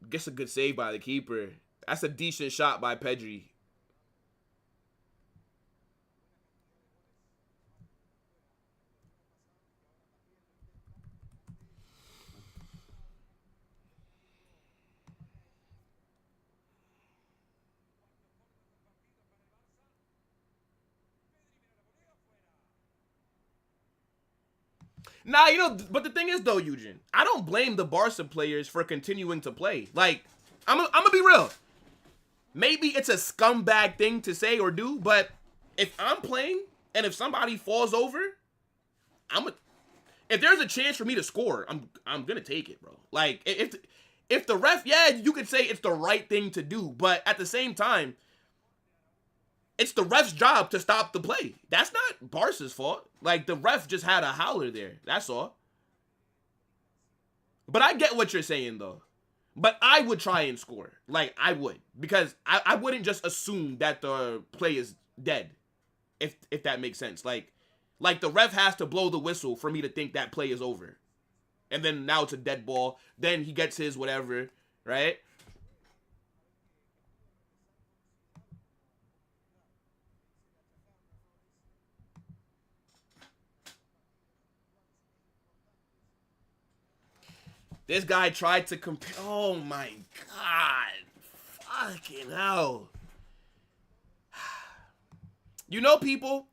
[SPEAKER 1] Gets a good save by the keeper. That's a decent shot by Pedri. Nah, you know, but the thing is though, Eugene, I don't blame the Barca players for continuing to play. Like, I'm gonna be real. Maybe it's a scumbag thing to say or do, but if I'm playing and if somebody falls over, if there's a chance for me to score, I'm gonna take it, bro. Like, if the ref, yeah, you could say it's the right thing to do, but at the same time, it's the ref's job to stop the play. That's not Barca's fault. Like, the ref just had a howler there. That's all. But I get what you're saying, though. But I would try and score. Like, I would. Because I wouldn't just assume that the play is dead. If that makes sense. Like the ref has to blow the whistle for me to think that play is over. And then now it's a dead ball. Then he gets his whatever, right? This guy tried to compare. Oh my God. Fucking hell. You know, people,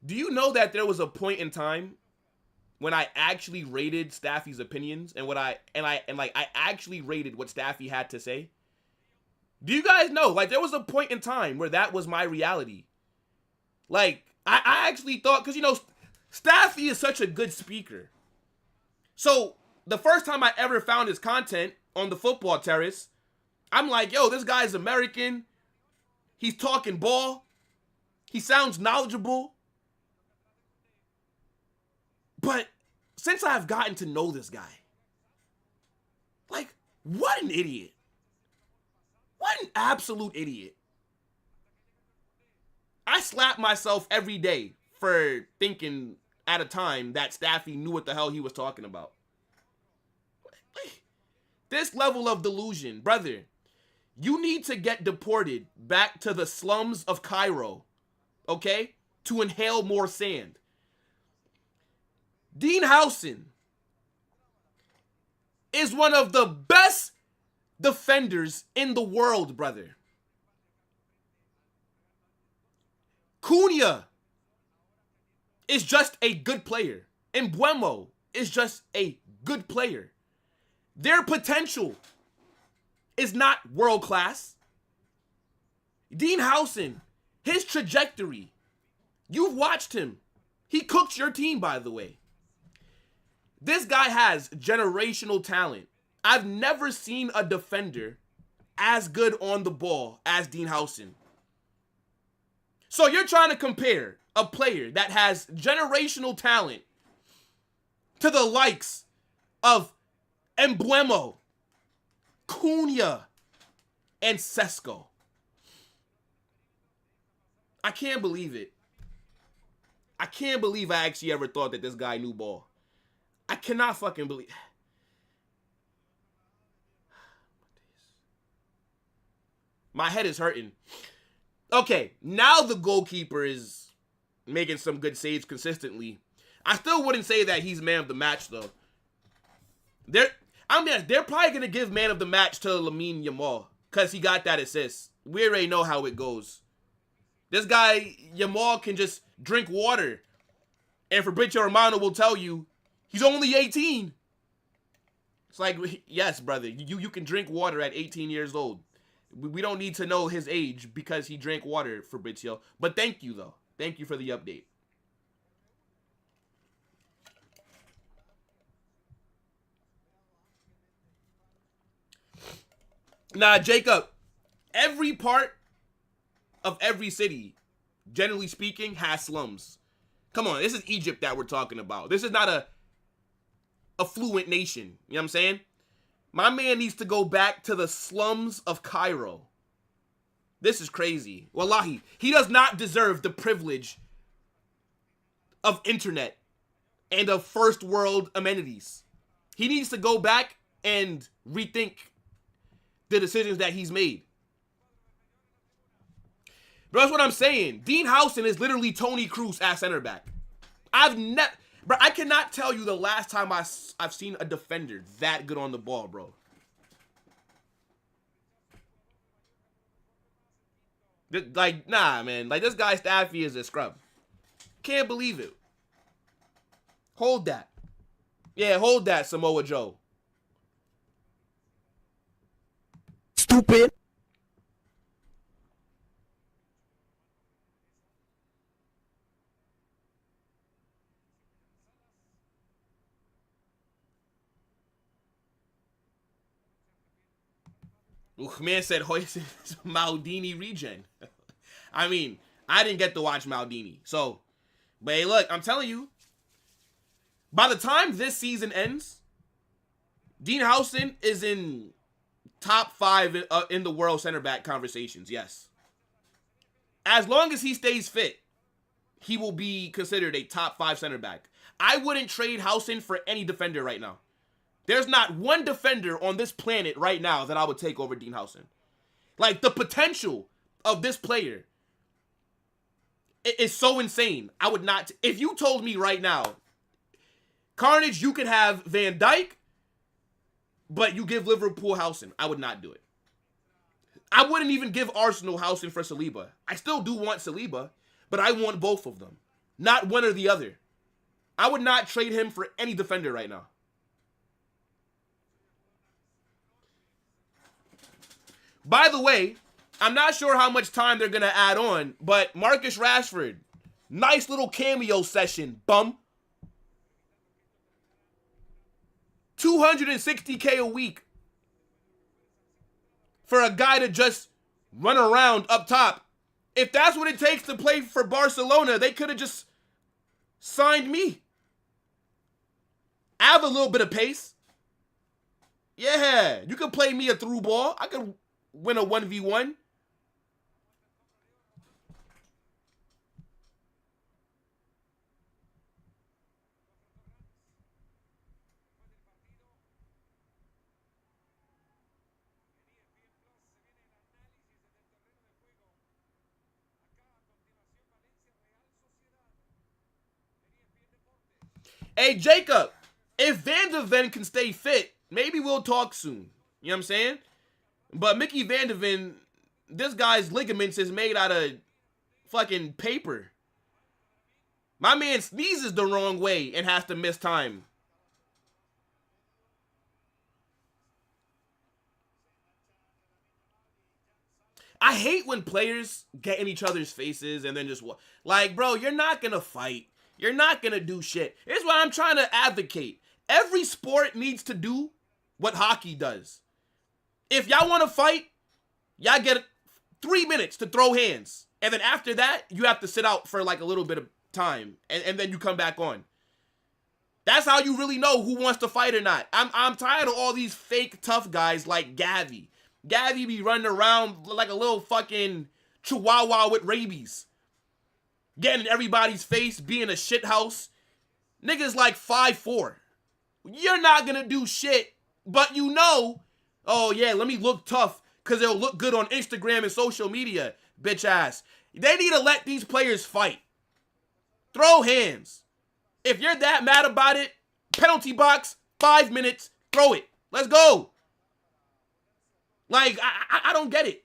[SPEAKER 1] do you know that there was a point in time when I actually rated Staffy's opinions and I actually rated what Staffy had to say? Do you guys know? Like, there was a point in time where that was my reality. Like, I actually thought, because, you know, Staffy is such a good speaker. So, the first time I ever found his content on the Football Terrace, I'm like, yo, this guy's American. He's talking ball. He sounds knowledgeable. But since I've gotten to know this guy, like, what an idiot. What an absolute idiot. I slap myself every day for thinking at a time that Staffy knew what the hell he was talking about. This level of delusion, brother, you need to get deported back to the slums of Cairo, okay, to inhale more sand. Dean Howson is one of the best defenders in the world, brother. Cunha is just a good player. And Mbeumo is just a good player. Their potential is not world class. Dean Howson, his trajectory, you've watched him. He cooked your team, by the way. This guy has generational talent. I've never seen a defender as good on the ball as Dean Howson. So you're trying to compare a player that has generational talent to the likes of Mbeumo, Cunha, and Sesko. I can't believe it. I can't believe I actually ever thought that this guy knew ball. I cannot fucking believe. My head is hurting. Okay, now the goalkeeper is making some good saves consistently. I still wouldn't say that he's man of the match, though. They're probably going to give man of the match to Lamine Yamal because he got that assist. We already know how it goes. This guy, Yamal, can just drink water. And Fabrizio Romano will tell you, he's only 18. It's like, yes, brother, you can drink water at 18 years old. We don't need to know his age because he drank water, Fabrizio. But thank you, though. Thank you for the update. Nah, Jacob, every part of every city, generally speaking, has slums. Come on, this is Egypt that we're talking about. This is not a affluent nation. You know what I'm saying? My man needs to go back to the slums of Cairo. This is crazy. Wallahi, he does not deserve the privilege of internet and of first world amenities. He needs to go back and rethink the decisions that he's made. But that's what I'm saying. Dean Howson is literally Tony Cruz at center back. Bro, I cannot tell you the last time I've seen a defender that good on the ball, bro. Like, nah, man. Like, this guy Staffy is a scrub. Can't believe it. Hold that. Yeah, hold that, Samoa Joe.
[SPEAKER 4] Stupid.
[SPEAKER 1] Man said Hoyson is Maldini regen. I mean, I didn't get to watch Maldini. So, but hey, look, I'm telling you, by the time this season ends, Dean Howson is in top 5 in the world center back conversations, yes. As long as he stays fit, he will be considered a top 5 center back. I wouldn't trade Howson for any defender right now. There's not one defender on this planet right now that I would take over Dean Howson. Like, the potential of this player is so insane. I would not... If you told me right now, Carnage, you could have Van Dijk, but you give Liverpool Howson, I would not do it. I wouldn't even give Arsenal Howson for Saliba. I still do want Saliba, but I want both of them. Not one or the other. I would not trade him for any defender right now. By the way, I'm not sure how much time they're going to add on, but Marcus Rashford, nice little cameo session, bum. 260K a week for a guy to just run around up top. If that's what it takes to play for Barcelona, they could have just signed me. I have a little bit of pace. Yeah, you can play me a through ball. I could win a 1v1. Hey, Jacob, if Van de Ven can stay fit, maybe we'll talk soon. You know what I'm saying? But Mickey Van de Ven, this guy's ligaments is made out of fucking paper. My man sneezes the wrong way and has to miss time. I hate when players get in each other's faces and then just... Like, bro, you're not going to fight. You're not going to do shit. Here's what I'm trying to advocate. Every sport needs to do what hockey does. If y'all want to fight, y'all get 3 minutes to throw hands. And then after that, you have to sit out for like a little bit of time. And then you come back on. That's how you really know who wants to fight or not. I'm tired of all these fake tough guys like Gavi. Gavi be running around like a little fucking chihuahua with rabies. Getting in everybody's face, being a shithouse. Niggas like 5'4". You're not gonna do shit, but you know, oh yeah, let me look tough because it'll look good on Instagram and social media, bitch ass. They need to let these players fight. Throw hands. If you're that mad about it, penalty box, 5 minutes, throw it. Let's go. Like, I don't get it.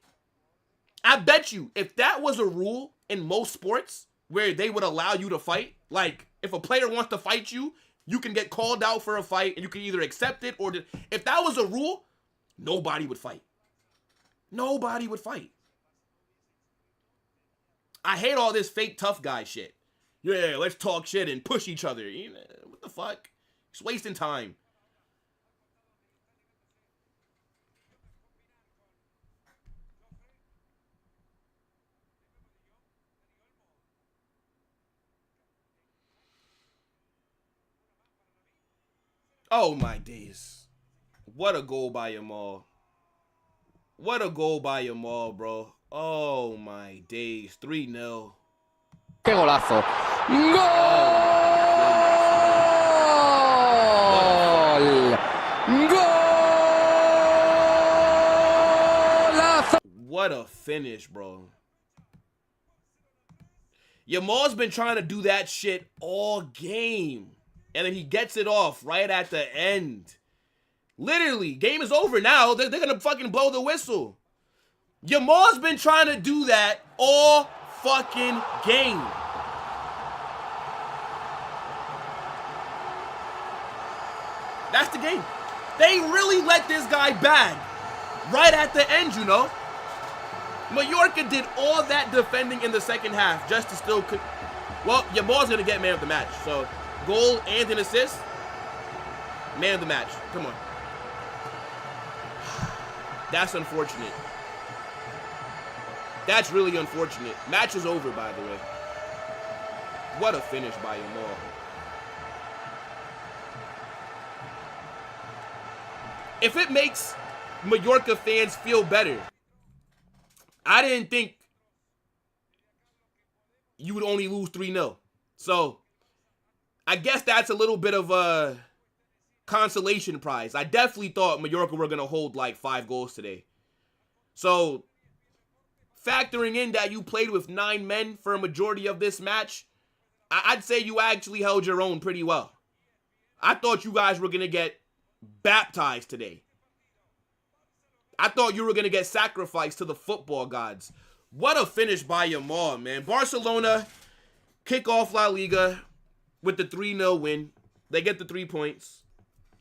[SPEAKER 1] I bet you, if that was a rule in most sports where they would allow you to fight, like, if a player wants to fight you, you can get called out for a fight, and you can either accept it or... If that was a rule, nobody would fight. Nobody would fight. I hate all this fake tough guy shit. Yeah, let's talk shit and push each other. You know, what the fuck? It's wasting time. Oh my days. What a goal by Yamal. What a goal by Yamal, bro. Oh my days. 3-0.
[SPEAKER 4] ¡Qué golazo! ¡Gol! ¡Golazo!
[SPEAKER 1] What a finish, bro. Yamal's been trying to do that shit all game. And then he gets it off right at the end. Literally, game is over now. They're going to fucking blow the whistle. Yamal's been trying to do that all fucking game. That's the game. They really let this guy bag right at the end, you know. Mallorca did all that defending in the second half just to still... Well, Yamal's going to get man of the match. So, goal and an assist. Man of the match. Come on. That's unfortunate. That's really unfortunate. Match is over, by the way. What a finish by Yamal. If it makes Mallorca fans feel better, I didn't think you would only lose 3-0. So, I guess that's a little bit of a consolation prize. I definitely thought Mallorca were going to hold like 5 goals today. So, factoring in that you played with 9 men for a majority of this match, I'd say you actually held your own pretty well. I thought you guys were going to get baptized today. I thought you were going to get sacrificed to the football gods. What a finish by Yamal, man. Barcelona kick off La Liga with the 3-0 win. They get the 3 points.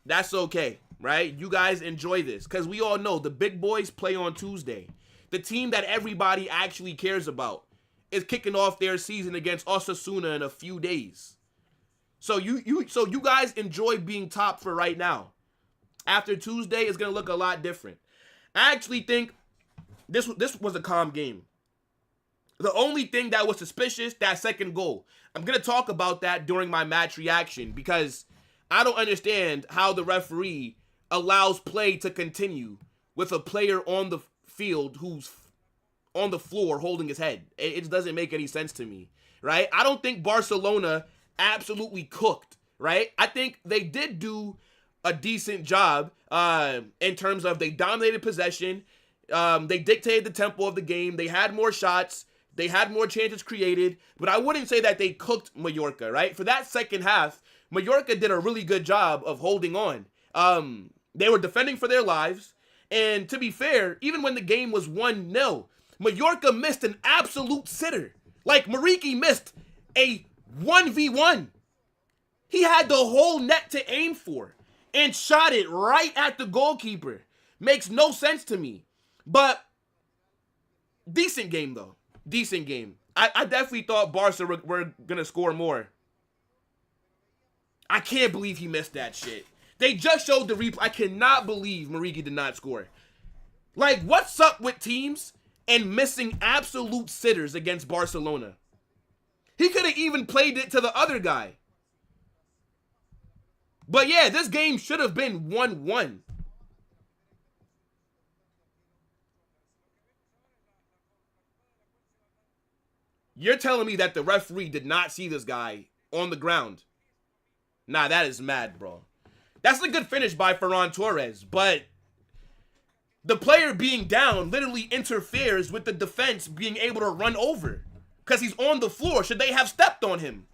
[SPEAKER 1] That's okay, right? You guys enjoy this because we all know the big boys play on Tuesday. The team that everybody actually cares about is kicking off their season against Osasuna in a few days. So you guys enjoy being top for right now. After Tuesday, it's going to look a lot different. I actually think this was a calm game. The only thing that was suspicious, that second goal. I'm going to talk about that during my match reaction because I don't understand how the referee allows play to continue with a player on the field who's on the floor holding his head. It just doesn't make any sense to me, right? I don't think Barcelona absolutely cooked, right? I think they did do a decent job in terms of they dominated possession. They dictated the tempo of the game. They had more shots. They had more chances created. But I wouldn't say that they cooked Mallorca, right? For that second half, Mallorca did a really good job of holding on. They were defending for their lives. And to be fair, even when the game was 1-0, Mallorca missed an absolute sitter. Like, Mariki missed a 1v1. He had the whole net to aim for and shot it right at the goalkeeper. Makes no sense to me. But decent game, though. Decent game. I definitely thought Barca were going to score more. I can't believe he missed that shit. They just showed the replay. I cannot believe Mariki did not score. Like, what's up with teams and missing absolute sitters against Barcelona? He could have even played it to the other guy. But yeah, this game should have been 1-1. You're telling me that the referee did not see this guy on the ground? Nah, that is mad, bro. That's a good finish by Ferran Torres, but the player being down literally interferes with the defense being able to run over because he's on the floor. Should they have stepped on him?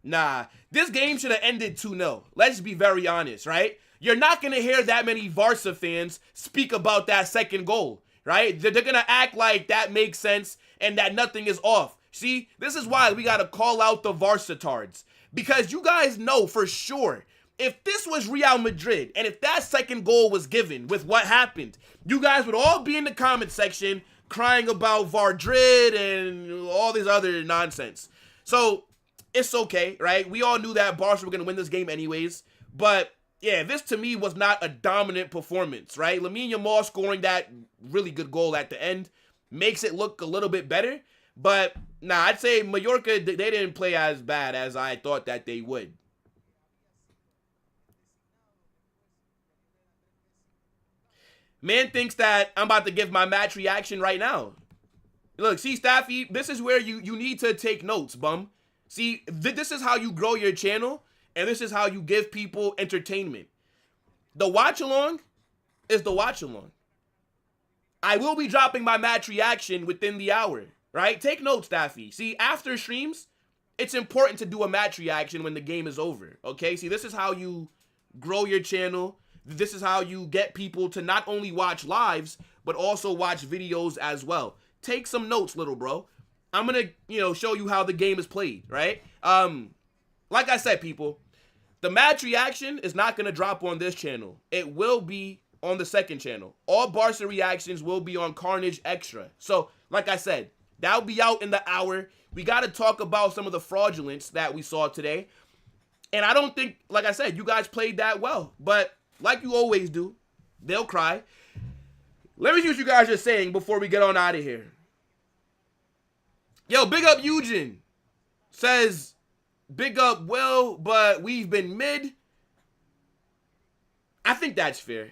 [SPEAKER 1] Nah, this game should have ended 2-0. Let's be very honest, right? You're not going to hear that many Barca fans speak about that second goal, right? They're going to act like that makes sense and that nothing is off. See, this is why we got to call out the Varsatards. Because you guys know for sure, if this was Real Madrid and if that second goal was given with what happened, you guys would all be in the comment section crying about Vardrid and all this other nonsense. So, it's okay, right? We all knew that Barca were going to win this game anyways. But, yeah, this to me was not a dominant performance, right? Lamine Yamal scoring that really good goal at the end makes it look a little bit better. But, nah, I'd say Mallorca, they didn't play as bad as I thought that they would. Man thinks that I'm about to give my match reaction right now. Look, see, Staffy, this is where you need to take notes, bum. See, this is how you grow your channel, and this is how you give people entertainment. The watch-along is the watch-along. I will be dropping my match reaction within the hour, right? Take notes, Staffy. See, after streams, it's important to do a match reaction when the game is over, okay? See, this is how you grow your channel. This is how you get people to not only watch lives, but also watch videos as well. Take some notes, little bro. I'm gonna, show you how the game is played, right? Like I said, people, the match reaction is not gonna drop on this channel. It will be on the second channel. All Barca reactions will be on Carnage Extra. So, like I said, that'll be out in the hour. We gotta talk about some of the fraudulence that we saw today. And I don't think, like I said, you guys played that well. But like you always do, they'll cry. Let me see what you guys are saying before we get on out of here. Yo, big up Eugen. Says, big up Will, but we've been mid. I think that's fair.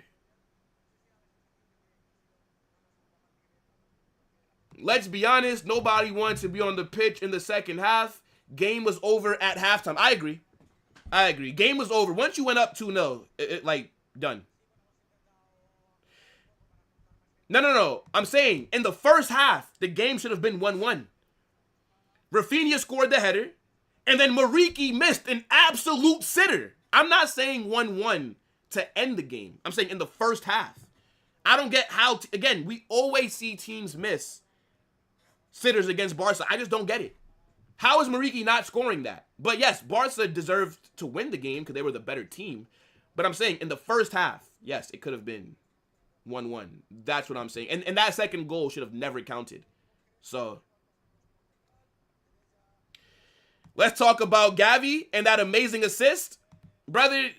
[SPEAKER 1] Let's be honest, nobody wants to be on the pitch in the second half. Game was over at halftime. I agree. Game was over. Once you went up 2-0, like, done. No. I'm saying, in the first half, the game should have been 1-1. Rafinha scored the header, and then Mariki missed an absolute sitter. I'm not saying 1-1 to end the game. I'm saying in the first half. I don't get how, again, we always see teams miss sitters against Barca. I just don't get it. How is Mariki not scoring that? But yes, Barca deserved to win the game because they were the better team. But I'm saying in the first half, yes, it could have been 1-1. That's what I'm saying. And that second goal should have never counted. So let's talk about Gavi and that amazing assist. Brother,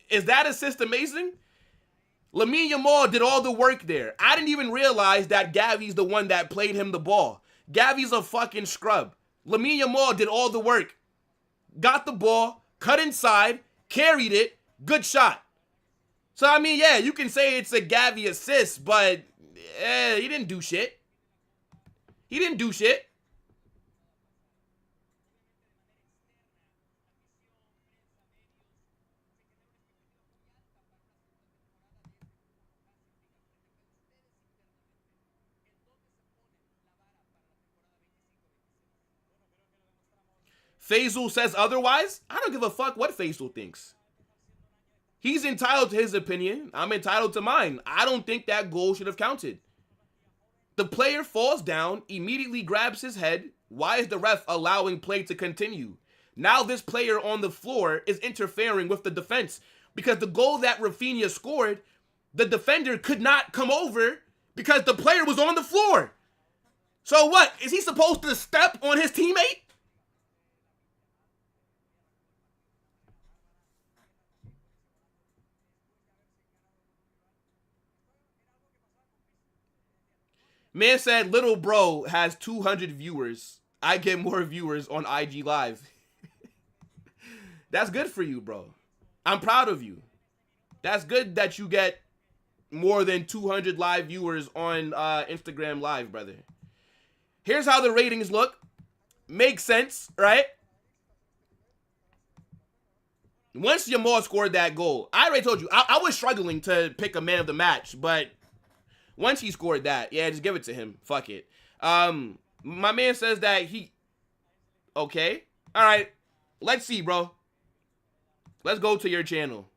[SPEAKER 1] is that assist amazing? Lamine Yamal did all the work there. I didn't even realize that Gavi's the one that played him the ball. Gavi's a fucking scrub. Lamine Yamal did all the work. Got the ball, cut inside, carried it, good shot. So, I mean, yeah, you can say it's a Gavi assist, but he didn't do shit. He didn't do shit. Faisal says otherwise. I don't give a fuck what Faisal thinks. He's entitled to his opinion. I'm entitled to mine. I don't think that goal should have counted. The player falls down, immediately grabs his head. Why is the ref allowing play to continue? Now this player on the floor is interfering with the defense because the goal that Rafinha scored, the defender could not come over because the player was on the floor. So what? Is he supposed to step on his teammate? Man said, little bro has 200 viewers. I get more viewers on IG Live. That's good for you, bro. I'm proud of you. That's good that you get more than 200 live viewers on Instagram Live, brother. Here's how the ratings look. Makes sense, right? Once Yamal scored that goal, I already told you, I was struggling to pick a man of the match, but once he scored that, yeah, just give it to him. Fuck it. My man says that he... Okay. All right. Let's see, bro. Let's go to your channel.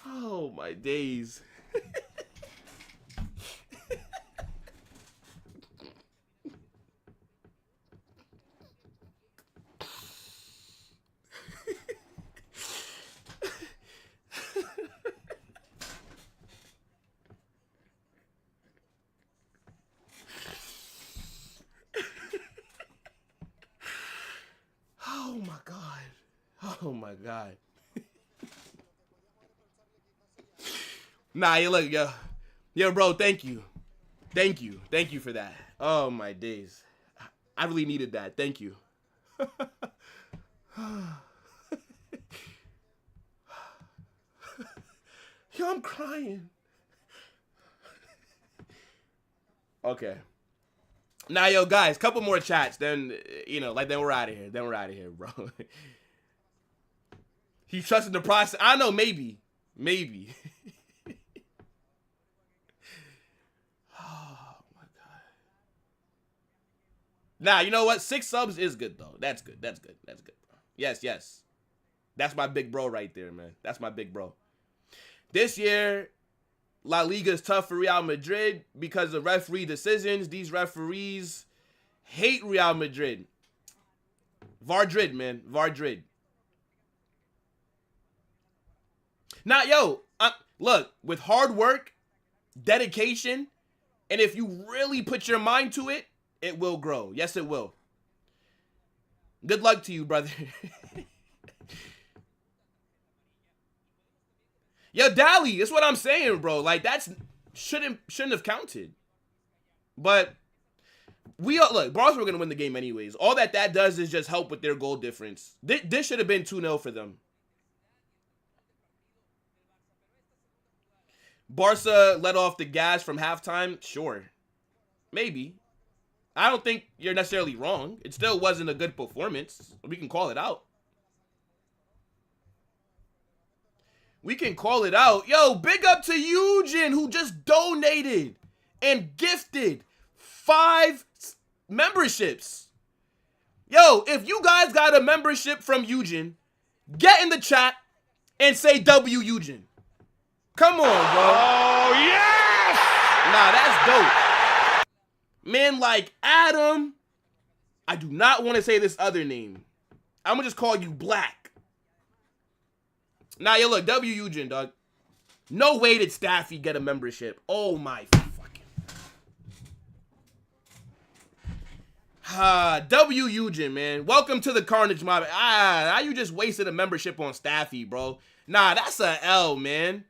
[SPEAKER 1] Oh, my days. my God. Nah, you look, yo, bro, thank you. Thank you for that. Oh, my days. I really needed that. Thank you. Yo, I'm crying. Okay. Now, yo, guys, couple more chats. Then, then we're out of here. Bro. He's trusting the process. I know, maybe. Oh, my God. Nah, you know what? 6 subs is good, though. That's good. Bro. Yes. That's my big bro right there, man. That's my big bro. This year, La Liga is tough for Real Madrid because of referee decisions. These referees hate Real Madrid. Vardrid, man. Vardrid. Now, yo, look, with hard work, dedication, and if you really put your mind to it, it will grow. Yes, it will. Good luck to you, brother. Yo, Dally, that's what I'm saying, bro. Like, that's shouldn't have counted. But look, Barcelona were gonna win the game anyways. All that does is just help with their goal difference. This should have been 2-0 for them. Barca let off the gas from halftime. Sure, maybe. I don't think you're necessarily wrong. It still wasn't a good performance. We can call it out. Yo, big up to Eugen, who just donated and gifted 5 memberships. Yo, if you guys got a membership from Eugen, get in the chat and say W Eugen. Come on, bro.
[SPEAKER 2] Oh, yes!
[SPEAKER 1] Nah, that's dope. Men like Adam. I do not want to say this other name. I'm going to just call you Black. Nah, yo, look, W Eugen, dog. No way did Staffy get a membership. Oh, my fucking... W Eugen, man. Welcome to the Carnage Mob. Now you just wasted a membership on Staffy, bro. Nah, that's a L, man.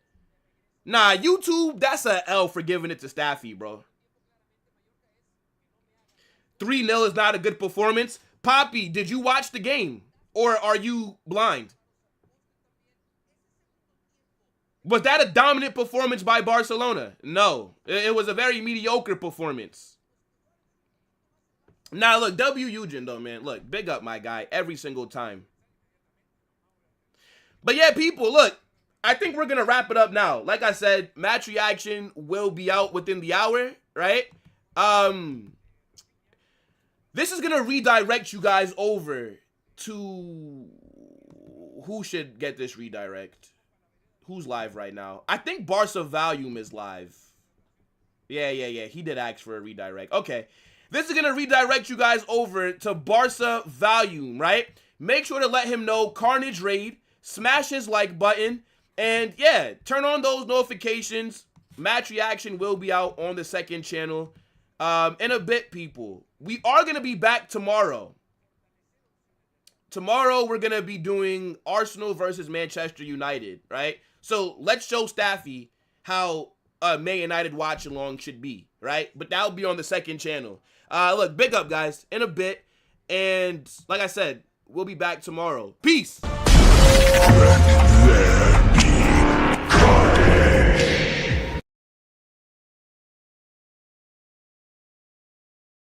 [SPEAKER 1] Nah, YouTube, that's a L for giving it to Staffy, bro. 3-0 is not a good performance. Poppy, did you watch the game? Or are you blind? Was that a dominant performance by Barcelona? No. It was a very mediocre performance. Now, look, W Eugen, though, man. Look, big up my guy every single time. But yeah, people, look. I think we're going to wrap it up now. Like I said, match reaction will be out within the hour, right? This is going to redirect you guys over to... Who should get this redirect? Who's live right now? I think Barca Volume is live. Yeah. He did ask for a redirect. Okay. This is going to redirect you guys over to Barca Volume, right? Make sure to let him know Carnage Raid. Smash his like button. And yeah, turn on those notifications. Match reaction will be out on the second channel in a bit, people. We are going to be back tomorrow. Tomorrow, we're going to be doing Arsenal versus Manchester United, right? So let's show Staffy how Man United watch along should be, right? But that'll be on the second channel. Look, big up, guys, in a bit. And like I said, we'll be back tomorrow. Peace.
[SPEAKER 2] Back there.